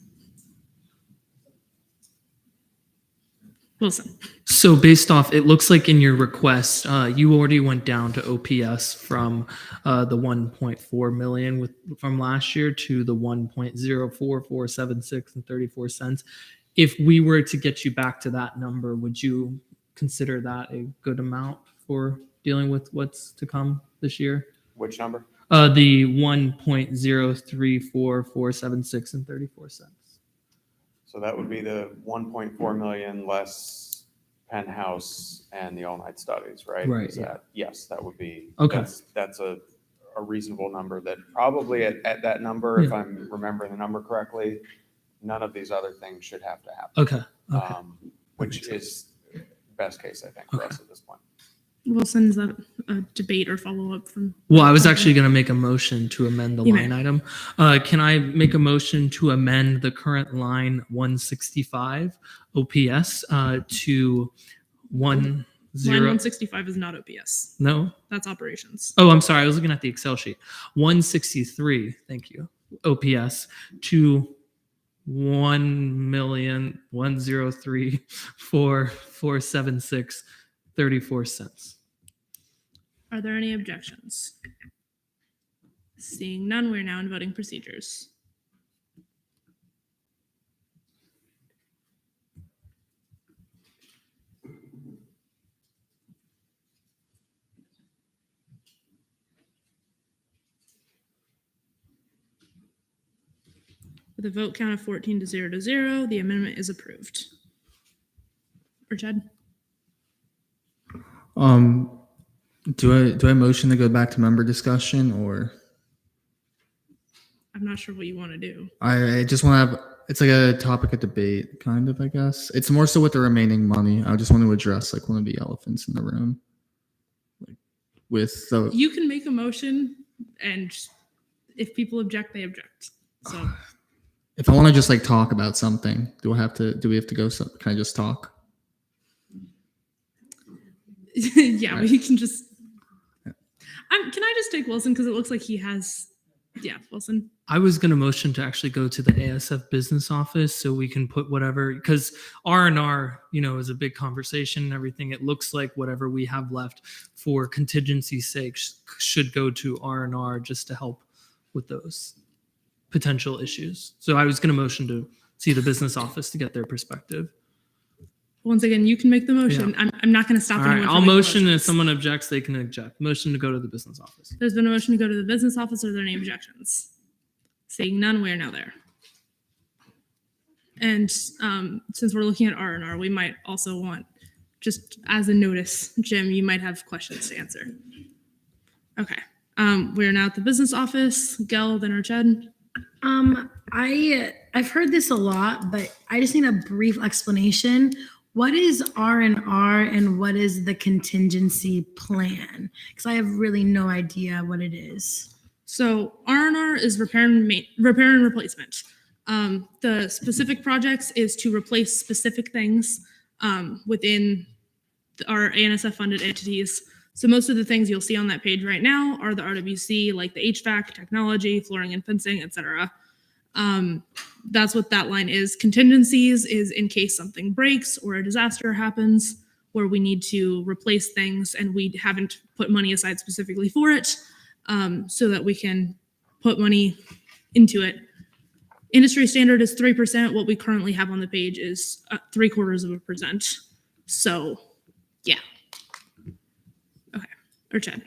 Wilson. So based off, it looks like in your request, you already went down to OPS from the 1.4 million from last year to the 1.04476 and 34 cents. If we were to get you back to that number, would you consider that a good amount for dealing with what's to come this year? Which number? The 1.034476 and 34 cents. So that would be the 1.4 million less penthouse and the all-night studies, right? Right. Yes, that would be. Okay. That's a reasonable number. That probably at that number, if I'm remembering the number correctly, none of these other things should have to happen. Okay. Which is best case, I think, for us at this point. Wilson, is that a debate or follow-up from? Well, I was actually going to make a motion to amend the You line may. item. Can I make a motion to amend the current line 165 OPS to 10? Line 165 is not OPS. No? That's operations. Oh, I'm sorry. I was looking at the Excel sheet. 163, thank you, OPS to 1,103,476.34 cents. Are there any objections? Seeing none, we're now in voting procedures. With a vote count of 14 to 0, the amendment is approved. Richard? Do I motion to go back to member discussion, or I'm not sure what you want to do. I just want to have, it's like a topic of debate, kind of, I guess. It's more so with the remaining money. I just want to address like one of the elephants in the room. Like, with the You can make a motion, and if people object, they object. So if I want to just like talk about something, do we have to go, can I just talk? yeah, Right. we can just. Can I just take Wilson, because it looks like he has. Yeah, Wilson. I was going to motion to actually go to the A&SF business office so we can put whatever, because R&R, is a big conversation and everything. It looks like whatever we have left for contingency's sake should go to R&R just to help with those potential issues. So I was going to motion to see the business office to get their perspective. Once again, you can make the motion. Yeah. I'm not going to stop All anyone. right, from I'll making motion, and if motions. someone objects, they can object. Motion to go to the business office. There's been a motion to go to the business office. Are there any objections? Seeing none, we are now there. And since we're looking at R&R, we might also want, just as a notice, Jim, you might have questions to answer. Okay. We are now at the business office. Gel, then Arched. I've heard this a lot, but I just need a brief explanation. What is R&R and what is the contingency plan? Because I have really no idea what it is. So R&R is repair and replacement. The specific projects is to replace specific things within our A&SF funded entities. So most of the things you'll see on that page right now are the RWC, like the HVAC, technology, flooring and fencing, etc. That's what that line is. Contingencies is in case something breaks or a disaster happens where we need to replace things and we haven't put money aside specifically for it, so that we can put money into it. Industry standard is 3%. What we currently have on the page is 0.75%. So, yeah. Okay, Arched.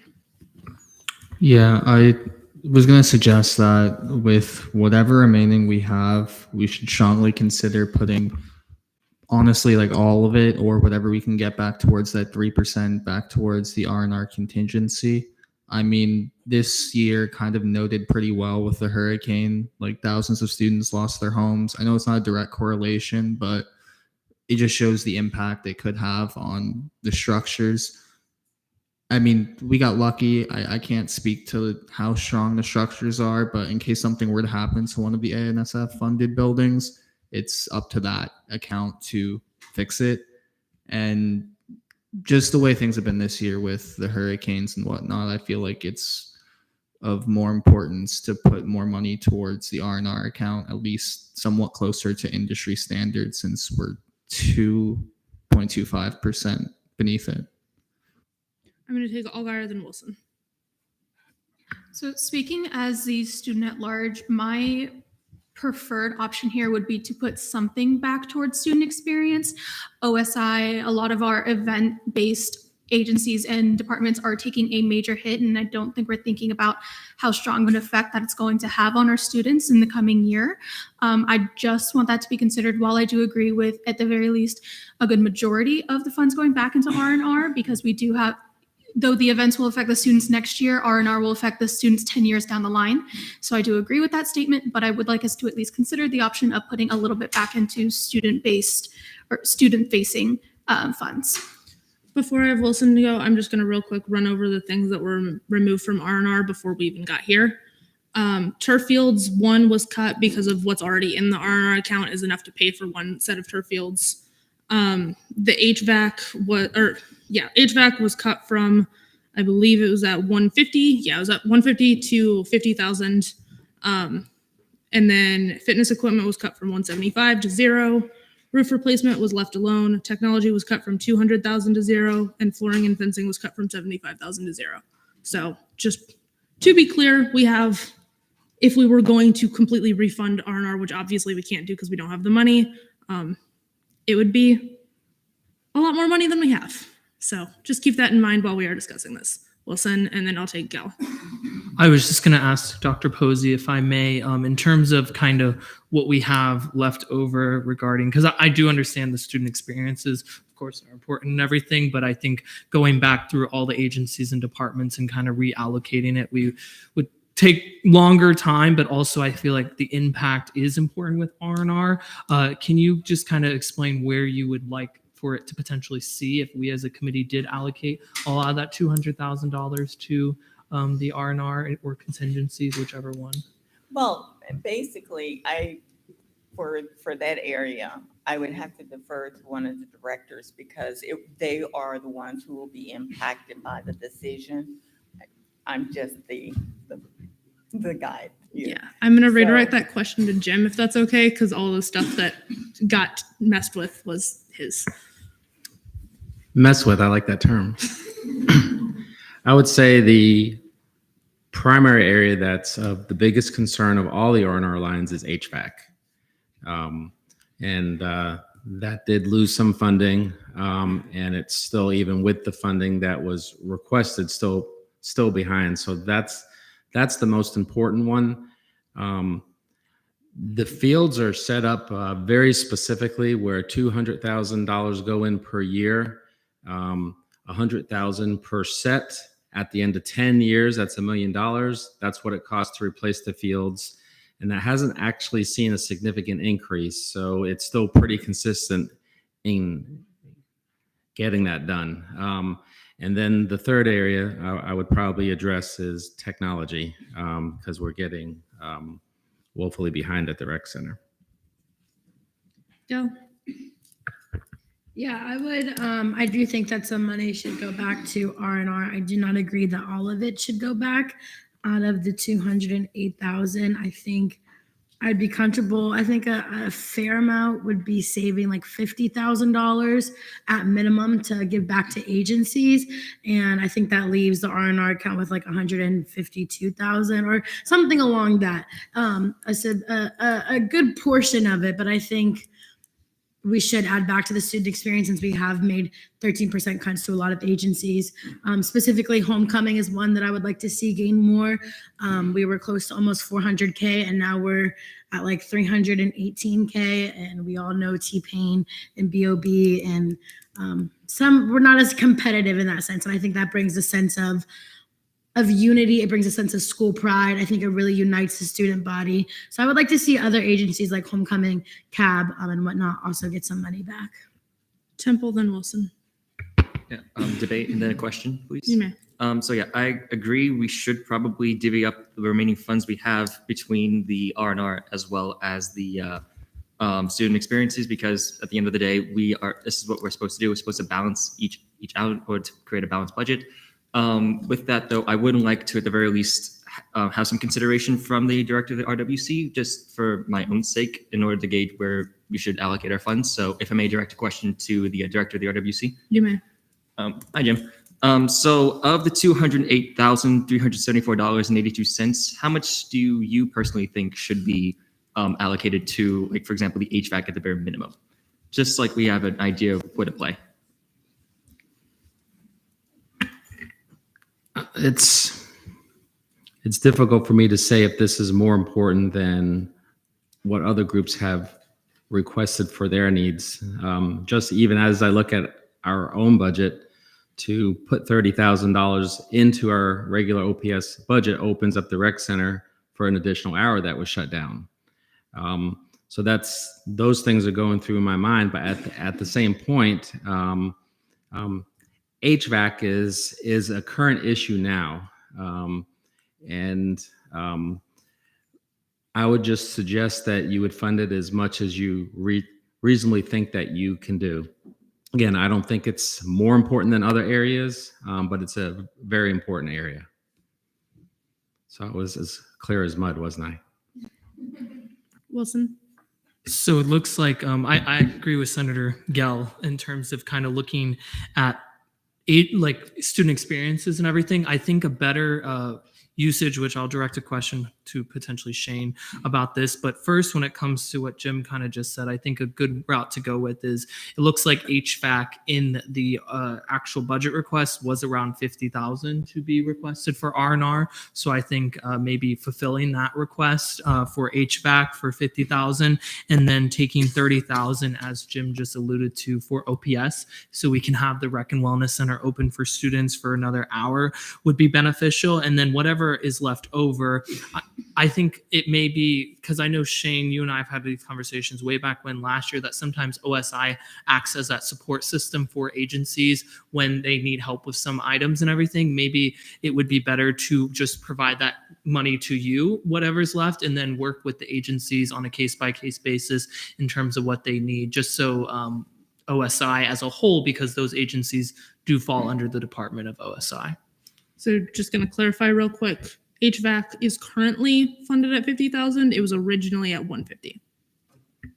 Yeah, I was going to suggest that with whatever remaining we have, we should strongly consider putting, honestly, like all of it or whatever we can get back towards that 3% back towards the R&R contingency. I mean, this year kind of noted pretty well with the hurricane, like thousands of students lost their homes. I know it's not a direct correlation, but it just shows the impact it could have on the structures. I mean, we got lucky. I can't speak to how strong the structures are, but in case something were to happen to one of the A&SF funded buildings, it's up to that account to fix it. And just the way things have been this year with the hurricanes and whatnot, I feel like it's of more importance to put more money towards the R&R account, at least somewhat closer to industry standards, since we're 2.25% beneath it. I'm going to take Allgaier, then Wilson. So speaking as the student at large, my preferred option here would be to put something back towards student experience. OSI, a lot of our event-based agencies and departments are taking a major hit, and I don't think we're thinking about how strong of an effect that it's going to have on our students in the coming year. I just want that to be considered. While I do agree with, at the very least, a good majority of the funds going back into R&R, because we do have, though the events will affect the students next year, R&R will affect the students 10 years down the line. So I do agree with that statement, but I would like us to at least consider the option of putting a little bit back into student-based or student-facing funds. Before I have Wilson to go, I'm just going to real quick run over the things that were removed from R&R before we even got here. Turf fields, one was cut because of what's already in the R&R account is enough to pay for one set of turf fields. The HVAC was cut from, I believe it was at 150. Yeah, it was at 150 to 50,000. And then fitness equipment was cut from 175 to 0. Roof replacement was left alone. Technology was cut from 200,000 to 0, and flooring and fencing was cut from 75,000 to 0. So just To be clear, we have, if we were going to completely refund R&R, which obviously we can't do because we don't have the money, it would be a lot more money than we have. So just keep that in mind while we are discussing this. Wilson, and then I'll take Gal. I was just going to ask Dr. Posey, if I may, in terms of kind of what we have left over regarding, because I do understand the student experiences, of course, are important and everything, but I think going back through all the agencies and departments and kind of reallocating it, we would take longer time, but also I feel like the impact is important with R&R. Can you just kind of explain where you would like for it to potentially see if we as a committee did allocate a lot of that $200,000 to the R&R or contingencies, whichever one? Well, basically, for that area, I would have to defer to one of the directors because they are the ones who will be impacted by the decision. I'm just the guide. Yeah, I'm going to redirect that question to Jim, if that's okay, because all the stuff that got messed with was his. Mess with, I like that term. I would say the primary area that's of the biggest concern of all the R&R lines is HVAC. That did lose some funding, and it's still, even with the funding that was requested, still behind. So that's the most important one. The fields are set up very specifically where $200,000 go in per year, $100,000 per set. At the end of 10 years, that's $1 million. That's what it costs to replace the fields. And that hasn't actually seen a significant increase. So it's still pretty consistent in getting that done. And then the third area I would probably address is technology, because we're getting woefully behind at the rec center. Go. Yeah, I would. I do think that some money should go back to R&R. I do not agree that all of it should go back. Out of the 208,000, I think I'd be comfortable. I think a fair amount would be saving like $50,000 at minimum to give back to agencies, and I think that leaves the R&R account with like 152,000 or something along that. I said a good portion of it, but I think we should add back to the student experience since we have made 13% cuts to a lot of agencies. Specifically, homecoming is one that I would like to see gain more. We were close to almost 400K, and now we're at like 318K. And we all know T-Pain and BOB, and we're not as competitive in that sense. And I think that brings a sense of unity. It brings a sense of school pride. I think it really unites the student body. So I would like to see other agencies like Homecoming, CAB, and whatnot also get some money back. Temple, then Wilson. Yeah, debate and then a question, please. You may. So yeah, I agree. We should probably divvy up the remaining funds we have between the R&R as well as the student experiences, because at the end of the day, this is what we're supposed to do. We're supposed to balance each out, or to create a balanced budget. With that, though, I would like to, at the very least, have some consideration from the director of the RWC, just for my own sake, in order to gauge where we should allocate our funds. So if I may direct a question to the director of the RWC. You may. Hi, Jim. So of the $208,374.82, how much do you personally think should be allocated to, like, for example, the HVAC at the bare minimum? Just like we have an idea of where to play. It's difficult for me to say if this is more important than what other groups have requested for their needs. Just even as I look at our own budget, to put $30,000 into our regular OPS budget opens up the rec center for an additional hour that was shut down. So those things are going through my mind, but at the same point, HVAC is a current issue now. I would just suggest that you would fund it as much as you reasonably think that you can do. Again, I don't think it's more important than other areas, but it's a very important area. So it was as clear as mud, wasn't I? Wilson. So it looks like I agree with Senator Gell in terms of kind of looking at student experiences and everything. I think a better usage, which I'll direct a question to potentially Shane about this. But first, when it comes to what Jim kind of just said, I think a good route to go with is it looks like HVAC in the actual budget request was around 50,000 to be requested for R&R. So I think maybe fulfilling that request for HVAC for 50,000 and then taking 30,000, as Jim just alluded to, for OPS, so we can have the Rec and Wellness Center open for students for another hour would be beneficial. And then whatever is left over, I think it may be, because I know Shane, you and I have had these conversations way back when last year, that sometimes OSI acts as that support system for agencies when they need help with some items and everything. Maybe it would be better to just provide that money to you, whatever's left, and then work with the agencies on a case-by-case basis in terms of what they need, just so OSI as a whole, because those agencies do fall under the Department of OSI. So just going to clarify real quick. HVAC is currently funded at 50,000. It was originally at 150.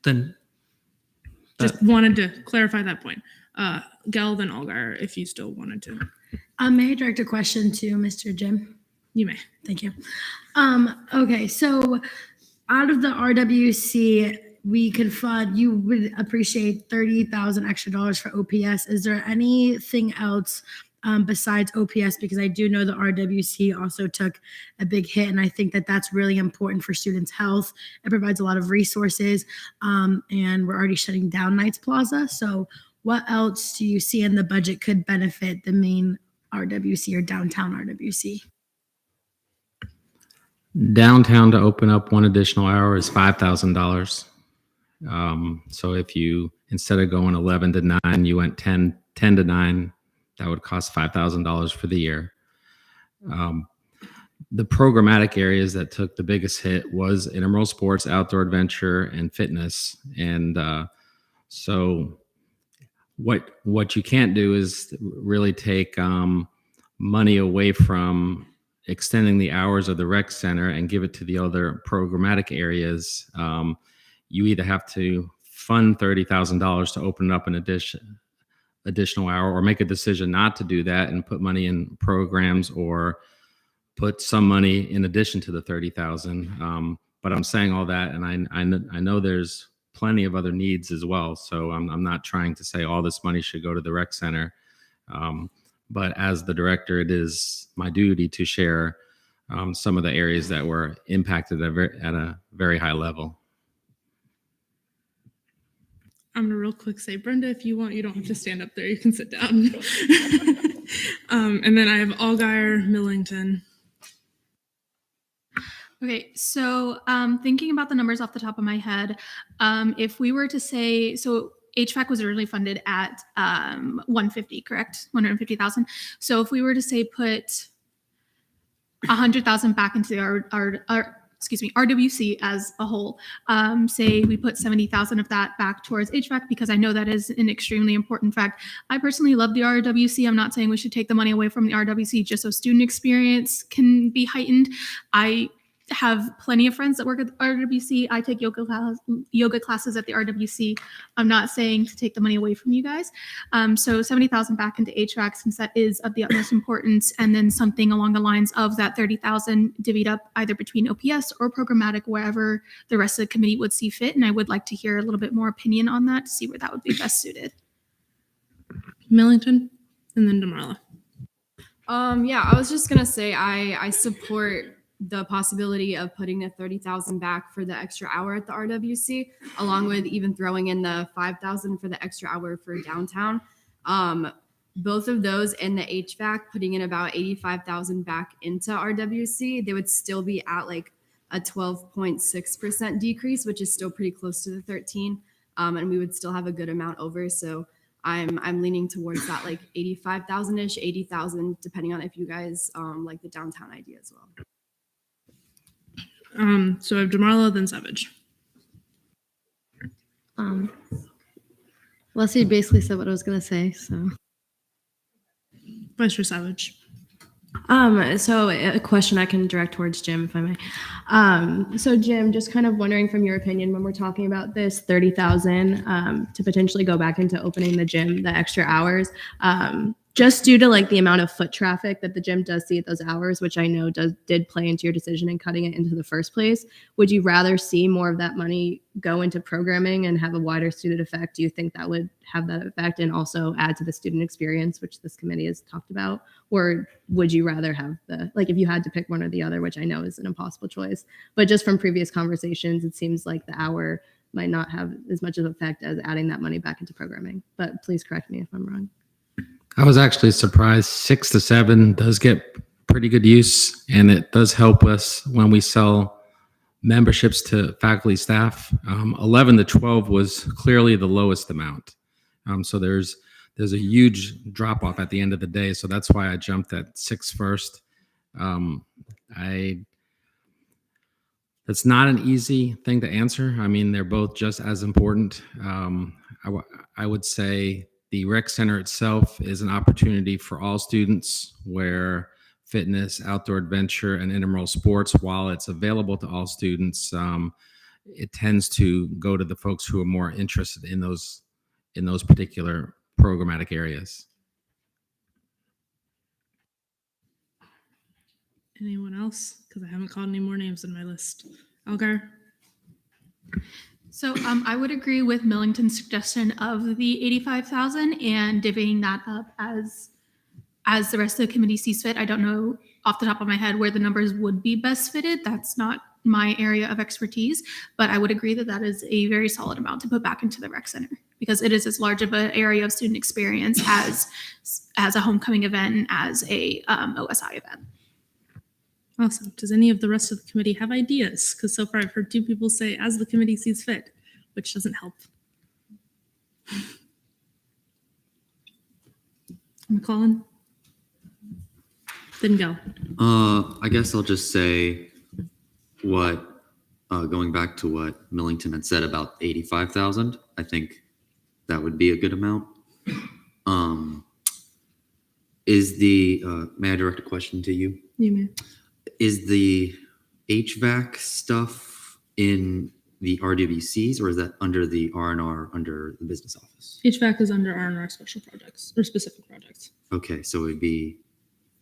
Then Just wanted to clarify that point. Gal, then Allgaier, if you still wanted to. May I direct a question to Mr. Jim? You may. Thank you. Okay, so out of the RWC, we could fund, you would appreciate 30,000 extra dollars for OPS. Is there anything else besides OPS? Because I do know the RWC also took a big hit, and I think that that's really important for students' health. It provides a lot of resources, and we're already shutting down Knights Plaza. So what else do you see in the budget could benefit the main RWC or downtown RWC? Downtown to open up one additional hour is $5,000. So if you, instead of going 11 to 9, you went 10 to 9, that would cost $5,000 for the year. The programmatic areas that took the biggest hit was intramural sports, outdoor adventure, and fitness. And so what you can't do is really take money away from extending the hours of the rec center and give it to the other programmatic areas. You either have to fund $30,000 to open up an additional hour, or make a decision not to do that and put money in programs, or put some money in addition to the 30,000. But I'm saying all that, and I know there's plenty of other needs as well. So I'm not trying to say all this money should go to the rec center. But as the director, it is my duty to share some of the areas that were impacted at a very high level. I'm gonna real quick say, Brenda, if you want, you don't have to stand up there. You can sit down. And then I have Allgaier, Millington. Okay, so thinking about the numbers off the top of my head, if we were to say, so HVAC was originally funded at 150, correct? 150,000. So if we were to say put 100,000 back into our RWC as a whole, say we put 70,000 of that back towards HVAC, because I know that is an extremely important fact. I personally love the RWC. I'm not saying we should take the money away from the RWC just so student experience can be heightened. I have plenty of friends that work at the RWC. I take yoga classes at the RWC. I'm not saying to take the money away from you guys. So 70,000 back into HVAC, since that is of the utmost importance, and then something along the lines of that 30,000 divvied up either between OPS or programmatic, wherever the rest of the committee would see fit. And I would like to hear a little bit more opinion on that to see where that would be best suited. Millington, and then Damarla. Yeah, I was just gonna say I support the possibility of putting the 30,000 back for the extra hour at the RWC, along with even throwing in the 5,000 for the extra hour for downtown. Both of those and the HVAC, putting in about 85,000 back into RWC, they would still be at like a 12.6% decrease, which is still pretty close to the 13. And we would still have a good amount over. So I'm leaning towards that like 85,000-ish, 80,000, depending on if you guys like the downtown idea as well. So I have Damarla, then Savage. Leslie basically said what I was gonna say, so. Vice Chair Savage. So a question I can direct towards Jim, if I may. So Jim, just kind of wondering from your opinion, when we're talking about this 30,000 to potentially go back into opening the gym, the extra hours, just due to like the amount of foot traffic that the gym does see at those hours, which I know did play into your decision in cutting it into the first place, would you rather see more of that money go into programming and have a wider student effect? Do you think that would have that effect and also add to the student experience, which this committee has talked about? Or would you rather have like if you had to pick one or the other, which I know is an impossible choice, but just from previous conversations, it seems like the hour might not have as much of an effect as adding that money back into programming. But please correct me if I'm wrong. I was actually surprised 6 to 7 does get pretty good use, and it does help us when we sell memberships to faculty staff. 11 to 12 was clearly the lowest amount. So there's a huge drop off at the end of the day. So that's why I jumped at 6 first. That's not an easy thing to answer. I mean, they're both just as important. I would say the rec center itself is an opportunity for all students where fitness, outdoor adventure, and intramural sports, while it's available to all students, it tends to go to the folks who are more interested in those particular programmatic areas. Anyone else? Because I haven't called any more names in my list. Elgar? So I would agree with Millington's suggestion of the 85,000 and divvying that up as the rest of the committee sees fit. I don't know off the top of my head where the numbers would be best fitted. That's not my area of expertise, but I would agree that that is a very solid amount to put back into the rec center because it is as large of an area of student experience as a homecoming event and as a OSI event. Awesome. Does any of the rest of the committee have ideas? Because so far I've heard 2 people say as the committee sees fit, which doesn't help. McClellan? Then go. I guess I'll just say going back to what Millington had said about 85,000, I think that would be a good amount. May I direct a question to you? You may. Is the HVAC stuff in the RWCs or is that under the R&R under the business office? HVAC is under R&R special projects or specific projects. Okay, so it would be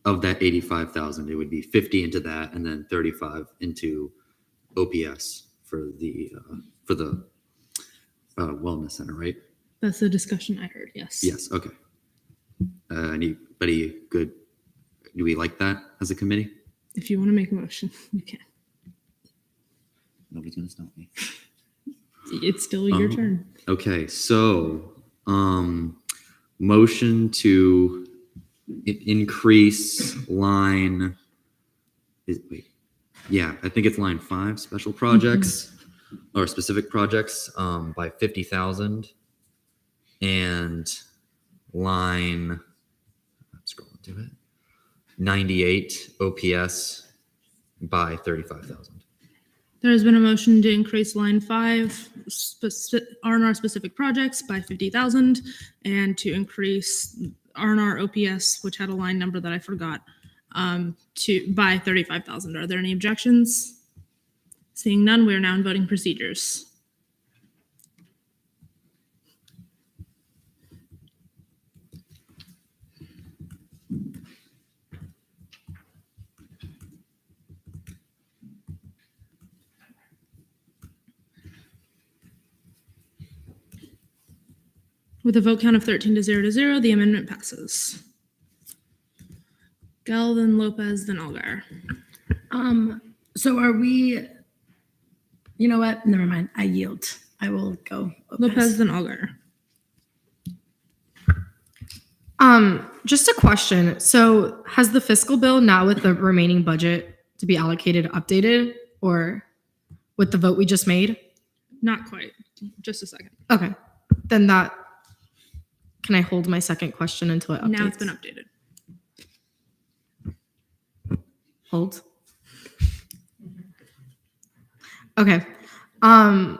of that 85,000, it would be 50 into that and then 35 into OPS for the wellness center, right? That's the discussion I heard. Yes. Yes. Okay. Anybody good? Do we like that as a committee? If you want to make a motion, you can. Nobody's gonna stop me. It's still your turn. Okay, so motion to increase line I think it's line 5, special projects or specific projects by 50,000 and line, I'm scrolling to it, 98 OPS by 35,000. There has been a motion to increase line 5 R&R specific projects by 50,000 and to increase R&R OPS, which had a line number that I forgot, by 35,000. Are there any objections? Seeing none, we are now in voting procedures. With a vote count of 13 to 0, the amendment passes. Gell, then Lopez, then Algar. So are we, you know what? Never mind. I yield. I will go. Lopez, then Algar. Just a question. So has the fiscal bill now with the remaining budget to be allocated updated or with the vote we just made? Not quite. Just a second. Okay. Then can I hold my second question until it updates? Now it's been updated. Hold. Okay. On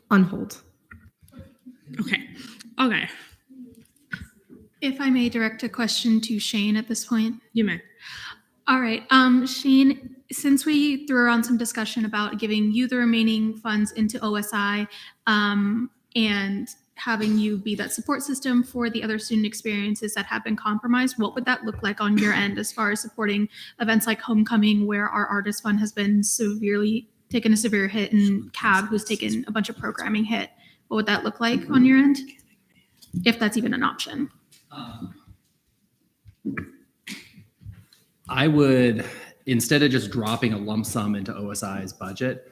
hold. Okay. Okay. If I may direct a question to Shane at this point. You may. All right. Shane, since we threw around some discussion about giving you the remaining funds into OSI, and having you be that support system for the other student experiences that have been compromised, what would that look like on your end as far as supporting events like Homecoming, where our artist fund has been severely taken a severe hit, and CAB, who's taken a bunch of programming hit? What would that look like on your end? If that's even an option. I would, instead of just dropping a lump sum into OSI's budget,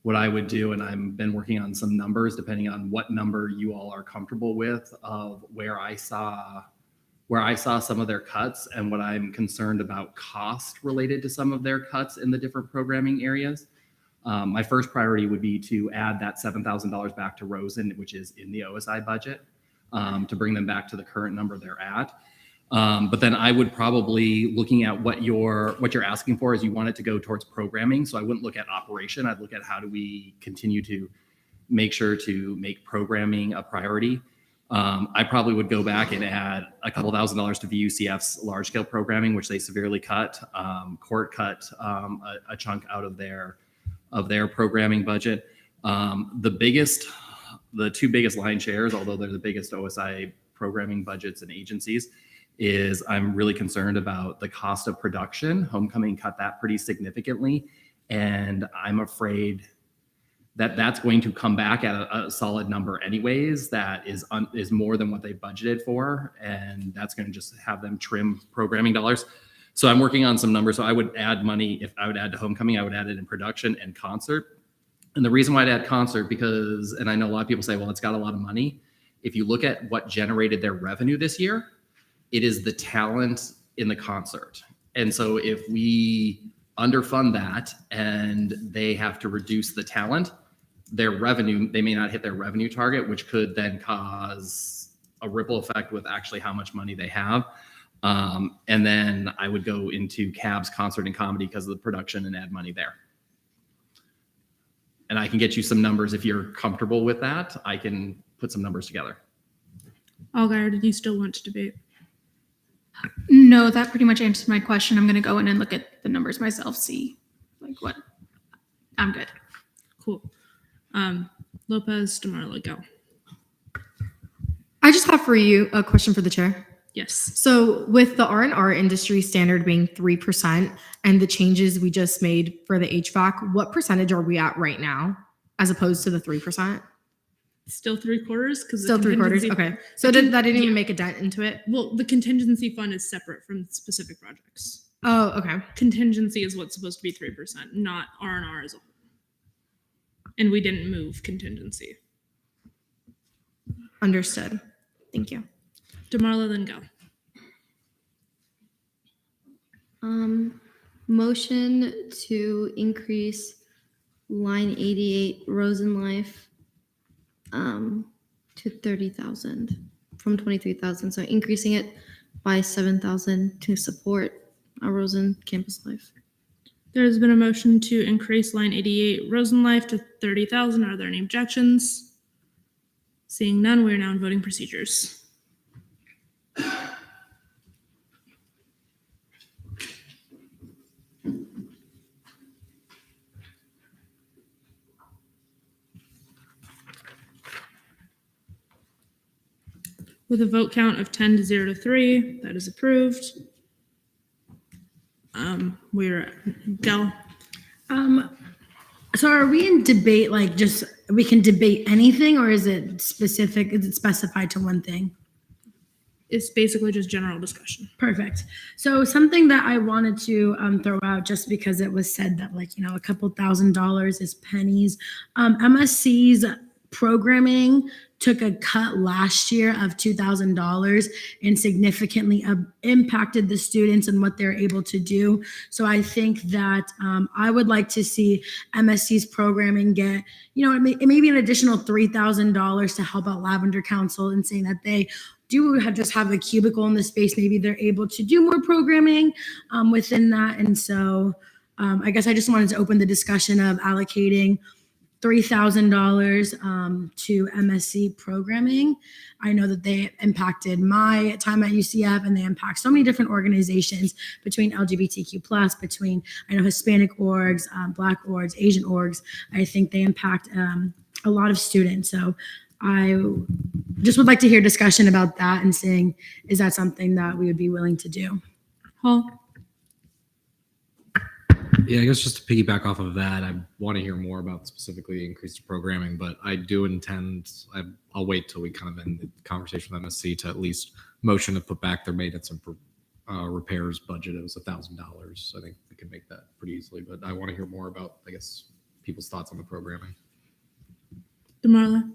what I would do, and I've been working on some numbers, depending on what number you all are comfortable with, of where I saw some of their cuts and what I'm concerned about cost related to some of their cuts in the different programming areas. My first priority would be to add that $7,000 back to Rosen, which is in the OSI budget, to bring them back to the current number they're at. But then I would probably, looking at what you're asking for, is you want it to go towards programming. So I wouldn't look at operation. I'd look at how do we continue to make sure to make programming a priority. I probably would go back and add a couple $1,000s to VUCF's large scale programming, which they severely cut. Court cut a chunk out of their programming budget. The two biggest line shares, although they're the biggest OSI programming budgets and agencies, is I'm really concerned about the cost of production. Homecoming cut that pretty significantly, and I'm afraid that that's going to come back at a solid number anyways. That is more than what they budgeted for, and that's going to just have them trim programming dollars. So I'm working on some numbers. So I would add money. If I would add to Homecoming, I would add it in production and concert. And the reason why I'd add concert, because, and I know a lot of people say, well, it's got a lot of money. If you look at what generated their revenue this year, it is the talent in the concert. And so if we underfund that and they have to reduce the talent, their revenue, they may not hit their revenue target, which could then cause a ripple effect with actually how much money they have. And then I would go into CAB's concert and comedy because of the production and add money there. And I can get you some numbers if you're comfortable with that. I can put some numbers together. Algar, did you still want to debate? No, that pretty much answers my question. I'm going to go in and look at the numbers myself, see like what. I'm good. Cool. Lopez, Demarlo, go. I just have for you a question for the chair. Yes. So with the R&R industry standard being 3% and the changes we just made for the HVAC, what percentage are we at right now as opposed to the 3%? Still 3/4? Because Still 3/4. Okay. So that didn't even make a dent into it? Well, the contingency fund is separate from specific projects. Oh, okay. Contingency is what's supposed to be 3%, not R&R as a whole. And we didn't move contingency. Understood. Thank you. Demarlo, then go. Motion to increase line 88 Rosen Life to 30,000 from 23,000. So increasing it by 7,000 to support our Rosen campus life. There's been a motion to increase line 88 Rosen Life to 30,000. Are there any objections? Seeing none, we are now in voting procedures. With a vote count of 10 to 0 to 3, that is approved. We're go. So are we in debate, like just, we can debate anything, or is it specific, is it specified to one thing? It's basically just general discussion. Perfect. So something that I wanted to throw out, just because it was said that, like, you know, a couple $1,000s is pennies. MSC's programming took a cut last year of $2,000 and significantly impacted the students and what they're able to do. So I think that I would like to see MSC's programming get, you know, it may be an additional $3,000 to help out Lavender Council, and saying that they do just have a cubicle in the space. Maybe they're able to do more programming within that. And so I guess I just wanted to open the discussion of allocating $3,000 to MSc programming. I know that they impacted my time at UCF, and they impact so many different organizations between LGBTQ+, between, I know, Hispanic orgs, Black orgs, Asian orgs. I think they impact a lot of students. So I just would like to hear discussion about that and seeing, is that something that we would be willing to do? Hall? Yeah, I guess just to piggyback off of that, I want to hear more about specifically increased programming, but I do intend, I'll wait till we kind of end the conversation with MSC to at least motion to put back their maintenance and repairs budget. It was $1,000. I think we can make that pretty easily, but I want to hear more about, I guess, people's thoughts on the programming. Demarla?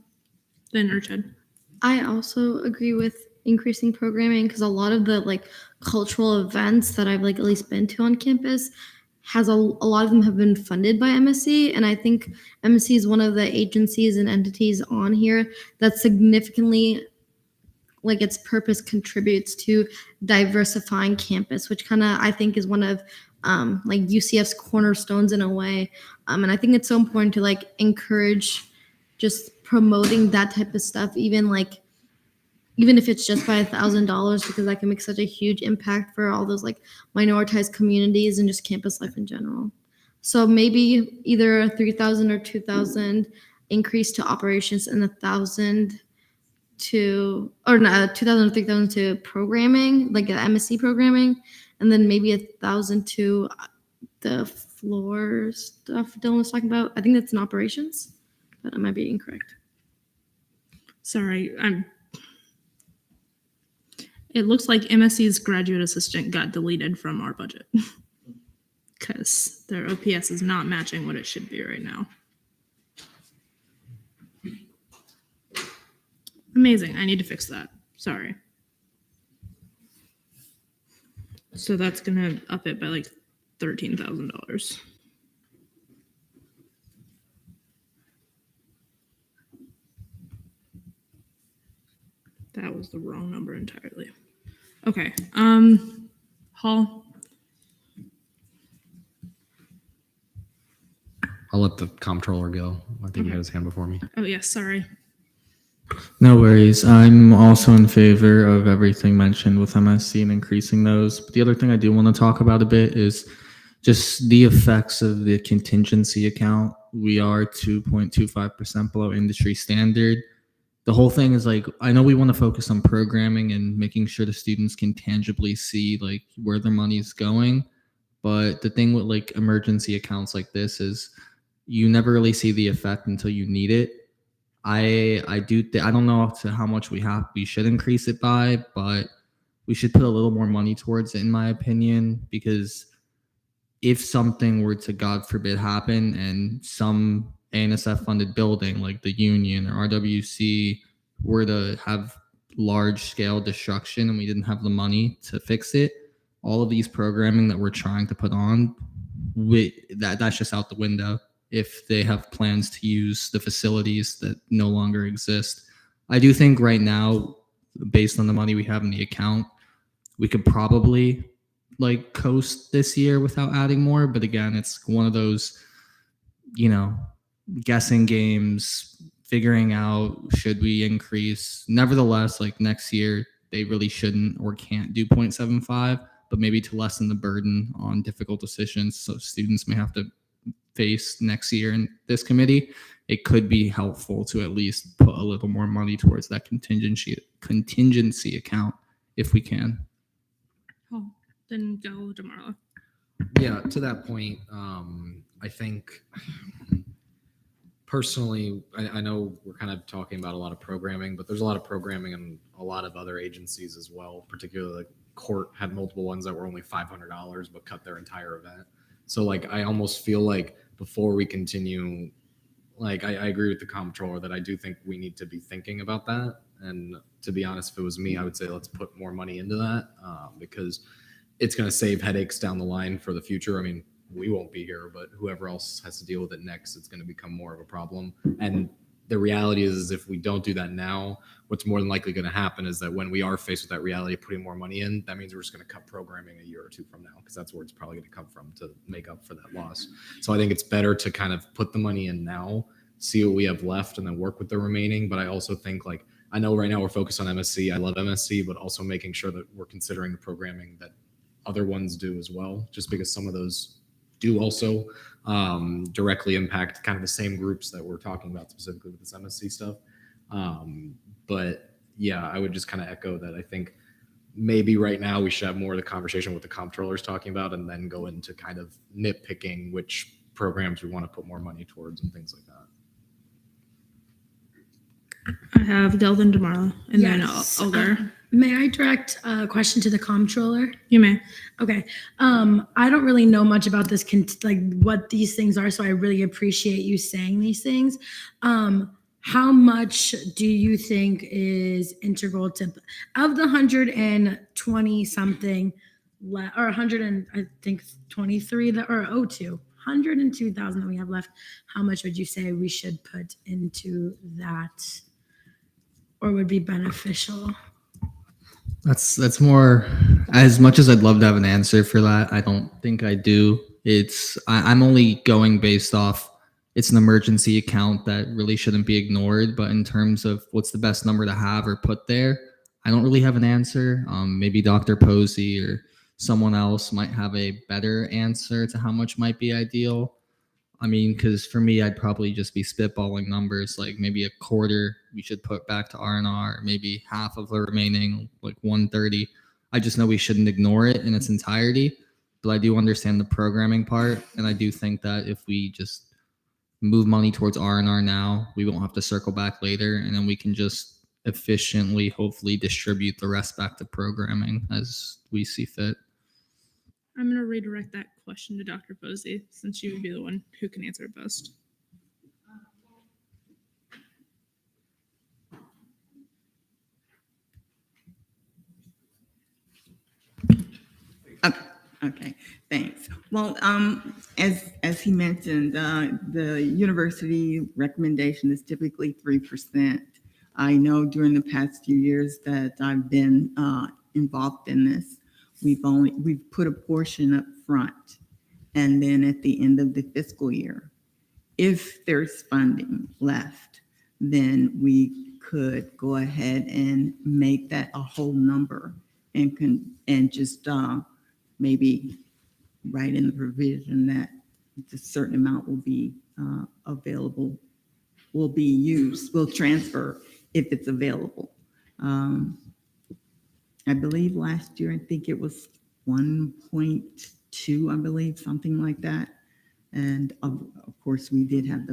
Then Urchad. I also agree with increasing programming because a lot of the like cultural events that I've like at least been to on campus has a lot of them have been funded by MSC, and I think MSC is one of the agencies and entities on here that significantly, like its purpose, contributes to diversifying campus, which kind of I think is one of like UCF's cornerstones in a way, and I think it's so important to like encourage just promoting that type of stuff, even if it's just by $1,000, because that can make such a huge impact for all those like minoritized communities and just campus life in general. So maybe either 3,000 or 2,000 increase to operations and 1,000 to, or not 2,000 or 3,000 to programming, like MSc programming, and then maybe 1,000 to the floor stuff Dylan was talking about. I think that's in operations, but I might be incorrect. Sorry, it looks like MSC's graduate assistant got deleted from our budget because their OPS is not matching what it should be right now. Amazing. I need to fix that. Sorry. So that's going to up it by like $13,000. That was the wrong number entirely. Okay. Hall. I'll let the comptroller go. I think he had his hand before me. Oh, yes. Sorry. No worries. I'm also in favor of everything mentioned with MSC and increasing those. But the other thing I do want to talk about a bit is just the effects of the contingency account. We are 2.25% below industry standard. The whole thing is like, I know we want to focus on programming and making sure the students can tangibly see like where their money is going. But the thing with like emergency accounts like this is you never really see the effect until you need it. I don't know to how much we should increase it by, but we should put a little more money towards it, in my opinion, because if something were to, God forbid, happen and some A&SF funded building like the Union or RWC were to have large scale destruction and we didn't have the money to fix it, all of these programming that we're trying to put on, that's just out the window if they have plans to use the facilities that no longer exist. I do think right now, based on the money we have in the account, we could probably like coast this year without adding more. But again, it's one of those, guessing games, figuring out should we increase. Nevertheless, like next year, they really shouldn't or can't do 0.75, but maybe to lessen the burden on difficult decisions so students may have to face next year in this committee, it could be helpful to at least put a little more money towards that contingency account if we can. Oh, then go to Marla. Yeah, to that point, I think personally, I know we're kind of talking about a lot of programming, but there's a lot of programming in a lot of other agencies as well. Particularly, like court had multiple ones that were only $500 but cut their entire event. So like, I almost feel like before we continue, like I agree with the comptroller that I do think we need to be thinking about that. And to be honest, if it was me, I would say let's put more money into that because it's going to save headaches down the line for the future. I mean, we won't be here, but whoever else has to deal with it next, it's going to become more of a problem. And the reality is if we don't do that now, what's more than likely going to happen is that when we are faced with that reality of putting more money in, that means we're just going to cut programming a year or two from now because that's where it's probably going to come from to make up for that loss. So I think it's better to kind of put the money in now see what we have left and then work with the remaining. But I also think like, I know right now we're focused on MSC. I love MSC, but also making sure that we're considering the programming that other ones do as well, just because some of those do also directly impact kind of the same groups that we're talking about specifically with this MSC stuff. But yeah, I would just kind of echo that. I think maybe right now we should have more of the conversation with the comptrollers talking about, and then go into kind of nitpicking which programs we want to put more money towards and things like that. I have Delvin tomorrow, and then Yes. I'll go. May I direct a question to the comptroller? You may. Okay. I don't really know much about this, like what these things are, so I really appreciate you saying these things. How much do you think is integral to, of the 120 something, or 100 and I think 23 that, or 102,000 that we have left, how much would you say we should put into that, or would be beneficial? That's more, as much as I'd love to have an answer for that, I don't think I do. I'm only going based off, it's an emergency account that really shouldn't be ignored, but in terms of what's the best number to have or put there, I don't really have an answer. Maybe Dr. Posey or someone else might have a better answer to how much might be ideal. I mean, because for me, I'd probably just be spitballing numbers, like maybe a quarter we should put back to R&R, maybe half of the remaining, like 130. I just know we shouldn't ignore it in its entirety, but I do understand the programming part, and I do think that if we just move money towards R&R now, we won't have to circle back later, and then we can just efficiently, hopefully, distribute the rest back to programming as we see fit. I'm going to redirect that question to Dr. Posey, since you would be the one who can answer it best. Okay, thanks. Well, as he mentioned, the university recommendation is typically 3%. I know during the past few years that I've been involved in this, we've put a portion up front, and then at the end of the fiscal year, if there's funding left, then we could go ahead and make that a whole number and just maybe write in the provision that a certain amount will be available, will be used, will transfer if it's available. I believe last year, I think it was 1.2, I believe, something like that. And of course, we did have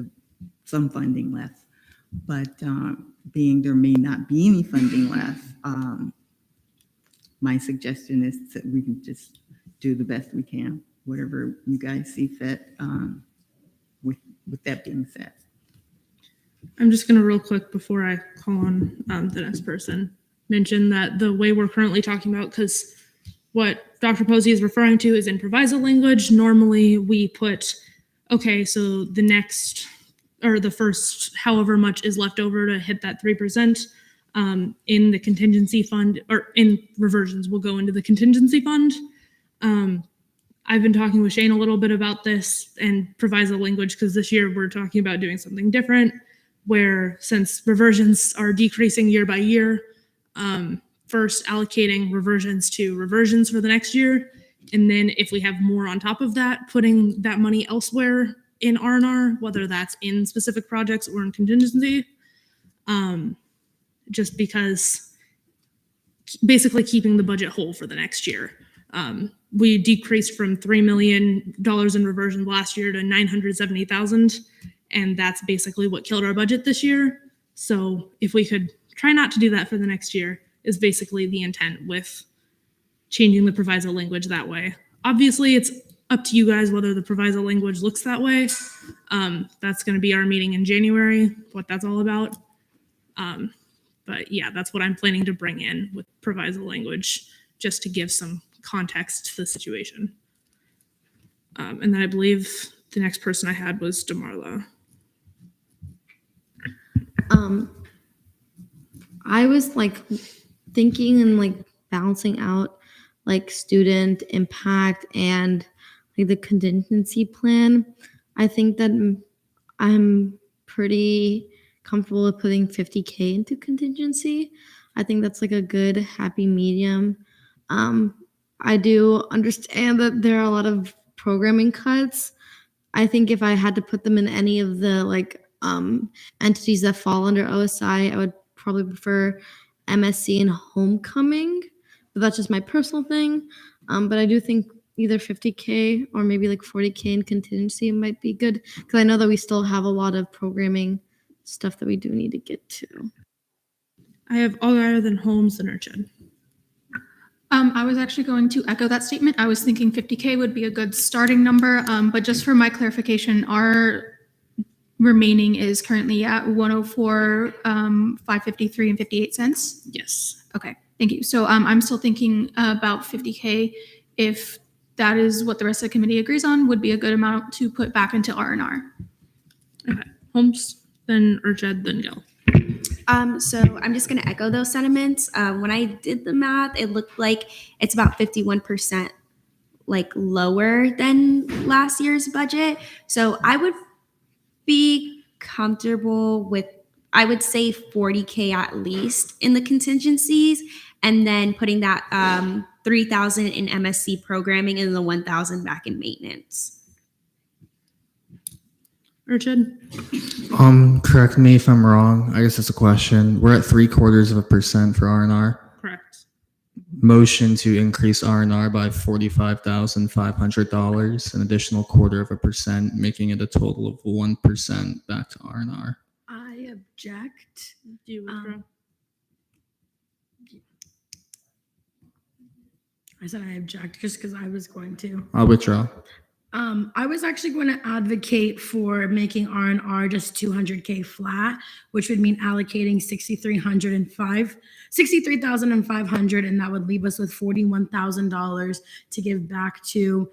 some funding left, but being there may not be any funding left, my suggestion is that we can just do the best we can, whatever you guys see fit. With that being said, I'm just going to real quick before I call on the next person, mention that the way we're currently talking about, because what Dr. Posey is referring to is in proviso language. Normally we put, okay, so the next or the first however much is left over to hit that 3% in the contingency fund, or in reversions will go into the contingency fund. I've been talking with Shane a little bit about this and proviso language, because this year we're talking about doing something different, where since reversions are decreasing year by year, first allocating reversions to reversions for the next year, and then if we have more on top of that, putting that money elsewhere in R&R, whether that's in specific projects or in contingency, just because basically keeping the budget whole for the next year. We decreased from $3 million in reversion last year to $970,000, and that's basically what killed our budget this year. So if we could try not to do that for the next year, is basically the intent with changing the proviso language that way. Obviously, it's up to you guys whether the proviso language looks that way. That's going to be our meeting in January, what that's all about. But yeah, that's what I'm planning to bring in with proviso language, just to give some context to the situation. And then I believe the next person I had was DeMarlo. I was like thinking and like balancing out like student impact and like the contingency plan. I think that I'm pretty comfortable with putting 50K into contingency. I think that's like a good happy medium. I do understand that there are a lot of programming cuts. I think if I had to put them in any of the entities that fall under OSI, I would probably prefer MSC and Homecoming. But that's just my personal thing. But I do think either 50K or maybe like 40K in contingency might be good, because I know that we still have a lot of programming stuff that we do need to get to. I have all other than Holmes and Urchin. I was actually going to echo that statement. I was thinking 50K would be a good starting number, but just for my clarification, our remaining is currently at 104, 553 and 58 cents. Yes. Okay, thank you. So I'm still thinking about 50K. If that is what the rest of the committee agrees on, would be a good amount to put back into R&R. Okay. Holmes, then Urchin, then Gill. So I'm just going to echo those sentiments. When I did the math, it looked like it's about 51% like lower than last year's budget. So I would be comfortable with, I would say 40K at least in the contingencies, and then putting that 3,000 in MSC programming and the 1,000 back in maintenance. Urchin? Correct me if I'm wrong. I guess that's a question. We're at 0.75% for R&R. Correct. Motion to increase R&R by $45,500, an additional 0.25%, making it a total of 1% back to R&R. I object. Do you withdraw? I said I object just because I was going to. I'll withdraw. I was actually going to advocate for making R&R just 200K flat, which would mean allocating 63,500, and that would leave us with $41,000 to give back to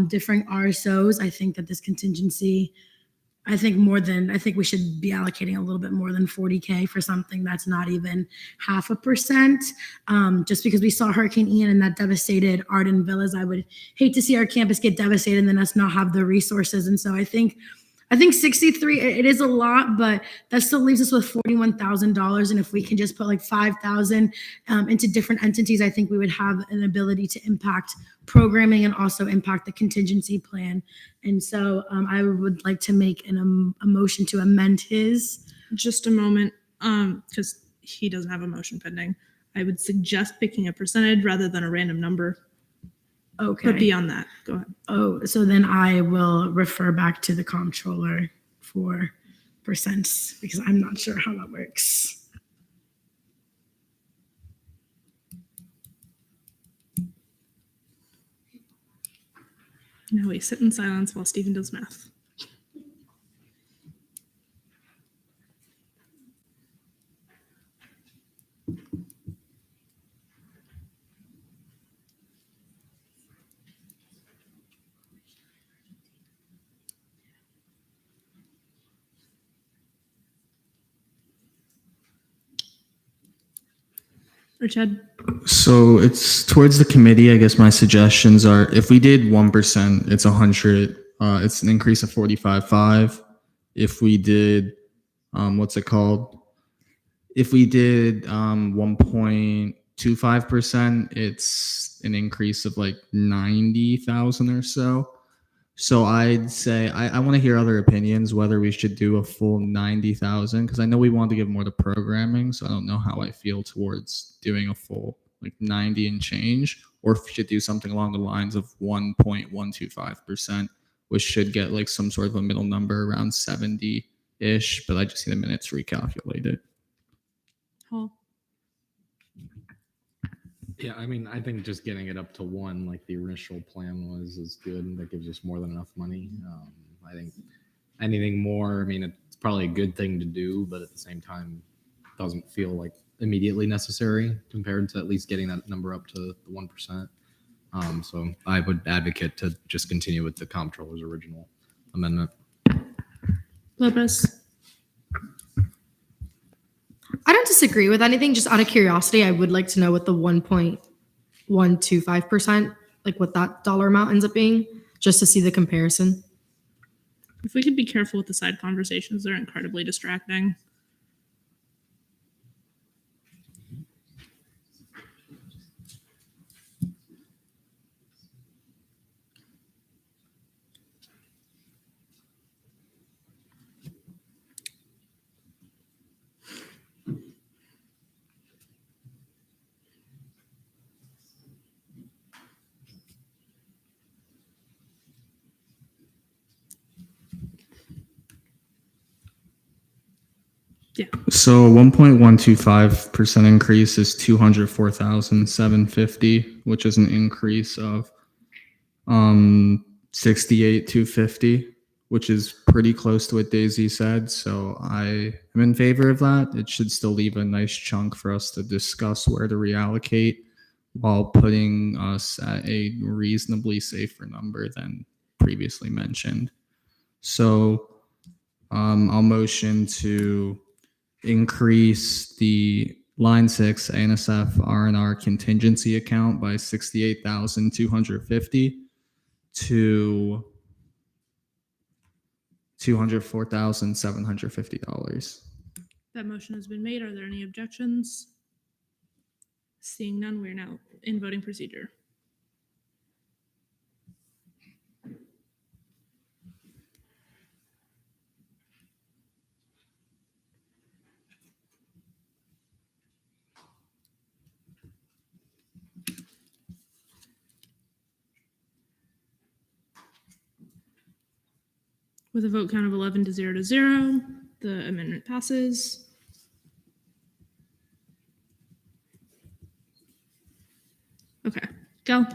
different RSOs. I think that this contingency, I think we should be allocating a little bit more than 40K for something that's not even 0.5%. Just because we saw Hurricane Ian and that devastated Arden Villas, I would hate to see our campus get devastated and then us not have the resources. And so I think 63, it is a lot, but that still leaves us with $41,000. And if we can just put like 5,000 into different entities, I think we would have an ability to impact programming and also impact the contingency plan. And so I would like to make a motion to amend his. Just a moment, because he doesn't have a motion pending. I would suggest picking a percentage rather than a random number. Okay. But beyond that, go ahead. Oh, so then I will refer back to the comptroller for percents because I'm not sure how that works. Now we sit in silence while Stephen does math. Richard? So it's towards the committee. I guess my suggestions are if we did 1%, it's 100. It's an increase of 45.5. If we did, what's it called? If we did 1.25%, it's an increase of like 90,000 or so. So I'd say I want to hear other opinions whether we should do a full 90,000 because I know we want to give more to programming. So I don't know how I feel towards doing a full like 90 and change, or if we should do something along the lines of 1.125%, which should get like some sort of a middle number around 70-ish. But I just need a minute to recalculate it. Paul? Yeah, I mean, I think just getting it up to 1 like the initial plan was is good. That gives us more than enough money. I think anything more, I mean, it's probably a good thing to do, but at the same time, doesn't feel like immediately necessary compared to at least getting that number up to the 1%. So I would advocate to just continue with the comptroller's original amendment. Lopez? I don't disagree with anything. Just out of curiosity, I would like to know what the 1.125%, like what that dollar amount ends up being, just to see the comparison. If we could be careful with the side conversations, they're incredibly distracting. So 1.125% increase is 204,750, which is an increase of 68,250, which is pretty close to what Daisy said. So I am in favor of that. It should still leave a nice chunk for us to discuss where to reallocate while putting us at a reasonably safer number than previously mentioned. So I'll motion to increase the line 6 A&SF R&R contingency account by 68,250 to $204,750. That motion has been made. Are there any objections? Seeing none, we're now in voting procedure. With a vote count of 11 to 0, the amendment passes. Okay, go.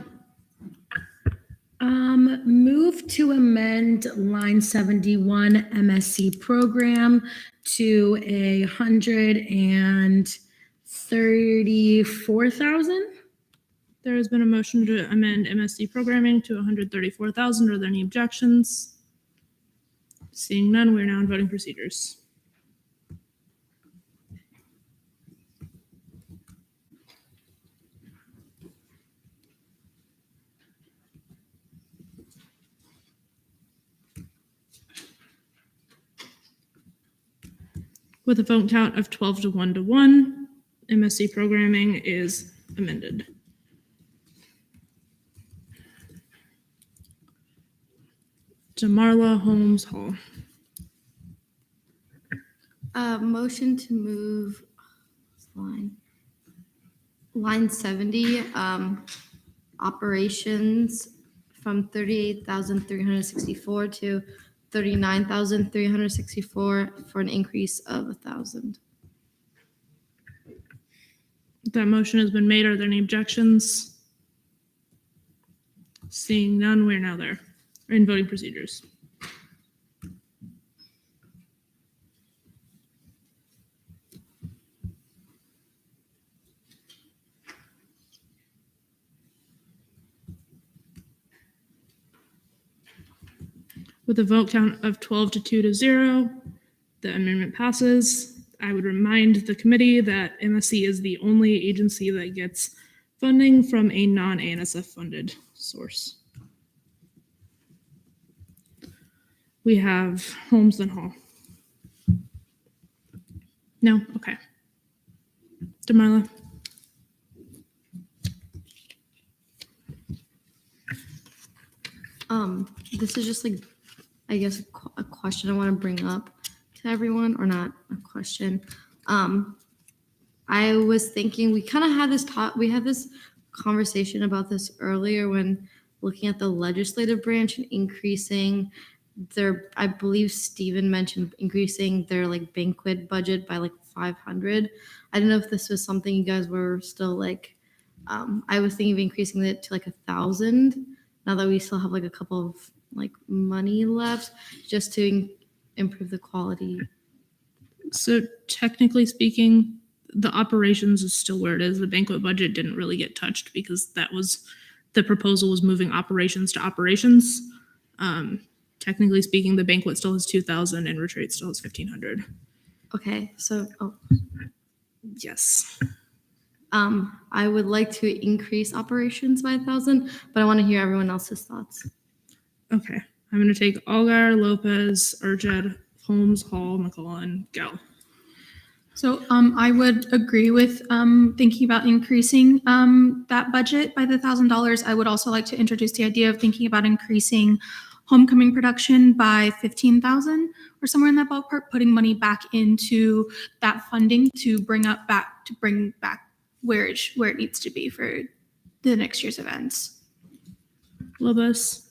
Move to amend line 71 MSC program to 134,000. There has been a motion to amend MSC programming to 134,000. Are there any objections? Seeing none, we're now in voting procedures. With a vote count of 12 to 1, MSC programming is amended. Jamarla Holmes Hall. Motion to move line 70 operations from 38,364 to 39,364 for an increase of 1,000. That motion has been made. Are there any objections? Seeing none, we're now there in voting procedures. With a vote count of 12 to 0, the amendment passes. I would remind the committee that MSC is the only agency that gets funding from a non-A&SF funded source. We have Holmes then Hall. No? Okay. Demarla. This is just like, I guess, a question I want to bring up to everyone, or not a question. I was thinking we kind of had this we had this conversation about this earlier when looking at the legislative branch and increasing their, I believe Stephen mentioned increasing their like banquet budget by like 500. I don't know if this was something you guys were still like, I was thinking of increasing it to like 1,000 now that we still have like a couple of like money left just to improve the quality. So technically speaking, the operations is still where it is. The banquet budget didn't really get touched because that was, the proposal was moving operations to operations. Technically speaking, the banquet still has 2,000 and retreat still has 1,500. Okay, so yes. I would like to increase operations by 1,000, but I want to hear everyone else's thoughts. Okay. I'm going to take Algar, Lopez, Urjed, Holmes, Hall, McClellan, Gell. So I would agree with thinking about increasing that budget by the $1,000. I would also like to introduce the idea of thinking about increasing homecoming production by 15,000 or somewhere in that ballpark, putting money back into that funding to bring back where it needs to be for the next year's events. Lopez.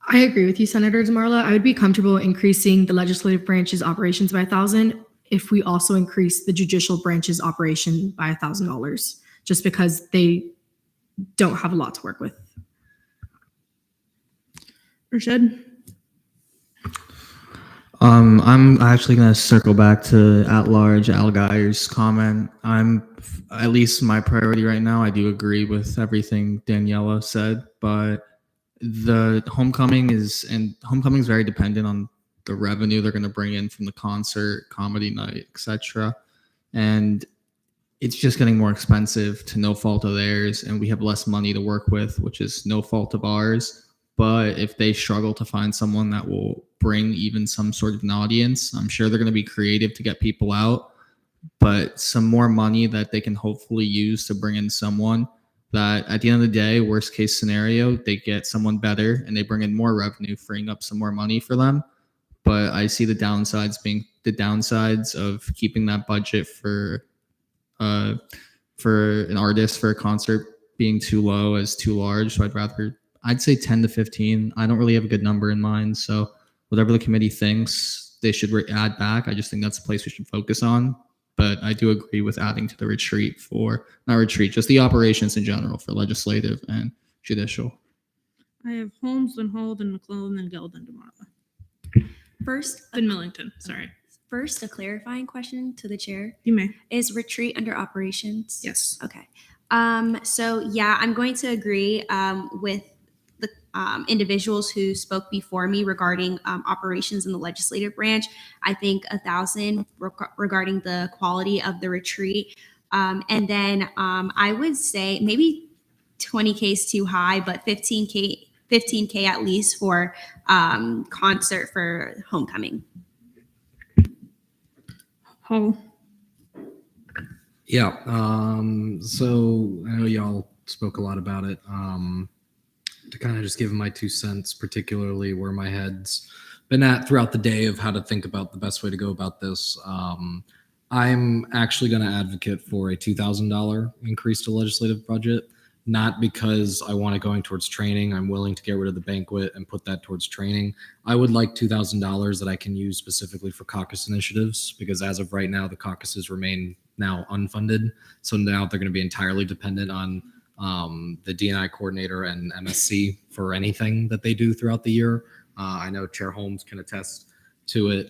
I agree with you, Senator Zamarla. I would be comfortable increasing the legislative branch's operations by 1,000 if we also increase the judicial branch's operation by $1,000, just because they don't have a lot to work with. Rashid. I'm actually going to circle back to at-large Al Geier's comment. At least my priority right now, I do agree with everything Daniela said, but the homecoming is very dependent on the revenue they're going to bring in from the concert, comedy night, etc. And it's just getting more expensive to no fault of theirs, and we have less money to work with, which is no fault of ours. But if they struggle to find someone that will bring even some sort of an audience, I'm sure they're going to be creative to get people out. But some more money that they can hopefully use to bring in someone that at the end of the day, worst case scenario, they get someone better and they bring in more revenue, freeing up some more money for them. But I see the downsides of keeping that budget for an artist for a concert being too low as too large. So I'd say 10 to 15. I don't really have a good number in mind. So whatever the committee thinks they should add back, I just think that's a place we should focus on. But I do agree with adding to the just the operations in general for legislative and judicial. I have Holmes, then Hall, then McClellan, then Gell, then DeMarla. First, then Millington. Sorry. First, a clarifying question to the chair. You may. Is retreat under operations? Yes. Okay. So yeah, I'm going to agree with the individuals who spoke before me regarding operations in the legislative branch. I think 1,000 regarding the quality of the retreat. And then I would say maybe 20K is too high, but 15K at least for concert for homecoming. Hall. Yeah. So I know y'all spoke a lot about it. To kind of just give my 2 cents, particularly where my head's been at throughout the day of how to think about the best way to go about this. I'm actually going to advocate for a $2,000 increase to legislative budget, not because I want it going towards training. I'm willing to get rid of the banquet and put that towards training. I would like $2,000 that I can use specifically for caucus initiatives, because as of right now, the caucuses remain now unfunded. So now they're going to be entirely dependent on the D&I coordinator and MSC for anything that they do throughout the year. I know Chair Holmes can attest to it,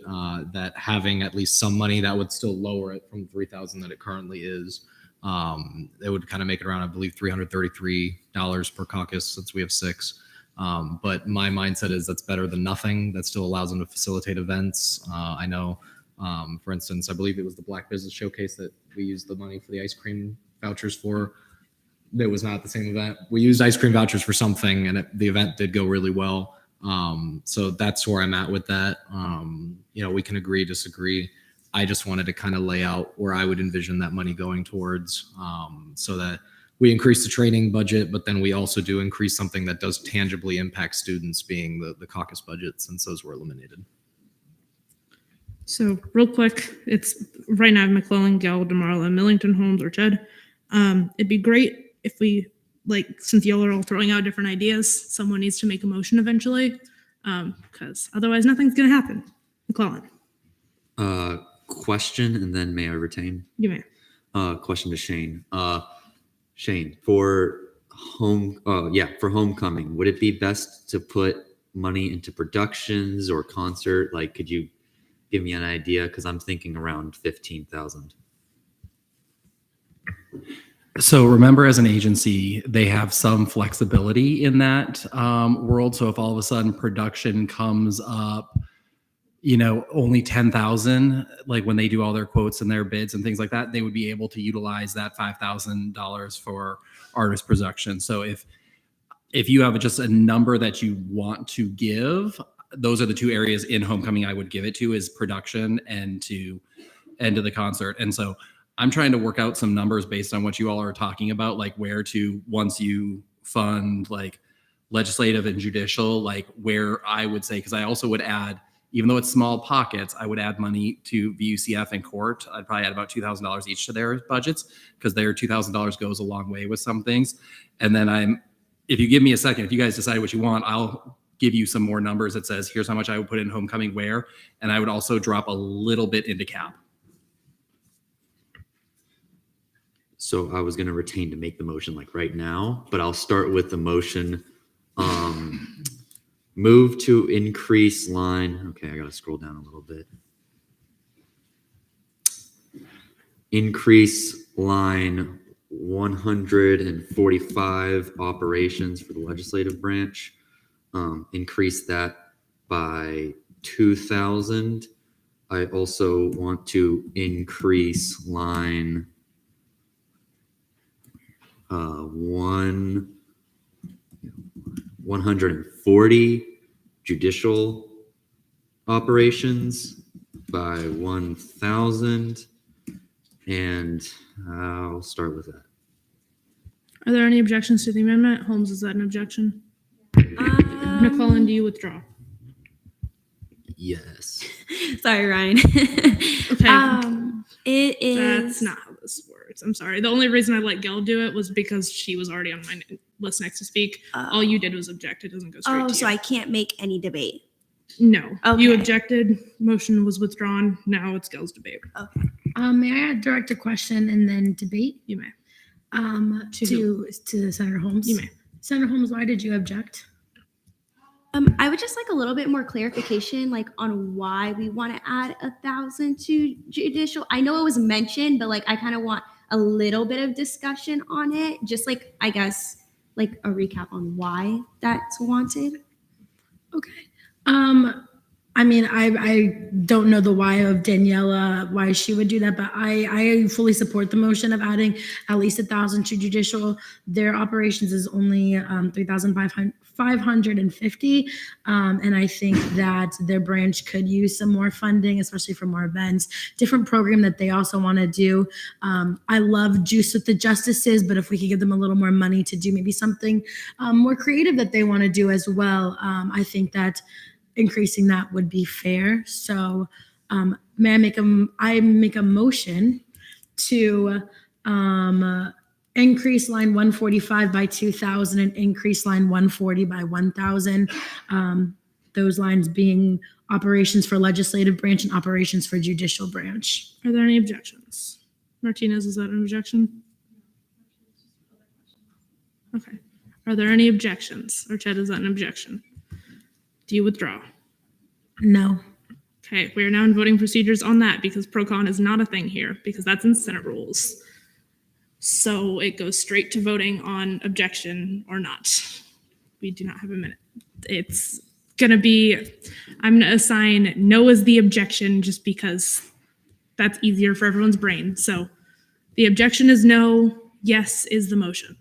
that having at least some money that would still lower it from $3,000 that it currently is. It would kind of make it around, I believe, $333 per caucus since we have 6. But my mindset is that's better than nothing. That still allows them to facilitate events. I know, for instance, I believe it was the Black Business Showcase that we used the money for the ice cream vouchers for. It was not the same event. We used ice cream vouchers for something, and the event did go really well. So that's where I'm at with that. We can agree, disagree. I just wanted to kind of lay out where I would envision that money going towards, so that we increase the training budget, but then we also do increase something that does tangibly impact students, being the caucus budget, since those were eliminated. So real quick, it's right now McClellan, Gell, DeMarla, Millington, Holmes, or Jed. It'd be great if we, since y'all are all throwing out different ideas, someone needs to make a motion eventually, because otherwise nothing's going to happen. McClellan. Question, and then may I retain? You may. Question to Shane. Shane, for homecoming, would it be best to put money into productions or concert? Could you give me an idea? Because I'm thinking around 15,000. So remember, as an agency, they have some flexibility in that world. So if all of a sudden production comes up, only 10,000, like when they do all their quotes and their bids and things like that, they would be able to utilize that $5,000 for artist production. So if if you have just a number that you want to give, those are the two areas in homecoming I would give it to, is production and to end of the concert. And so I'm trying to work out some numbers based on what you all are talking about, like where to, once you fund like legislative and judicial, like where I would say, because I also would add, even though it's small pockets, I would add money to VUCF and court. I'd probably add about $2,000 each to their budgets, because their $2,000 goes a long way with some things. And then if you give me a second, if you guys decide what you want, I'll give you some more numbers that says, here's how much I would put in homecoming where, and I would also drop a little bit into cap. So I was going to retain to make the motion like right now, but I'll start with the motion. Move to increase line. Okay, I got to scroll down a little bit. Increase line 145 operations for the legislative branch. Increase that by 2,000. I also want to increase line 140 judicial operations by 1,000, and I'll start with that. Are there any objections to the amendment? Holmes, is that an objection? McClellan, do you withdraw? Yes. Sorry, Ryan. Okay. It is. That's not how this works. I'm sorry. The only reason I let Gail do it was because she was already on my list next to speak. All you did was object. It doesn't go straight to you. So I can't make any debate. No. Okay. You objected. Motion was withdrawn. Now it's Gail's debate. Okay. May I direct a question and then debate? You may. To Senator Holmes. You may. Senator Holmes, why did you object? I would just like a little bit more clarification, like on why we want to add 1,000 to judicial. I know it was mentioned, but like I kind of want a little bit of discussion on it. Just like, I guess, like a recap on why that's wanted. Okay. I mean, I don't know the why of Daniela, why she would do that, but I fully support the motion of adding at least 1,000 to judicial. Their operations is only 3,550, and I think that their branch could use some more funding, especially for more events, different program that they also want to do. I love Juice with the Justices, but if we could give them a little more money to do maybe something more creative that they want to do as well, I think that increasing that would be fair. So may I make a motion to increase line 145 by 2,000 and increase line 140 by 1,000. Those lines being operations for legislative branch and operations for judicial branch. Are there any objections? Martinez, is that an objection? Okay. Are there any objections? Or Ted, is that an objection? Do you withdraw? No. Okay, we are now in voting procedures on that because pro-con is not a thing here because that's in Senate rules. So it goes straight to voting on objection or not. We do not have a minute. It's gonna be, I'm gonna assign no as the objection just because that's easier for everyone's brain. So the objection is no, yes is the motion.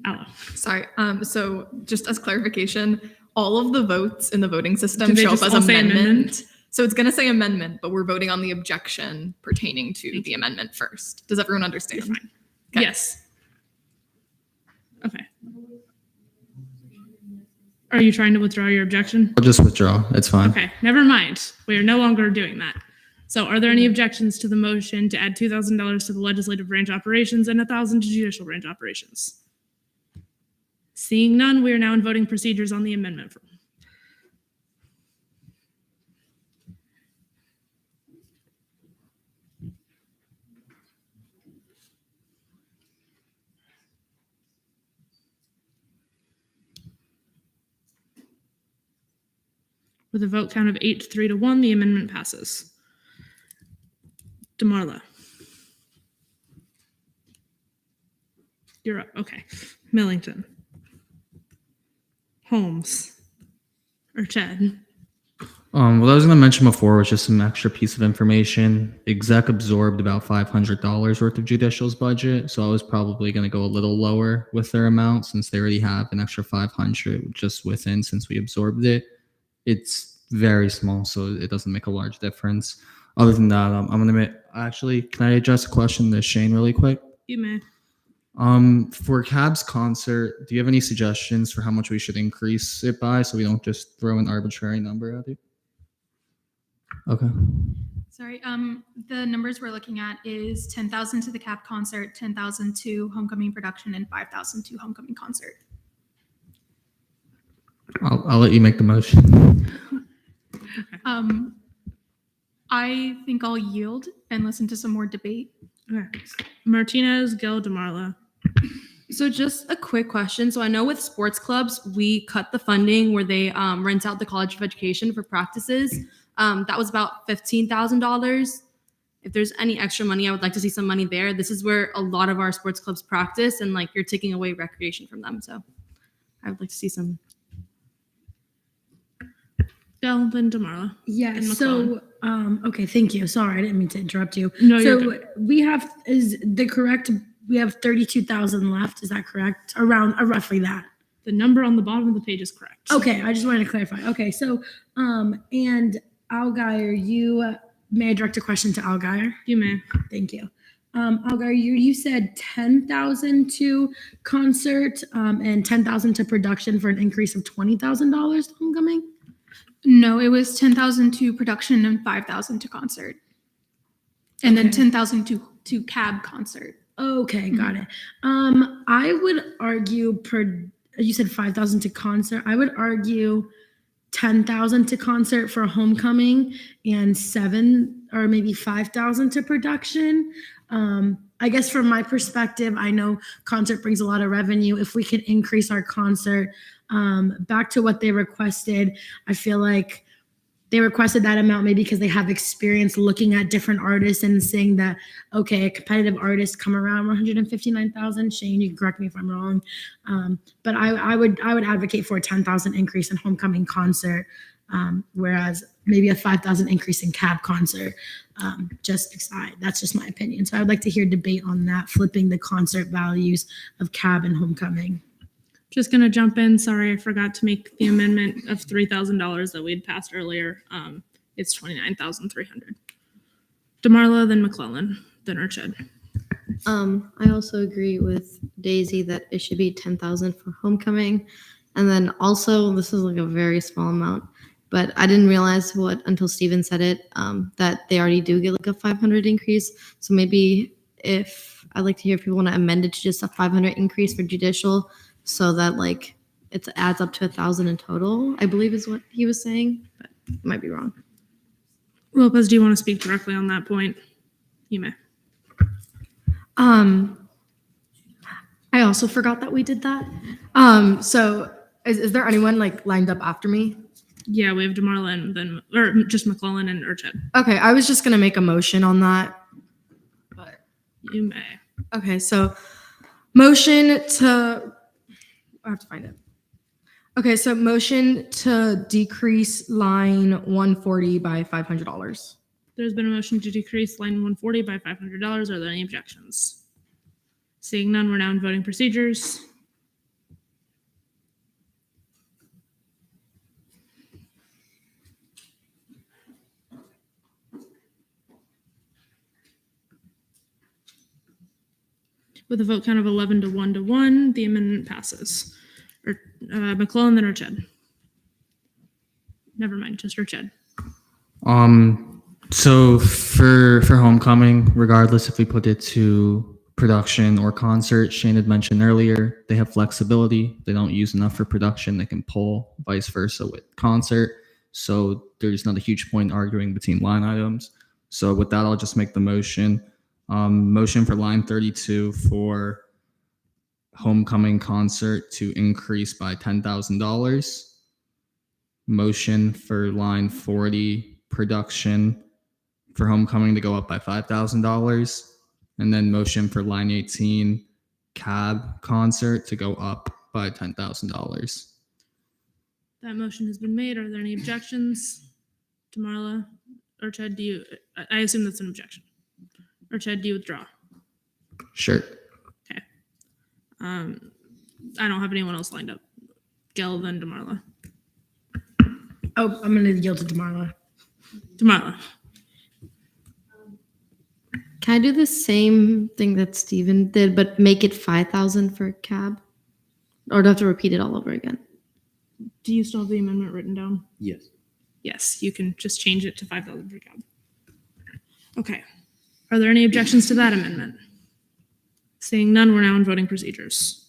Aloe. Sorry. So just as clarification, all of the votes in the voting system Do they show up just as all say amendment. amendment? So it's going to say amendment, but we're voting on the objection pertaining to the amendment first. Does everyone understand? You're fine. Okay. Yes. Okay. Are you trying to withdraw your objection? I'll just withdraw. It's fine. Okay, never mind. We are no longer doing that. So are there any objections to the motion to add $2,000 to the legislative branch operations and 1,000 to judicial branch operations? Seeing none, we are now in voting procedures on the amendment. With a vote count of 8-3-1, the amendment passes. DeMarla. You're up. Okay. Millington. Holmes. Or Ted. What I was going to mention before was just some extra piece of information. Exec absorbed about $500 worth of judicial's budget, so I was probably going to go a little lower with their amount since they already have an extra 500 just within since we absorbed it. It's very small, so it doesn't make a large difference. Other than that, I'm going to actually, can I address a question to Shane really quick? You may. For Cab's concert, do you have any suggestions for how much we should increase it by so we don't just throw an arbitrary number at it? Okay. Sorry, the numbers we're looking at is 10,000 to the CAP concert, 10,000 to homecoming production, and 5,000 to homecoming concert. I'll let you make the motion. I think I'll yield and listen to some more debate. Okay. Martinez, Gill, DeMarla. So just a quick question. So I know with sports clubs, we cut the funding where they rent out the College of Education for practices. That was about $15,000. If there's any extra money, I would like to see some money there. This is where a lot of our sports clubs practice, and like you're taking away recreation from them. So I would like to see some. Gill, then DeMarla. Yeah. And So, okay, thank you. Sorry, I didn't mean to interrupt you. No, you're so good. we have we have 32,000 left. Is that correct? Around roughly that. The number on the bottom of the page is correct. Okay, I just wanted to clarify. Okay, so and Algire, may I direct a question to Algire? You may. Thank you. Algire, you said 10,000 to concert and 10,000 to production for an increase of $20,000 to homecoming. No, it was 10,000 to production and 5,000 to concert. And then 10,000 to CAB concert. Okay, got it. I would argue you said 5,000 to concert. I would argue 10,000 to concert for homecoming and 7 or maybe 5,000 to production. I guess from my perspective, I know concert brings a lot of revenue. If we could increase our concert back to what they requested, I feel like they requested that amount maybe because they have experience looking at different artists and saying that, okay, a competitive artist come around 159,000. Shane, you can correct me if I'm wrong. But I would advocate for a 10,000 increase in homecoming concert, whereas maybe a 5,000 increase in CAB concert. That's just my opinion. So I would like to hear debate on that, flipping the concert values of CAB and homecoming. Just going to jump in. Sorry, I forgot to make the amendment of $3,000 that we had passed earlier. It's $29,300. DeMarla, then McClellan, then Urched. I also agree with Daisy that it should be 10,000 for homecoming. And then also, this is like a very small amount, but I didn't realize until Steven said it, that they already do get like a 500 increase. So maybe I'd like to hear if people want to amend it to just a 500 increase for judicial, so that like it adds up to 1,000 in total, I believe is what he was saying, but I might be wrong. Lopez, do you want to speak directly on that point? You may. I also forgot that we did that. So is there anyone like lined up after me? Yeah, we have DeMarla and then, or just McClellan and Urched. Okay, I was just gonna make a motion on that. But you may. Okay, so motion to, I have to find it. Okay, so motion to decrease line 140 by $500. There's been a motion to decrease line 140 by $500. Are there any objections? Seeing none, we're now in voting procedures. With a vote count of 11 to 1, the amendment passes. McClellan, then Urched. Never mind, just Urched. So for homecoming, regardless if we put it to production or concert, Shane had mentioned earlier, they have flexibility. They don't use enough for production. They can pull, vice versa with concert. So there's not a huge point arguing between line items. So with that, I'll just make the motion. Motion for line 32 for homecoming concert to increase by $10,000. Motion for line 40 production for homecoming to go up by $5,000. And then motion for line 18 CAB concert to go up by $10,000. That motion has been made. Are there any objections? Damarla, or Chad, do you, I assume that's an objection. Or Chad, do you withdraw? Sure. Okay. I don't have anyone else lined up. Gel, then Damarla. Oh, I'm gonna yield to Damarla. Damarla. Can I do the same thing that Steven did, but make it 5,000 for cab? Or do I have to repeat it all over again? Do you still have the amendment written down? Yes. Yes, you can just change it to 5,000 for cab. Okay. Are there any objections to that amendment? Seeing none, we're now in voting procedures.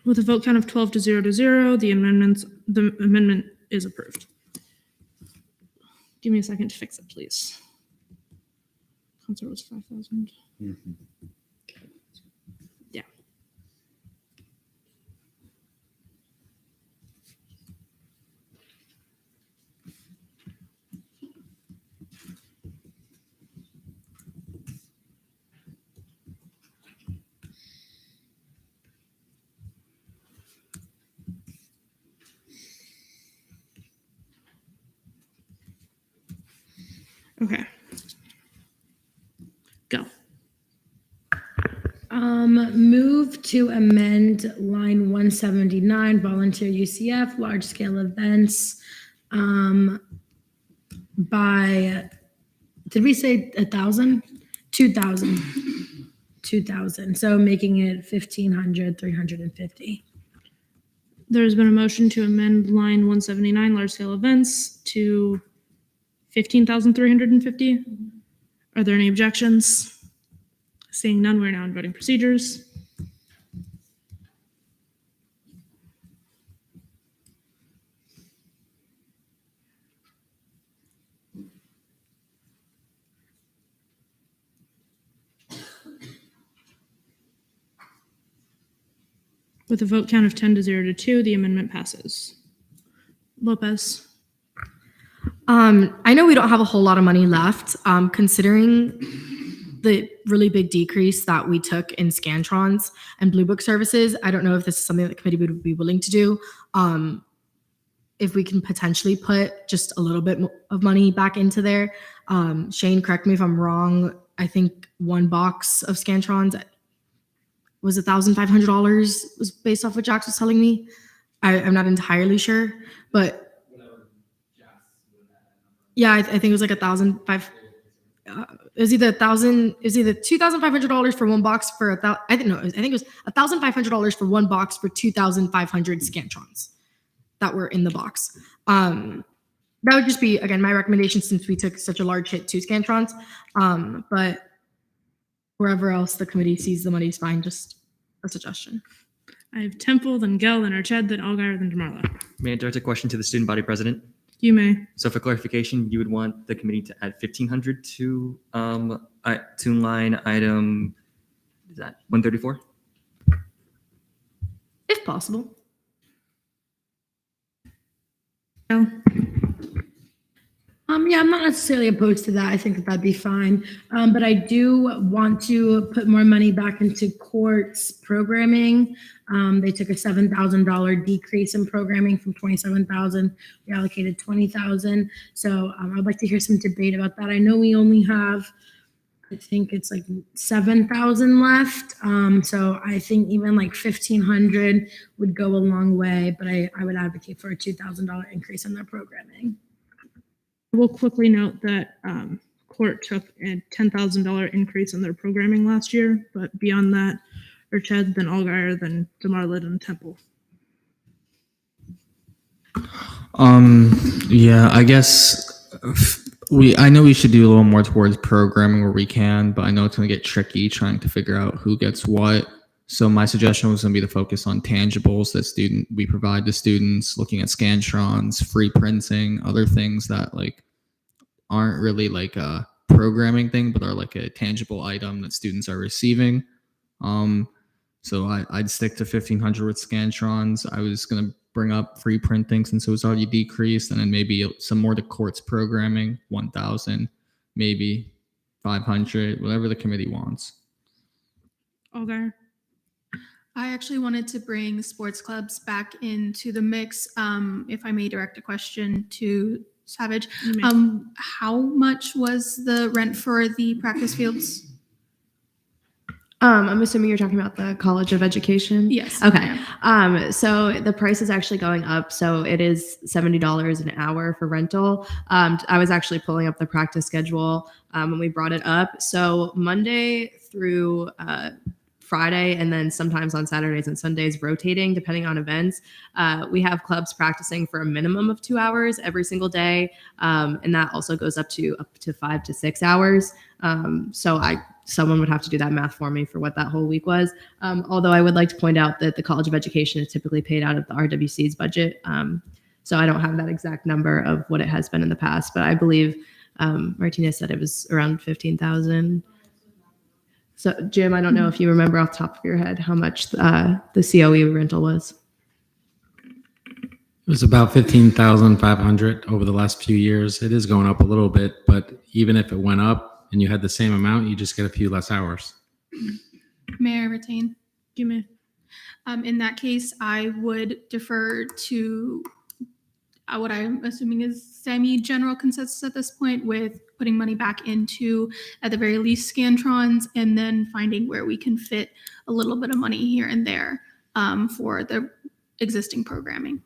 With a vote count of 12 to 0, the amendment is approved. Give me a second to fix it, please. Concert was 5,000. Yeah. Okay. Go. Move to amend line 179, volunteer UCF, large scale events, by, did we say 1,000? 2,000. 2,000. So making it 1,500, 350. There's been a motion to amend line 179, large scale events, to 15,350. Are there any objections? Seeing none, we're now in voting procedures. With a vote count of 10 to 0, the amendment passes. Lopez. I know we don't have a whole lot of money left, considering the really big decrease that we took in Scantrons and Blue Book services. I don't know if this is something that the committee would be willing to do. If we can potentially put just a little bit of money back into there. Shane, correct me if I'm wrong. I think one box of Scantrons was $1,500 was based off what Jax was telling me. I'm not entirely sure, but yeah, I think it was like $1,500. It was either $2,500 for one box for I think it was $1,500 for one box for 2,500 Scantrons that were in the box. That would just be, again, my recommendation since we took such a large hit to Scantrons. But wherever else the committee sees the money is fine. Just a suggestion. I have Temple, then Gell, then Arched, then Allgaier, then Damarla. May I direct a question to the student body president? You may. So for clarification, you would want the committee to add 1,500 to line item, is that 134? If possible. No. Yeah, I'm not necessarily opposed to that. I think that'd be fine. But I do want to put more money back into courts programming. They took a $7,000 decrease in programming from 27,000. We allocated 20,000. So I'd like to hear some debate about that. I know we only have, I think it's like 7,000 left. So I think even like 1,500 would go a long way, but I would advocate for a $2,000 increase in their programming. We'll quickly note that court took a $10,000 increase in their programming last year, but beyond that, Arched, then Allgaier, then Damarla, and Temple. Yeah, I guess I know we should do a little more towards programming where we can, but I know it's going to get tricky trying to figure out who gets what. So my suggestion was going to be to focus on tangibles that we provide to students, looking at Scantrons, free printing, other things that like aren't really like a programming thing, but are like a tangible item that students are receiving. So I'd stick to 1,500 with Scantrons. I was going to bring up free printing since it was already decreased, and then maybe some more to courts programming, 1,000 maybe. 500, whatever the committee wants. Okay. I actually wanted to bring sports clubs back into the mix. If I may direct a question to Savage, You may. how much was the rent for the practice fields? I'm assuming you're talking about the College of Education. Yes. Okay. So the price is actually going up. So it is $70 an hour for rental. I was actually pulling up the practice schedule when we brought it up. So Monday through Friday, and then sometimes on Saturdays and Sundays, rotating depending on events. We have clubs practicing for a minimum of 2 hours every single day, and that also goes up to 5 to 6 hours. So someone would have to do that math for me for what that whole week was. Although I would like to point out that the College of Education is typically paid out of the RWC's budget. So I don't have that exact number of what it has been in the past, but I believe Martinez said it was around 15,000. So Jim, I don't know if you remember off the top of your head how much the COE rental was. It was about 15,500 over the last few years. It is going up a little bit, but even if it went up and you had the same amount, you just get a few less hours. May I retain? You may. In that case, I would defer to what I'm assuming is semi-general consensus at this point, with putting money back into, at the very least, Scantrons, and then finding where we can fit a little bit of money here and there for the existing programming.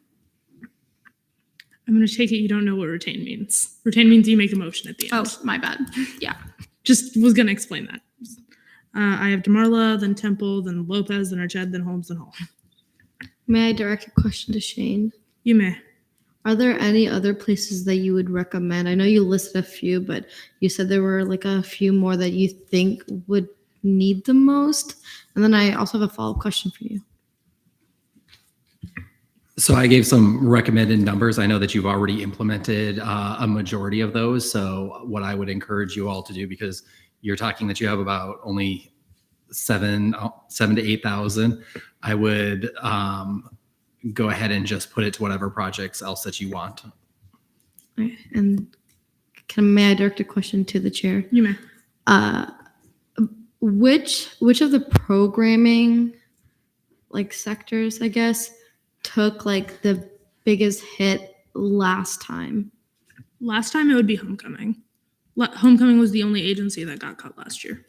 I'm going to take it you don't know what retain means. Retain means you make a motion at the end. Oh, my bad. Yeah. Just was going to explain that. I have DeMarla, then Temple, then Lopez, then Arched, then Holmes, then Hall. May I direct a question to Shane? You may. Are there any other places that you would recommend? I know you listed a few, but you said there were like a few more that you think would need the most. And then I also have a follow-up question for you. So I gave some recommended numbers. I know that you've already implemented a majority of those. So what I would encourage you all to do, because you're talking that you have about only 7 to 8,000, I would go ahead and just put it to whatever projects else that you want. Okay. And may I direct a question to the chair? You may. Which of the programming like sectors, I guess, took like the biggest hit last time? Last time it would be Homecoming. Homecoming was the only agency that got cut last year.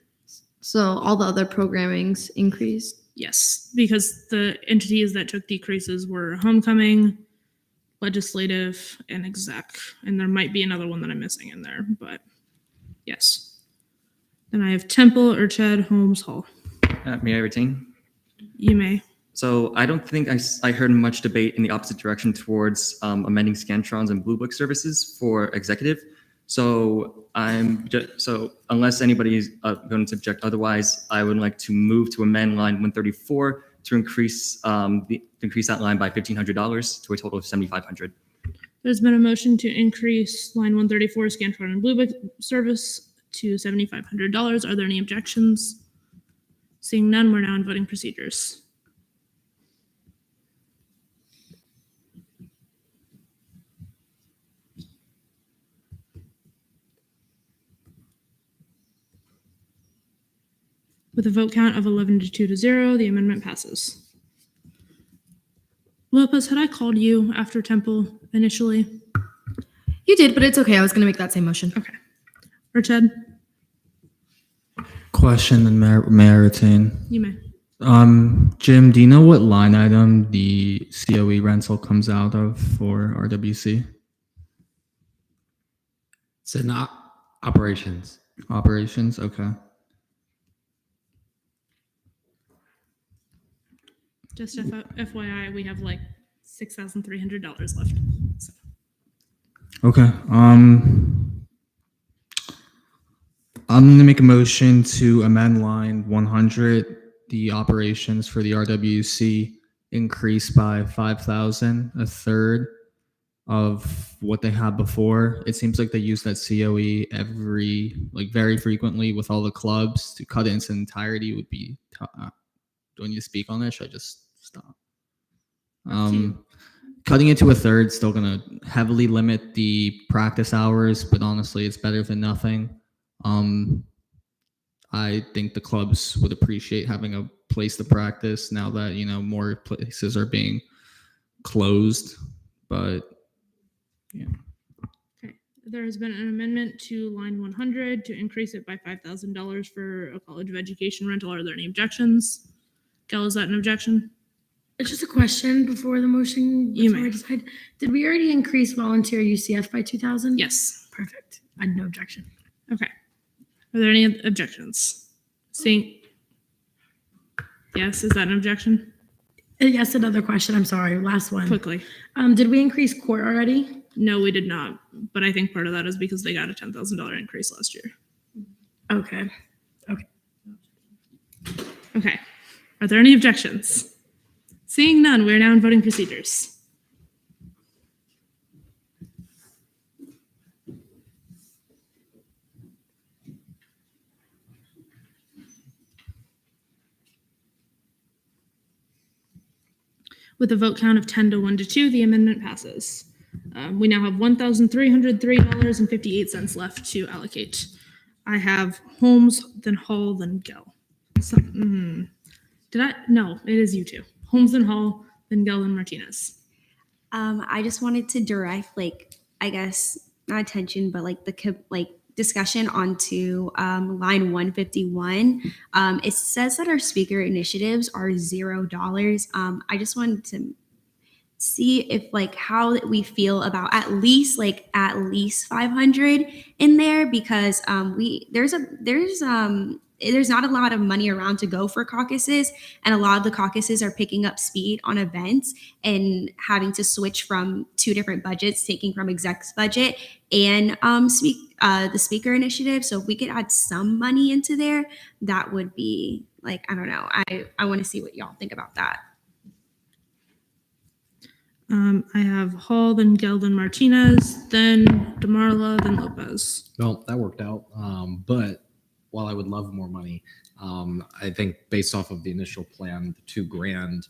So all the other programmings increased? Yes, because the entities that took decreases were Homecoming, Legislative, and Exec. And there might be another one that I'm missing in there, but yes. Then I have Temple, Urched, Holmes, Hall. May I retain? You may. So I don't think I heard much debate in the opposite direction towards amending Scantrons and Blue Book services for executive. So unless anybody is going to object otherwise, I would like to move to amend line 134 to increase that line by $1,500 to a total of $7,500. There's been a motion to increase line 134 Scantron and Blue Book service to $7,500. Are there any objections? Seeing none, we're now in voting procedures. With a vote count of 11 to 2 to 0, the amendment passes. Lopez, had I called you after Temple initially? You did, but it's okay. I was going to make that same motion. Okay. Urched? Question, and may I retain? You may. Jim, do you know what line item the COE rental comes out of for RWC? It's in operations. Operations, okay. Just FYI, we have like $6,300 left. So. Okay. I'm going to make a motion to amend line 100, the operations for the RWC increase by 5,000, a third of what they had before. It seems like they use that COE very frequently with all the clubs. To cut it into entirety would be do I need to speak on this? Should I just stop? Cutting it to a third still going to heavily limit the practice hours, but honestly, it's better than nothing. I think the clubs would appreciate having a place to practice now that, more places are being closed. But yeah. Okay. There has been an amendment to line 100 to increase it by $5,000 for a College of Education rental. Are there any objections? Gail, is that an objection? It's just a question before the motion. You before may. I decide. Did we already increase volunteer UCF by 2,000? Yes. Perfect. I had no objection. Okay. Are there any objections? Seeing. Yes, is that an objection? Yes, another question. I'm sorry. Last one. Quickly. Did we increase court already? No, we did not. But I think part of that is because they got a $10,000 increase last year. Okay. Okay. Are there any objections? Seeing none, we're now in voting procedures. With a vote count of 10 to 1 to 2, the amendment passes. We now have $1,303.58 left to allocate. I have Holmes, then Hall, then Gell. Did I? No, it is you two. Holmes and Hall, then Gell and Martinez. I just wanted to direct, I guess, not attention, but discussion onto line 151. It says that our speaker initiatives are $0. I just wanted to see if how we feel about at least 500 in there, because there's not a lot of money around to go for caucuses, and a lot of the caucuses are picking up speed on events and having to switch from two different budgets, taking from exec's budget and the speaker initiative. So if we could add some money into there, that would be I don't know. I want to see what y'all think about that. I have Hall, then Gell, then Martinez, then DeMarla, then Lopez. Well, that worked out. But while I would love more money, I think based off of the initial plan, the $2,000,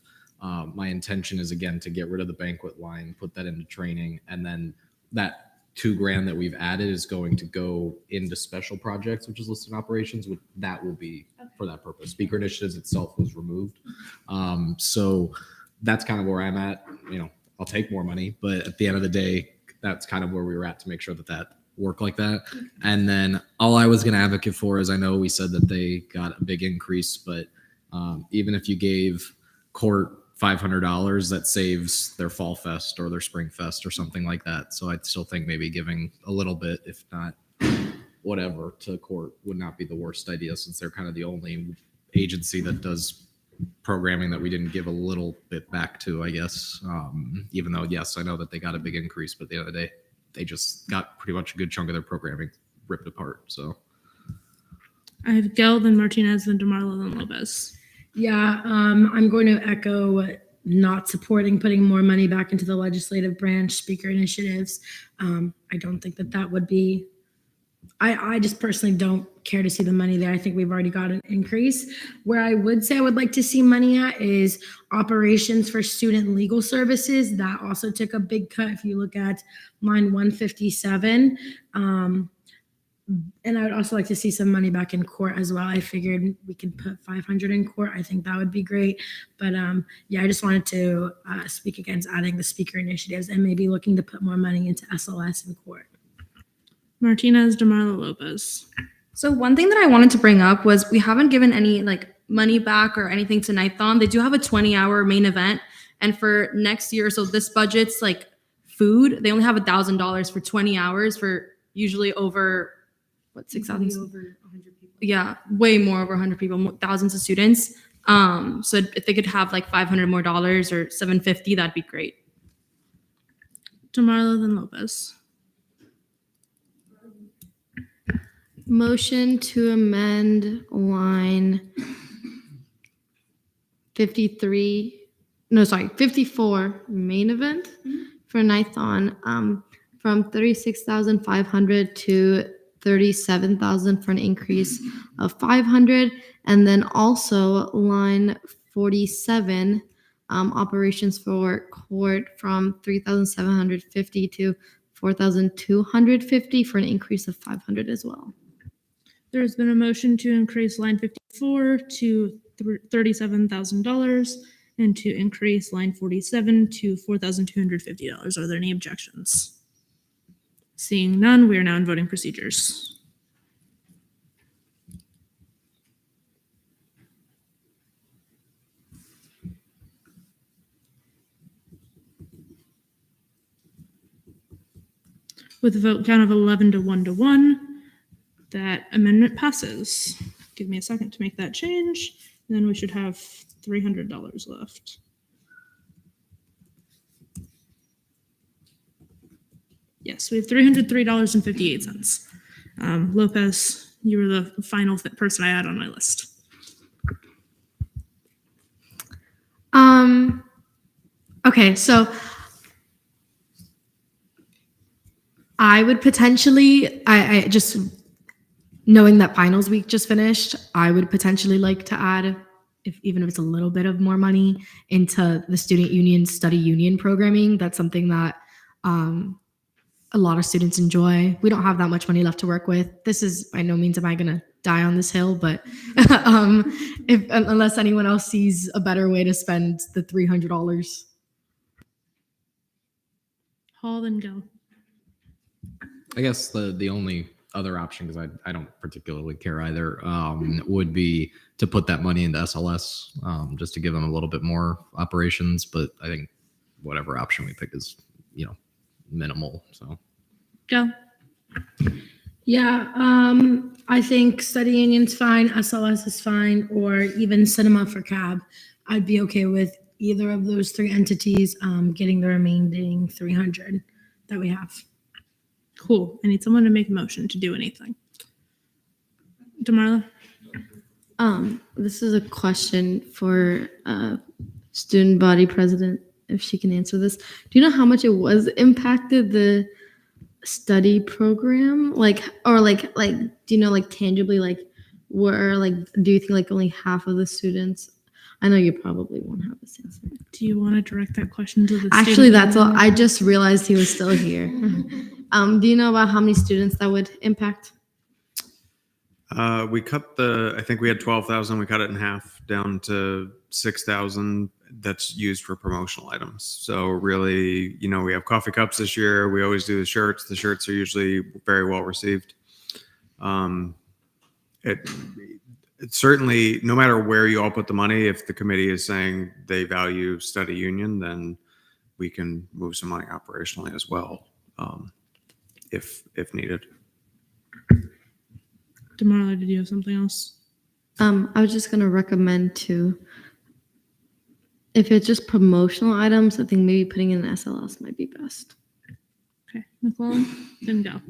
my intention is again to get rid of the banquet line, put that into training, and then that $2,000 that we've added is going to go into special projects, which is listed in operations. That will be for that purpose. Speaker initiatives itself was removed, so that's kind of where I'm at. I'll take more money, but at the end of the day, that's kind of where we were at to make sure that worked like that. And then all I was going to advocate for is, I know we said that they got a big increase, but even if you gave court $500, that saves their fall fest or their spring fest or something like that. So I still think maybe giving a little bit, if not whatever, to court would not be the worst idea, since they're kind of the only agency that does programming that we didn't give a little bit back to, I guess. Even though, yes, I know that they got a big increase, but at the end of the day, they just got pretty much a good chunk of their programming ripped apart. So I have Gell, then Martinez, then DeMarla, then Lopez. Yeah, I'm going to echo not supporting putting more money back into the legislative branch speaker initiatives. I don't think that would be. I just personally don't care to see the money there. I think we've already got an increase. Where I would say I would like to see money at is operations for student legal services. That also took a big cut if you look at line 157. And I would also like to see some money back in court as well. I figured we could put 500 in court. I think that would be great. But yeah, I just wanted to speak against adding the speaker initiatives and maybe looking to put more money into SLS in court. Martinez, DeMarla, Lopez. So one thing that I wanted to bring up was we haven't given any money back or anything to Nithon. They do have a 20-hour main event. And for next year, so this budget's food, they only have $1,000 for 20 hours for usually over 6,000? Over 100 people. Yeah, way more, over 100 people, thousands of students. So if they could have $500 more or $750, that'd be great. DeMarla, then Lopez. Motion to amend line 54 main event for Nithon from 36,500 to 37,000 for an increase of 500, and then also line 47 operations for court from 3,750 to 4,250 for an increase of 500 as well. There's been a motion to increase line 54 to $37,000 and to increase line 47 to $4,250. Are there any objections? Seeing none, we are now in voting procedures. With a vote count of 11 to 1 to 1, that amendment passes. Give me a second to make that change. Then we should have $300 left. Yes, we have $303.58. Lopez, you were the final person I had on my list. Okay, so I would potentially, I just knowing that finals week just finished, I would potentially like to add, even if it's a little bit of more money, into the student union study union programming. That's something that a lot of students enjoy. We don't have that much money left to work with. This is by no means am I gonna die on this hill, but unless anyone else sees a better way to spend the $300. Hall, then go. I guess the only other option, because I don't particularly care either, would be to put that money into SLS, just to give them a little bit more operations. But I think whatever option we pick is, minimal. So Go. Yeah, I think study union's fine, SLS is fine, or even cinema for cab. I'd be okay with either of those three entities getting the remaining 300 that we have. Cool. I need someone to make a motion to do anything. Demarla? This is a question for student body president, if she can answer this. Do you know how much it was impacted the study program? Do you know, tangibly, do you think do you think only half of the students? I know you probably won't have this answer. Do you want to direct that question to the Actually, student that's all. union? I just realized he was still here. Do you know about how many students that would impact? We cut I think we had 12,000. We cut it in half down to 6,000 that's used for promotional items. So really, we have coffee cups this year. We always do the shirts. The shirts are usually very well received. It certainly, no matter where you all put the money, if the committee is saying they value study union, then we can move some money operationally as well, if needed. Demarla, did you have something else? I was just gonna recommend if it's just promotional items, I think maybe putting in an SLS might be best. Okay, McClellan, then go.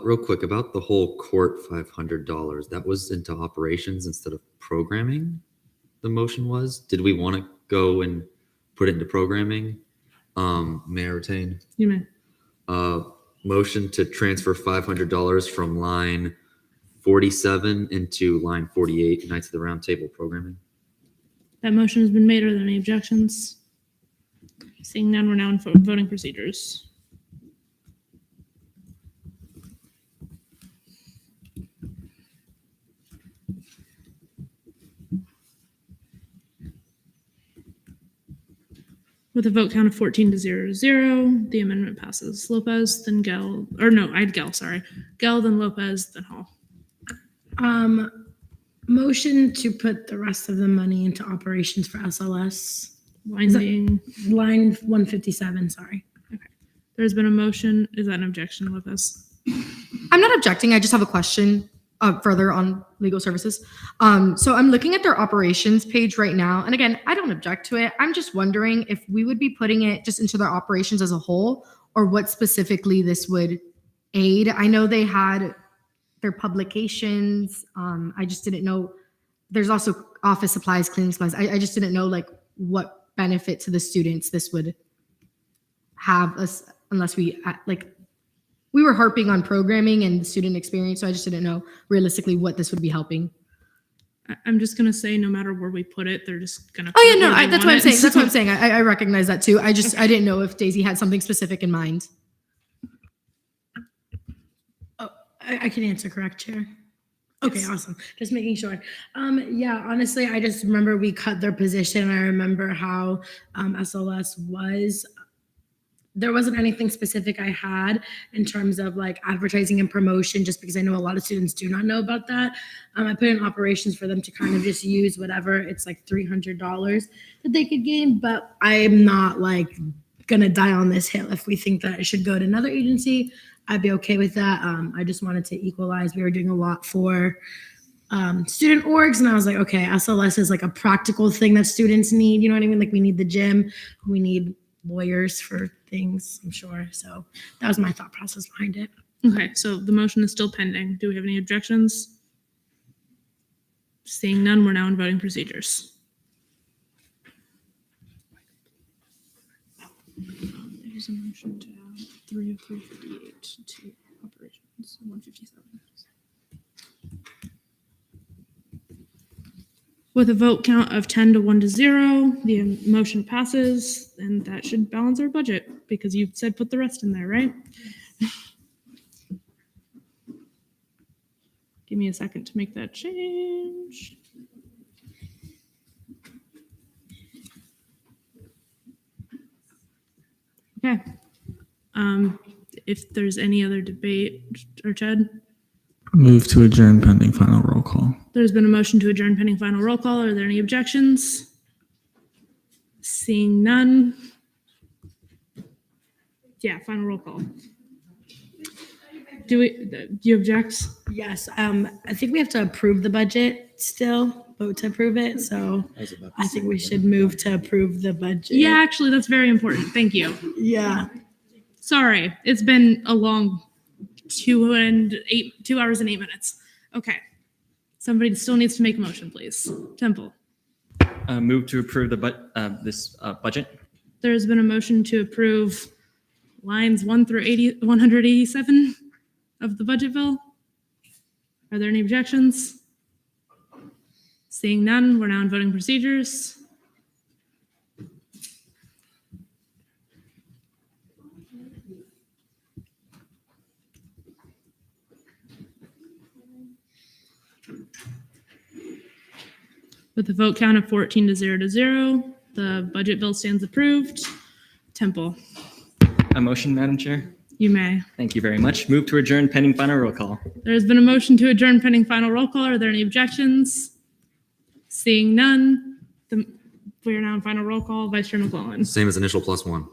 Real quick about the whole court $500. That was into operations instead of programming. The motion was. Did we want to go and put it into programming? May I retain? You may. Motion to transfer $500 from line 47 into line 48, Knights of the Round Table programming. That motion has been made. Are there any objections? Seeing none, we're now in voting procedures. With a vote count of 14 to 0, the amendment passes. Lopez, then Gell, or no, I had Gell, sorry. Gell, then Lopez, then Hall. Motion to put the rest of the money into operations for SLS. Line being? Line 157, sorry. Okay. There's been a motion. Is that an objection, Lopez? I'm not objecting. I just have a question further on legal services. So I'm looking at their operations page right now. And again, I don't object to it. I'm just wondering if we would be putting it just into their operations as a whole, or what specifically this would aid. I know they had their publications. I just didn't know. There's also office supplies, cleaning supplies. I just didn't know what benefit to the students this would have us, unless we we were harping on programming and student experience. So I just didn't know realistically what this would be helping. I'm just gonna say, no matter where we put it, they're just gonna. Oh yeah, no, that's what I'm saying. That's what I'm saying. I recognize that too. I didn't know if Daisy had something specific in mind. I can answer, correct, Chair? Okay, awesome. Just making sure. Yeah, honestly, I just remember we cut their position. I remember how SLS was. There wasn't anything specific I had in terms of like advertising and promotion, just because I know a lot of students do not know about that. I put in operations for them to kind of just use whatever. It's like $300 that they could gain, but I'm not like gonna die on this hill. If we think that it should go to another agency, I'd be okay with that. I just wanted to equalize. We were doing a lot for student orgs, and I was like, okay, SLS is like a practical thing that students need. You know what I mean? Like we need the gym, we need lawyers for things, I'm sure. So that was my thought process behind it. Okay, so the motion is still pending. Do we have any objections? Seeing none, we're now in voting procedures. There's a motion to add 30358 to operations 157. With a vote count of 10 to 1 to 0, the motion passes, and that should balance our budget because you said put the rest in there, right? Give me a second to make that change. Okay. If there's any other debate, or Chad? Move to adjourn pending final roll call. There's been a motion to adjourn pending final roll call. Are there any objections? Seeing none. Yeah, final roll call. Do you object? Yes, I think we have to approve the budget still, vote to approve it. So I think we should move to approve the budget. Yeah, actually, that's very important. Thank you. Yeah. Sorry, it's been a long 2 hours and 8 minutes. Okay. Somebody still needs to make a motion, please. Temple. Move to approve this budget. There's been a motion to approve lines 1 through 187 of the budget bill. Are there any objections? Seeing none, we're now in voting procedures. With a vote count of 14 to 0 to 0, the budget bill stands approved. Temple. A motion, Madam Chair? You may. Thank you very much. Move to adjourn pending final roll call. There has been a motion to adjourn pending final roll call. Are there any objections? Seeing none, we are now in final roll call. Vice Chair McClellan. Same as initial +1.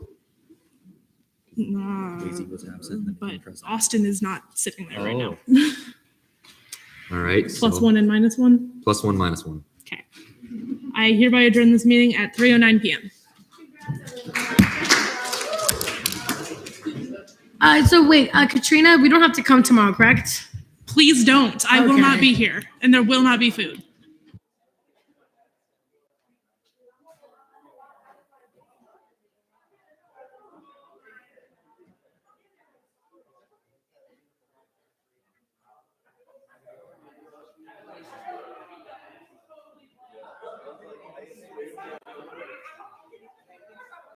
But Austin is not sitting there right now. All right. +1 and -1? +1, -1. Okay. I hereby adjourn this meeting at 3:09 p.m. So wait, Katrina, we don't have to come tomorrow, correct? Please don't. I will Okay. not be here, and there will not be food.